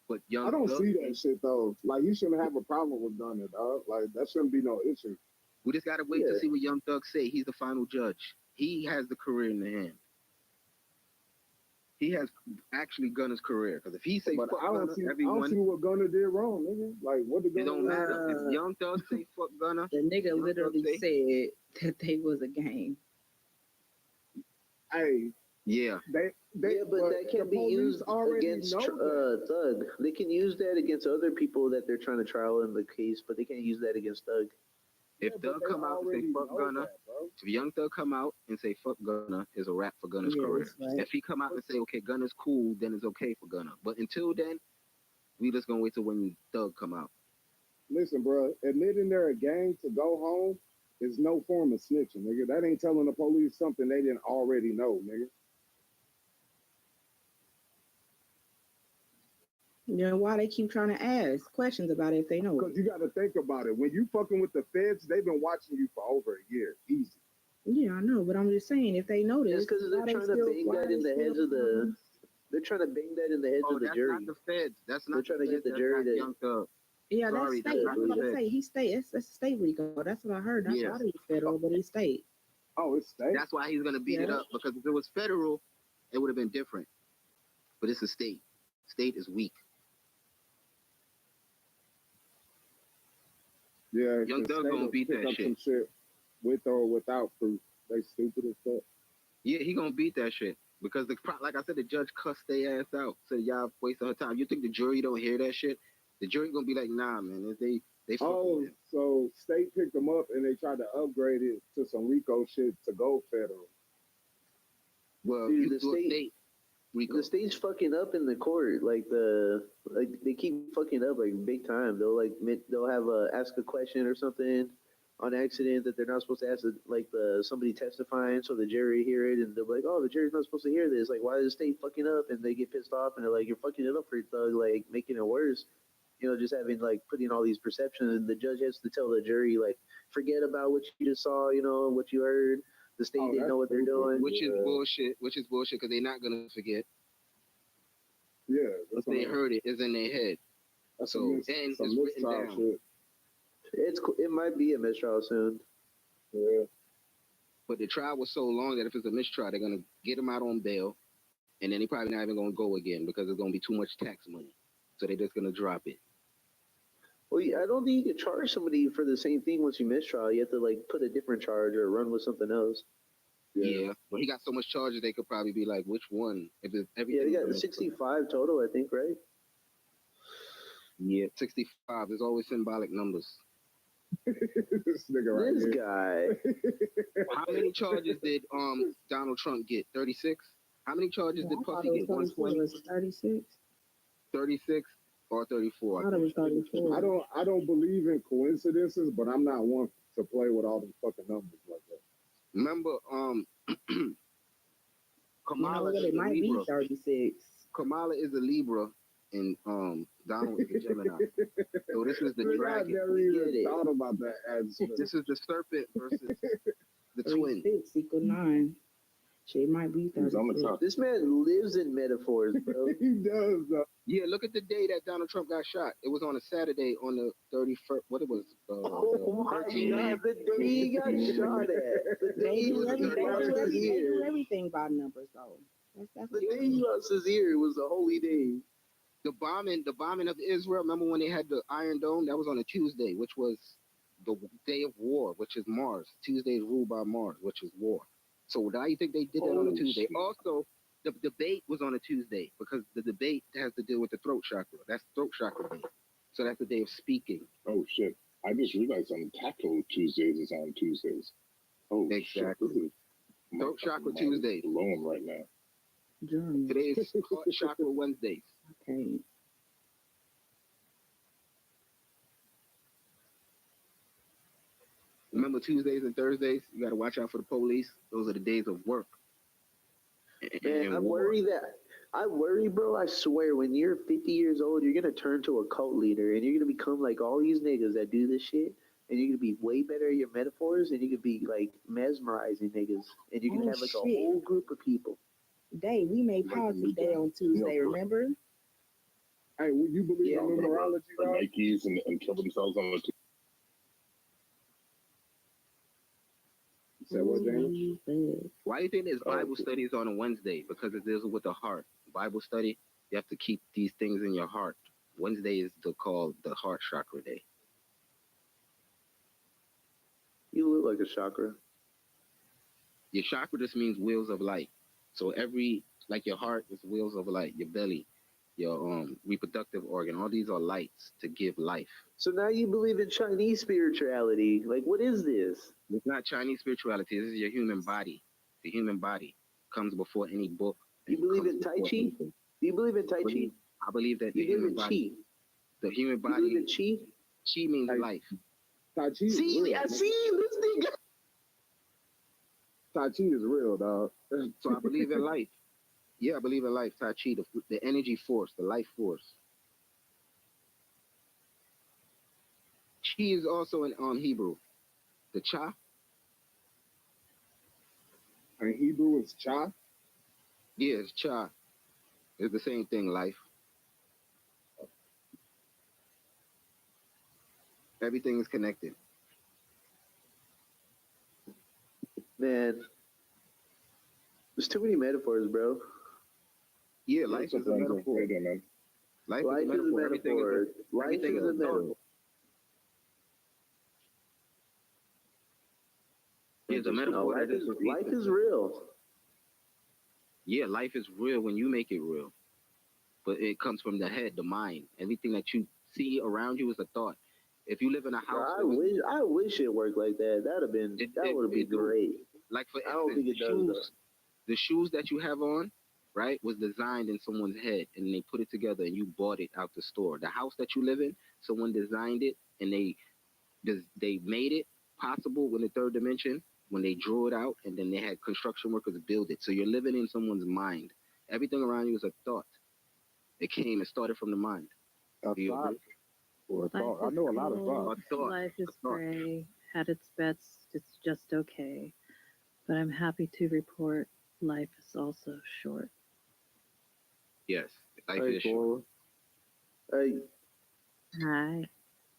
But Young I don't Thug, see that shit though. Like he shouldn't have a problem with Gunna, dog. Like that shouldn't be no issue. we just gotta wait to see what Young Thug say. He's the final judge. He has the career in the hand. He has actually Gunna's career because if he say But fuck I don't Gunna, see everyone. what Gunna did wrong, nigga. Like what did It Gunna don't matter. If Young Thug say fuck Gunna, The nigga Young literally Thug say, said that they was a gang. Hey, Yeah. Yeah, but that can be used against Thug. They can use that against other people that they're trying to trial in the case, but they can't use that against Thug. If Thug come out and say fuck Gunna, if Young Thug come out and say fuck Gunna, is a wrap for Gunna's career. Right. If he come out and say okay, Gunna's cool, then it's okay for Gunna. But until then, we just gonna wait till when Thug come out. Listen, bro, admitting they're a gang to go home is no form of snitching, nigga. That ain't telling the police something they didn't already know, nigga. Yeah, why they keep trying to ask questions about it if they know? Because you got to think about it. When you fucking with the feds, they've been watching you for over a year. Easy. Yeah, I know, but I'm just saying if they know this, because they're trying to bang that in the heads of the. They're trying to bang that in the heads of the jury. That's not the feds. That's not. They're trying to get the jury to. Young Thug. Yeah, Sorry, that's state. that's I was not about the to say he state. That's state Rico. That's what I heard. That's why he's federal, but he's state. Oh, it's state. That's why he's gonna beat it up, because if it was federal, it would have been different. But it's a state. State is weak. Yeah, Young Thug gonna beat that shit. Some shit with or without proof. They stupid as fuck. Yeah, he gonna beat that shit because like I said, the judge cussed their ass out. Said y'all wasting her time. You think the jury don't hear that shit? The jury gonna be like, nah, man. They Oh, so state picked them up and they tried to upgrade it to some Rico shit to go federal. Well, dude, the state's fucking up in the court. Like they keep fucking up like big time. They'll have ask a question or something on accident that they're not supposed to ask, somebody testifying, so the jury hear it, and they're like, oh, the jury's not supposed to hear this. Like, why is the state fucking up? And they get pissed off, and they're like, you're fucking it up for Thug, like making it worse. Just having putting all these perceptions, and the judge has to tell the jury forget about what you just saw, what you heard. The state didn't know what they're doing, which is bullshit. Which is bullshit because they're not gonna forget. Yeah, what they heard it is in their head. That's so and it's written down. Shit. It might be a mistrial soon. Yeah. But the trial was so long that if it's a mistrial, they're gonna get him out on bail, and then they probably not even gonna go again because it's gonna be too much tax money. So they're just gonna drop it. Well, I don't think you can charge somebody for the same thing once you mistrial. You have to put a different charge or run with something else. Yeah, but he got so much charges they could probably be like, which one? If it's everything. Yeah, they got 65 total, I think, right? Yeah, 65. There's always symbolic numbers. This nigga right this here. guy. How many charges did Donald Trump get? 36. How many charges did Puffy get? 120. 36. 36 or 34. I thought it was 34. I don't believe in coincidences, but I'm not one to play with all these fucking numbers like that. Remember, Kamala is it might a Libra. be 36. Kamala is a Libra, and Donald is a Gemini. So this is the dragon. I never even thought about that answer. This is the serpent versus the twin. 6 equal 9. She might be 36. This man lives in metaphors, bro. He does, though. Yeah, look at the day that Donald Trump got shot. It was on a Saturday on the 31st. What it was? Oh my God, the day he got shot at. They do everything by numbers, though. That's the day he lost his ear was a holy day. The bombing of Israel. Remember when they had the Iron Dome? That was on a Tuesday, which was the day of war, which is Mars. Tuesday is ruled by Mars, which is war. So why do you think they did that on a Tuesday? Shit. Also, the debate was on a Tuesday because the debate has to deal with the throat chakra. That's throat chakra day. So that's the day of speaking. Oh shit! I just realized on Taco Tuesdays is on Tuesdays. Oh, exactly. Throat chakra Tuesday. Alone right now. Today is heart chakra Wednesdays. Okay. Remember Tuesdays and Thursdays? You got to watch out for the police. Those are the days of work. Man, I worry, bro. I swear, when you're 50 years old, you're gonna turn to a cult leader, and you're gonna become like all these niggas that do this shit, and you're gonna be way better at your metaphors, and you could be like mesmerizing niggas, and you're gonna have like a whole group of people. Day, we made politics day on Tuesday. Remember? Hey, would you believe in numerology? Nikes and kill themselves on the. Why do you think there's Bible studies on a Wednesday? Because it deals with the heart. Bible study, you have to keep these things in your heart. Wednesday is called the heart chakra day. You look like a chakra. Your chakra just means wheels of light. So like your heart is wheels of light, your belly, your reproductive organ, all these are lights to give life. So now you believe in Chinese spirituality. Like, what is this? It's not Chinese spirituality. This is your human body. The human body comes before any book. You believe in Tai Chi? Do you believe in Tai Chi? I believe that you believe in Chi? The human body. You believe in Chi? Chi means life. Tai Chi is See, real. I see this nigga. Tai Chi is real, dog. So I believe in life. Yeah, I believe in life. Tai Chi, the energy force, the life force. Chi is also in Hebrew. The Cha. In Hebrew, it's Cha. Yeah, it's Cha. It's the same thing, life. Everything is connected. Man, there's too many metaphors, bro. Yeah, life is a metaphor. Life is a metaphor. Everything is a metaphor. It's a metaphor. Life is real. Yeah, life is real when you make it real. But it comes from the head, the mind. Everything that you see around you is a thought. If you live in a house, I wish it worked like that. That would have been great. Like for I don't think it does. The shoes that you have on, right, was designed in someone's head, and they put it together, and you bought it out the store. The house that you live in, someone designed it, and they made it possible in the third dimension when they drew it out, and then they had construction workers build it. So you're living in someone's mind. Everything around you is a thought. It started from the mind. A thought or a thought. I know a lot of thoughts. Life is gray. Had its bets. It's just okay. But I'm happy to report life is also short. Yes, life is short. Hey. Hi.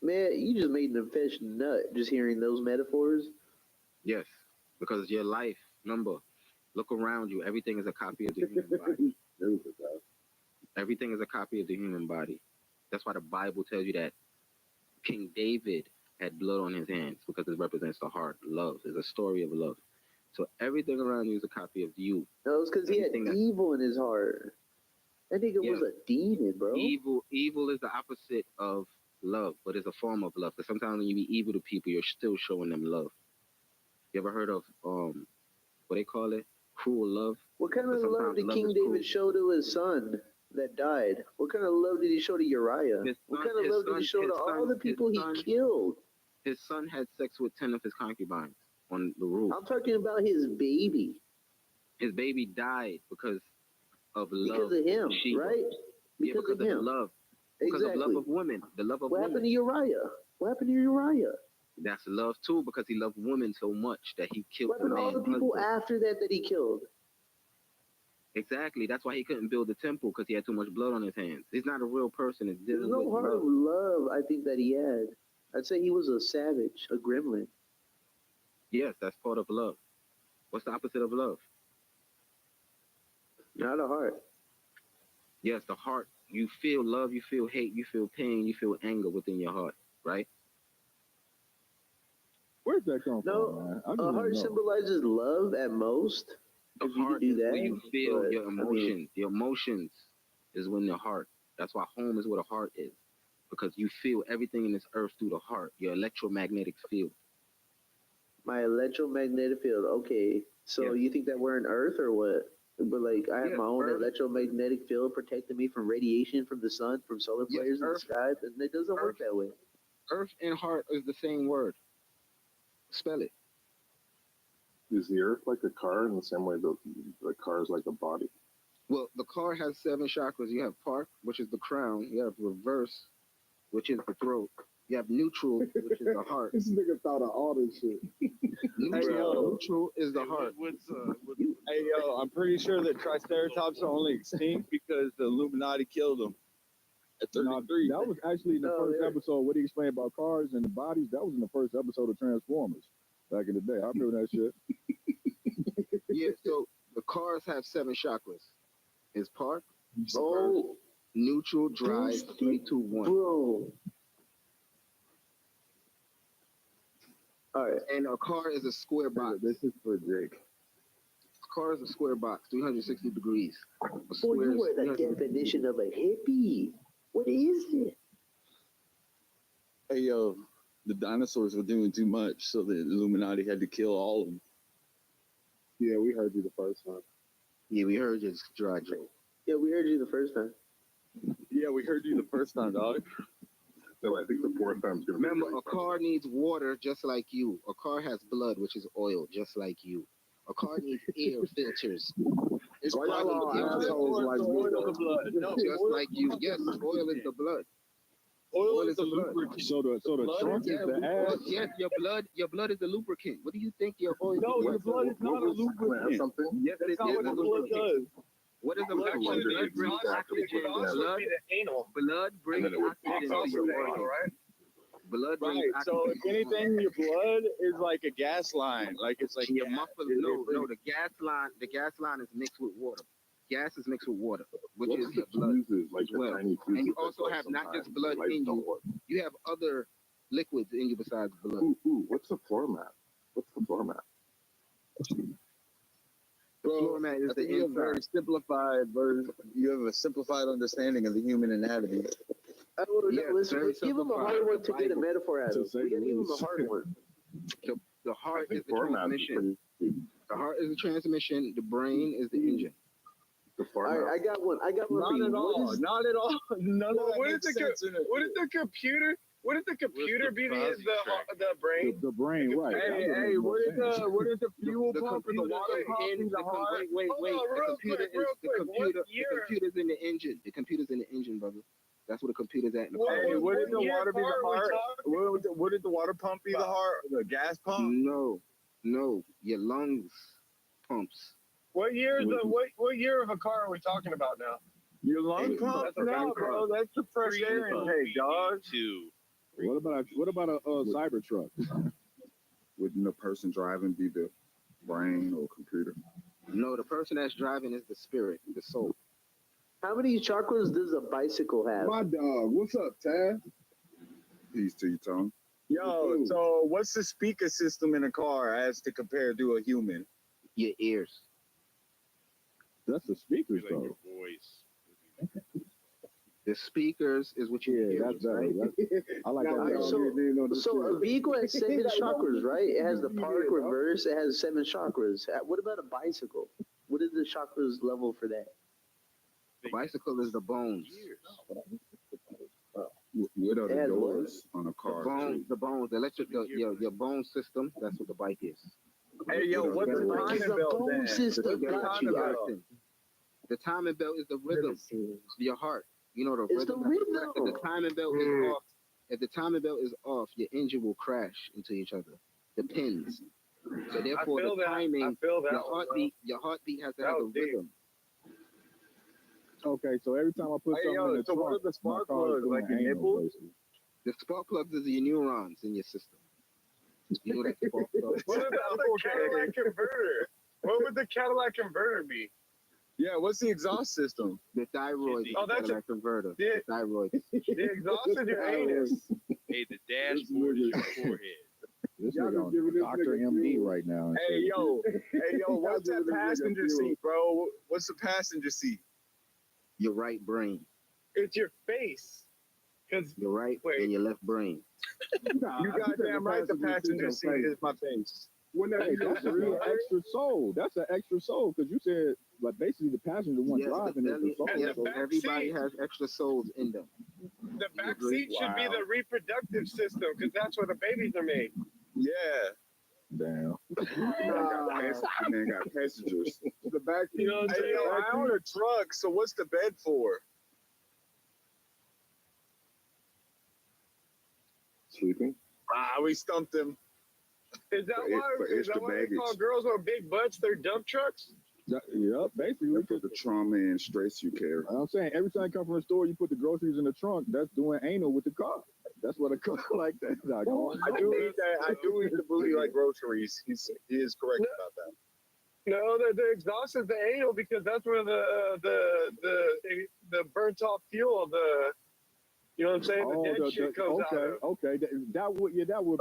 Man, you just made an fish nut just hearing those metaphors. Yes, because your life, remember, look around you. Everything is a copy of the human body. Everything is a copy of the human body. That's why the Bible tells you that King David had blood on his hands, because it represents the heart. Love is a story of love. So everything around you is a copy of you. No, it's because he had evil in his heart. That nigga was a demon, bro. Evil is the opposite of love, but it's a form of love. Because sometimes when you be evil to people, you're still showing them love. You ever heard of what they call it? Cruel love? What kind of love did King David show to his son that died? What kind of love did he show to Uriah? What kind of love did he show to all the people he killed? His son had sex with 10 of his concubines on the roof. I'm talking about his baby. His baby died because of love. Because of him, right? Because of him. Love. Because of love of women. The love of women. What happened to Uriah? What happened to Uriah? That's love too, because he loved women so much that he killed the man. All the people after that he killed. Exactly. That's why he couldn't build the temple, because he had too much blood on his hands. He's not a real person. There's no heart of love, I think, that he had. I'd say he was a savage, a gremlin. Yes, that's part of love. What's the opposite of love? Not a heart. Yes, the heart. You feel love, you feel hate, you feel pain, you feel anger within your heart, right? Where's that come from, man? A heart symbolizes love at most. The heart is where you feel your emotions. Your emotions is when the heart. That's why home is where the heart is. Because you feel everything in this earth through the heart, your electromagnetic field. My electromagnetic field. Okay. So you think that we're in Earth or what? But like I have my own electromagnetic field protecting me from radiation from the sun, from solar flares in the sky, and it doesn't work that way. Earth and heart is the same word. Spell it. Is the earth like a car in the same way the car is like a body? Well, the car has 7 chakras. You have park, which is the crown. You have reverse, which is the throat. You have neutral, which is the heart. This nigga thought of all this shit. Neutral is the heart. Hey, yo, I'm pretty sure that Triceratops are only extinct because the Illuminati killed them at 33. That was actually in the first episode. What he explained about cars and the bodies, that was in the first episode of Transformers back in the day. I remember that shit. Yeah, so the cars have 7 chakras. It's park, neutral, drive, 3, 2, 1. Bro. All right. And a car is a square box. This is for Jake. car is a square box, 360 degrees. A Boy, square you is are the 360 definition of a hippie. What is it? Hey, yo, the dinosaurs were doing too much, so the Illuminati had to kill all of them. Yeah, we heard you the first time. Yeah, we heard you, dry joke. Yeah, we heard you the first time. Yeah, we heard you the first time, dog. So I think the fourth time's gonna Remember, be a car needs water just like you. A car has blood, which is oil, just like you. A car needs air filters. It's Why part y'all of the all engine. assholes like me, Oil though? the blood. No, Just oil like you. Yes, oil is the blood. Oil is the the blood. lubricant. So the blood trunk is Yeah, the ass. yes, your blood is the lubricant. What do you think your oil is? No, your Yes, blood is not a lubricant. something. yes, That's it not is what a the blood lubricant. does. What is a Blood blood? should be Blood brings It oxygen. could also Blood, be the anal. blood brings then it would oxygen It's to also your the anal, organs. right? Blood brings Right. So oxygen. if anything, your blood is like a gas line. Like it's like Your muffler, no, the gas line is mixed with water. Gas is mixed with water, which What is if your the blood fuses, like as the well. tiny fuses And you that also play have not just sometimes, blood the lights in don't you. work? You have other liquids in you besides blood. Ooh, what's the floor mat? What's the floor mat? The floor mat is I the think you have a very inside. simplified version. You have a simplified understanding of the human anatomy. Yeah, Listen, very give him a simplified. hard one The to get a Bible. metaphor out To of. say We the gotta give him a least. hard one. The heart I is think the floor mat's transmission. pretty. The heart is the transmission. The brain is the engine. The floor All mat. right, I got one. I got one for Not you. at What all. is Not at all. None Well, of that makes sense. what if the computer? What if the computer be the brain? The brain, right. That Hey, doesn't hey, make no what is sense. the fuel The pump and the computer water is pump in and the heart? wait. Hold on, The real computer quick, real quick. What the year? computer's in the engine. The computer's in the engine, brother. That's what the computer's at in the What- car. Hey, what- wouldn't the what year water be the car are we heart? talking Wouldn't the water pump be the heart? The gas pump? No. Your lungs pumps. What year? What year of a car are we talking about now? Your lung pump? That's a No, lung bro. That's the fresh air intake, dog. What about a Cybertruck? Wouldn't the person driving be the brain or computer? No, the person that's driving is the spirit, the soul. How many chakras does a bicycle have? My dog, what's up, Tad? Peace to you, Tom. Yo, so what's the speaker system in a car as to compare to a human? Your ears. That's the speakers, Like though. your voice. The speakers is what you hear. That's better. Right? I like that. Alright, so a vehicle has 7 chakras, right? It has the park reverse. It has 7 chakras. What about a bicycle? What is the chakras level for that? The bicycle is the bones. What are It the has doors on a car? The bones, the electric, your bone system. That's what the bike is. Hey, yo, what's the What is timing the belt bone then? system? Your Got you. timing belt. The timing belt is the rhythm. Your heart. You know the It's the rhythm. rhythm. If the timing belt is off, if the timing belt is off, your engine will crash into each other. The pins. So therefore, I feel the that. timing, I feel that. your heartbeat has to That have a was deep. rhythm. Okay, so every time I put Hey, something yo, in the so what trunk, are the spark my car is plugs? doing Like your anal, nipples? basically. The spark plugs is your neurons in your system. You know that spark plug. What about the Cadillac converter? What would the Cadillac converter be? Yeah, what's the exhaust system? The thyroid is Oh, the that's Cadillac converter. the- The thyroid. The exhaust is your anus. Hey, the dashboard is your forehead. This Y'all nigga just on giving this Dr. nigga MD fuel. right now. and Hey, shit. yo, what's Y'all that giving this nigga passenger fuel. seat, bro? What's the passenger seat? Your right brain. It's your face. Cause Your right Wait. and your left brain. Nah, You I think goddamn right, the passenger your seat face. is my face. Wouldn't that Hey, be your that's an real extra soul. That's an extra soul because you said, like, basically the passenger one Yes, driving is the soul. yes, So everybody has extra souls in them. the back seat should be the reproductive system, because that's where the babies are made. Yeah. damn. Man got passengers. The back You know what I'm Hey, saying? yo, I own a truck, so what's the bed for? Sleeping. We stumped him. Is that For why? Is extra that why they call baggage. girls with big butts their dump trucks? Yep, basically. That's for the trauma and stress you carry. I'm saying every time you come from a store, you put the groceries in the trunk. That's doing anal with the car. That's what a car like that. Like, I do eat that. I do eat the booty like groceries. He is correct about that. No, the exhaust is the anal, because that's where the burnt off fuel, you know what I'm saying? The dead shit comes out of. Okay, that would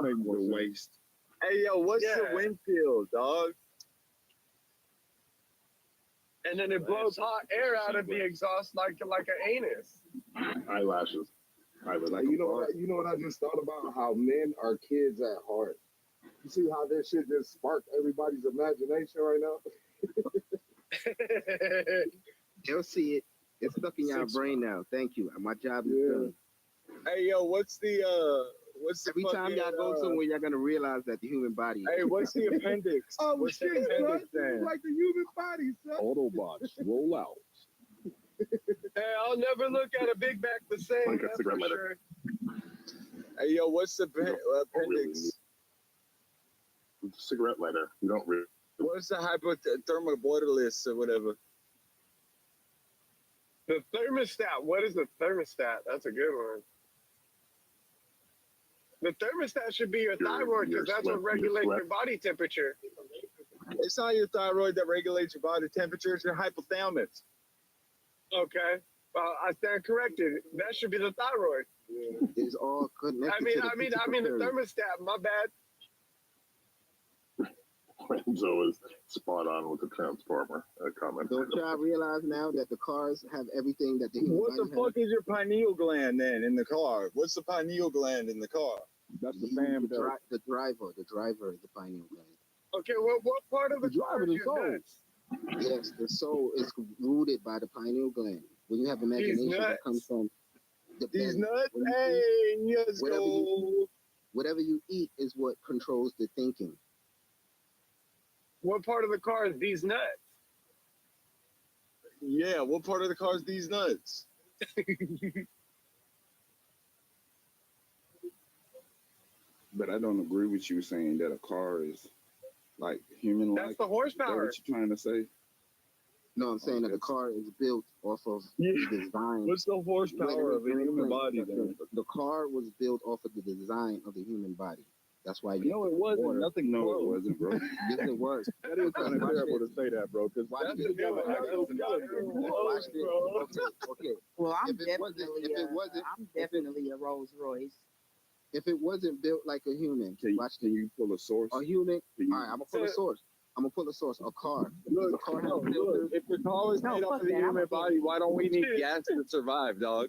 make more The sense. waste. Hey, yo, what's Yeah. the windshield, dog? and then it blows hot air out of the exhaust like an anus. Eyelashes. Like, you know what I just thought about? How men are kids at heart. You see how this shit just sparked everybody's imagination right now? They'll see it. It's stuck in your brain now. Thank you. My job is done. Hey, yo, what's the Every time y'all go somewhere, y'all gonna realize that the human body. Hey, what's the appendix? Oh, what's shit, the appendix then? like the human body, son. Autobots, roll out. Hey, I'll never look at a Big Mac the same. Like a That's cigarette for lighter. sure. Hey, yo, what's the appendix? Cigarette lighter. You don't really. What's the hypothermic borderless or whatever? The thermostat. What is the thermostat? That's a good one. The thermostat should be your thyroid because that's what regulates your body temperature. It's not your thyroid that regulates your body temperature. It's your hypothalamus. Okay. I stand corrected. That should be the thyroid. It's all connected. I mean the thermostat. My bad. Renzo is spot on with the transformer comment. Don't y'all realize now that the cars have everything that the human What the body fuck is your pineal gland then in the car? What's the pineal gland in the car? That's the has? fan. The driver is the pineal gland. Okay, what part of the car is your nuts? Yes, the soul is rooted by the pineal gland. When you have imagination, that comes from the These belly. nuts? When you Hey, eat, let's go. whatever you eat is what controls the thinking. What part of the car is these nuts? Yeah, what part of the car is these nuts? But I don't agree with you saying that a car is like human-like. That's the horsepower. Is that what you're trying to say? No, I'm saying that the car is built off of the design. What's the horsepower of a human body then? The car was built off of the design of the human body. That's why No, it wasn't. water. Nothing. No, it wasn't, bro. Yes, it was. That is kind of terrible to say that, bro. Because Watch this. Okay. Well, I'm If it wasn't- I'm definitely a Rolls Royce. If it wasn't built like a human, Can you pull a source? a human. Can you- All right, I'm gonna pull a source. A car. Does a car have Look, filters? if the car was made off of the human body, why don't we need gas to survive, dog?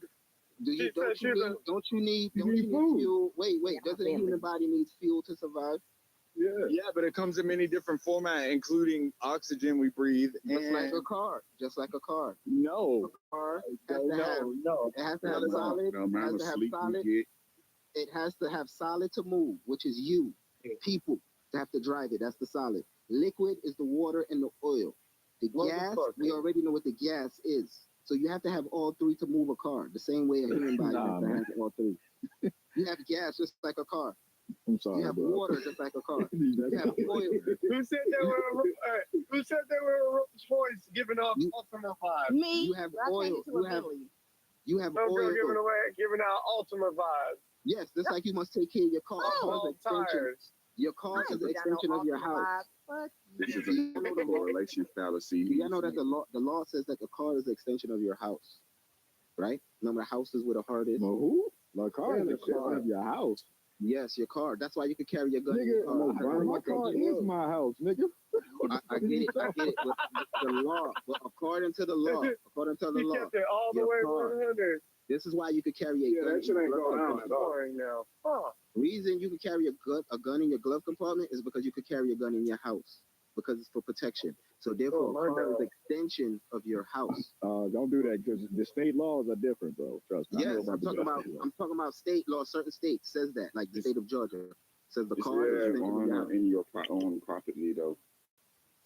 Don't you need fuel? Wait. Doesn't a human body need fuel to survive? Yeah, but it comes in many different formats, including oxygen we breathe. Just like a car. No. A car has to have. No. It has to have solid. No amount of sleep you get. It has to have solid to move, which is you, people, to have to drive it. That's the solid. Liquid is the water and the oil. The gas, we already know what the gas is. So you have to have all three to move a car. The same way a human body has to have all three. You have gas just like a car. I'm sorry, You have bro. water just like a car. You have oil. Who said they were a Rolls Royce giving off Ultima vibes? Me? You have I oil. changed it to a Bentley. You have No girl oil. giving out Ultima vibes. Yes, just like you must take care of your car. Your car is an extension of your house. This is a correlation fallacy. Do y'all know that the law says that the car is an extension of your house, right? Remember, house is where the heart is. Well, who? The car is an extension of your house. Yes, your car. That's why you can carry your gun in your car. My car is my house, nigga. I get it. But the law, but according to the law, You kept it all the way 100. This is why you could carry a gun. That shit ain't going on at all right now. Reason you can carry a gun in your glove compartment is because you could carry a gun in your house because it's for protection. So therefore, a car is an extension of your house. Don't do that because the state laws are different, bro. Trust me. Yes, I'm talking about state law. Certain states says that, like the state of Georgia says the car is an extension of your house. In your own property, though.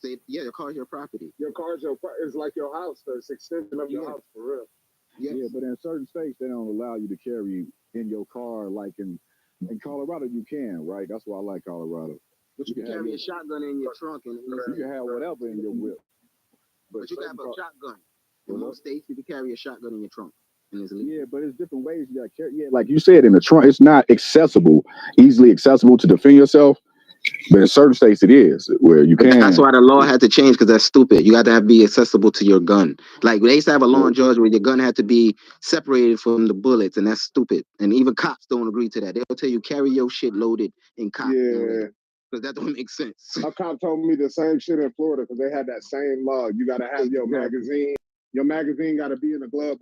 Yeah, your car is your property. Your car is like your house. So it's extension of your house for real. Yes. Yeah, but in certain states they don't allow you to carry in your car. Like in Colorado, you can, right? That's why I like Colorado. But you can carry a shotgun in your trunk, and you can have whatever in your whip. But you can have a shotgun. In most states, you can carry a shotgun in your trunk. Yeah, but it's different ways you got to carry. Yeah, like you said, in the trunk, it's not easily accessible to defend yourself. But in certain states, it is where you can. That's why the law had to change because that's stupid. You got to be accessible to your gun. Like they used to have a law in Georgia where your gun had to be separated from the bullets, and that's stupid. And even cops don't agree to that. They'll tell you carry your shit loaded in cops. Yeah. because that don't make sense. A cop told me the same shit in Florida because they had that same law. You got to have your magazine. Your magazine got to be in the glove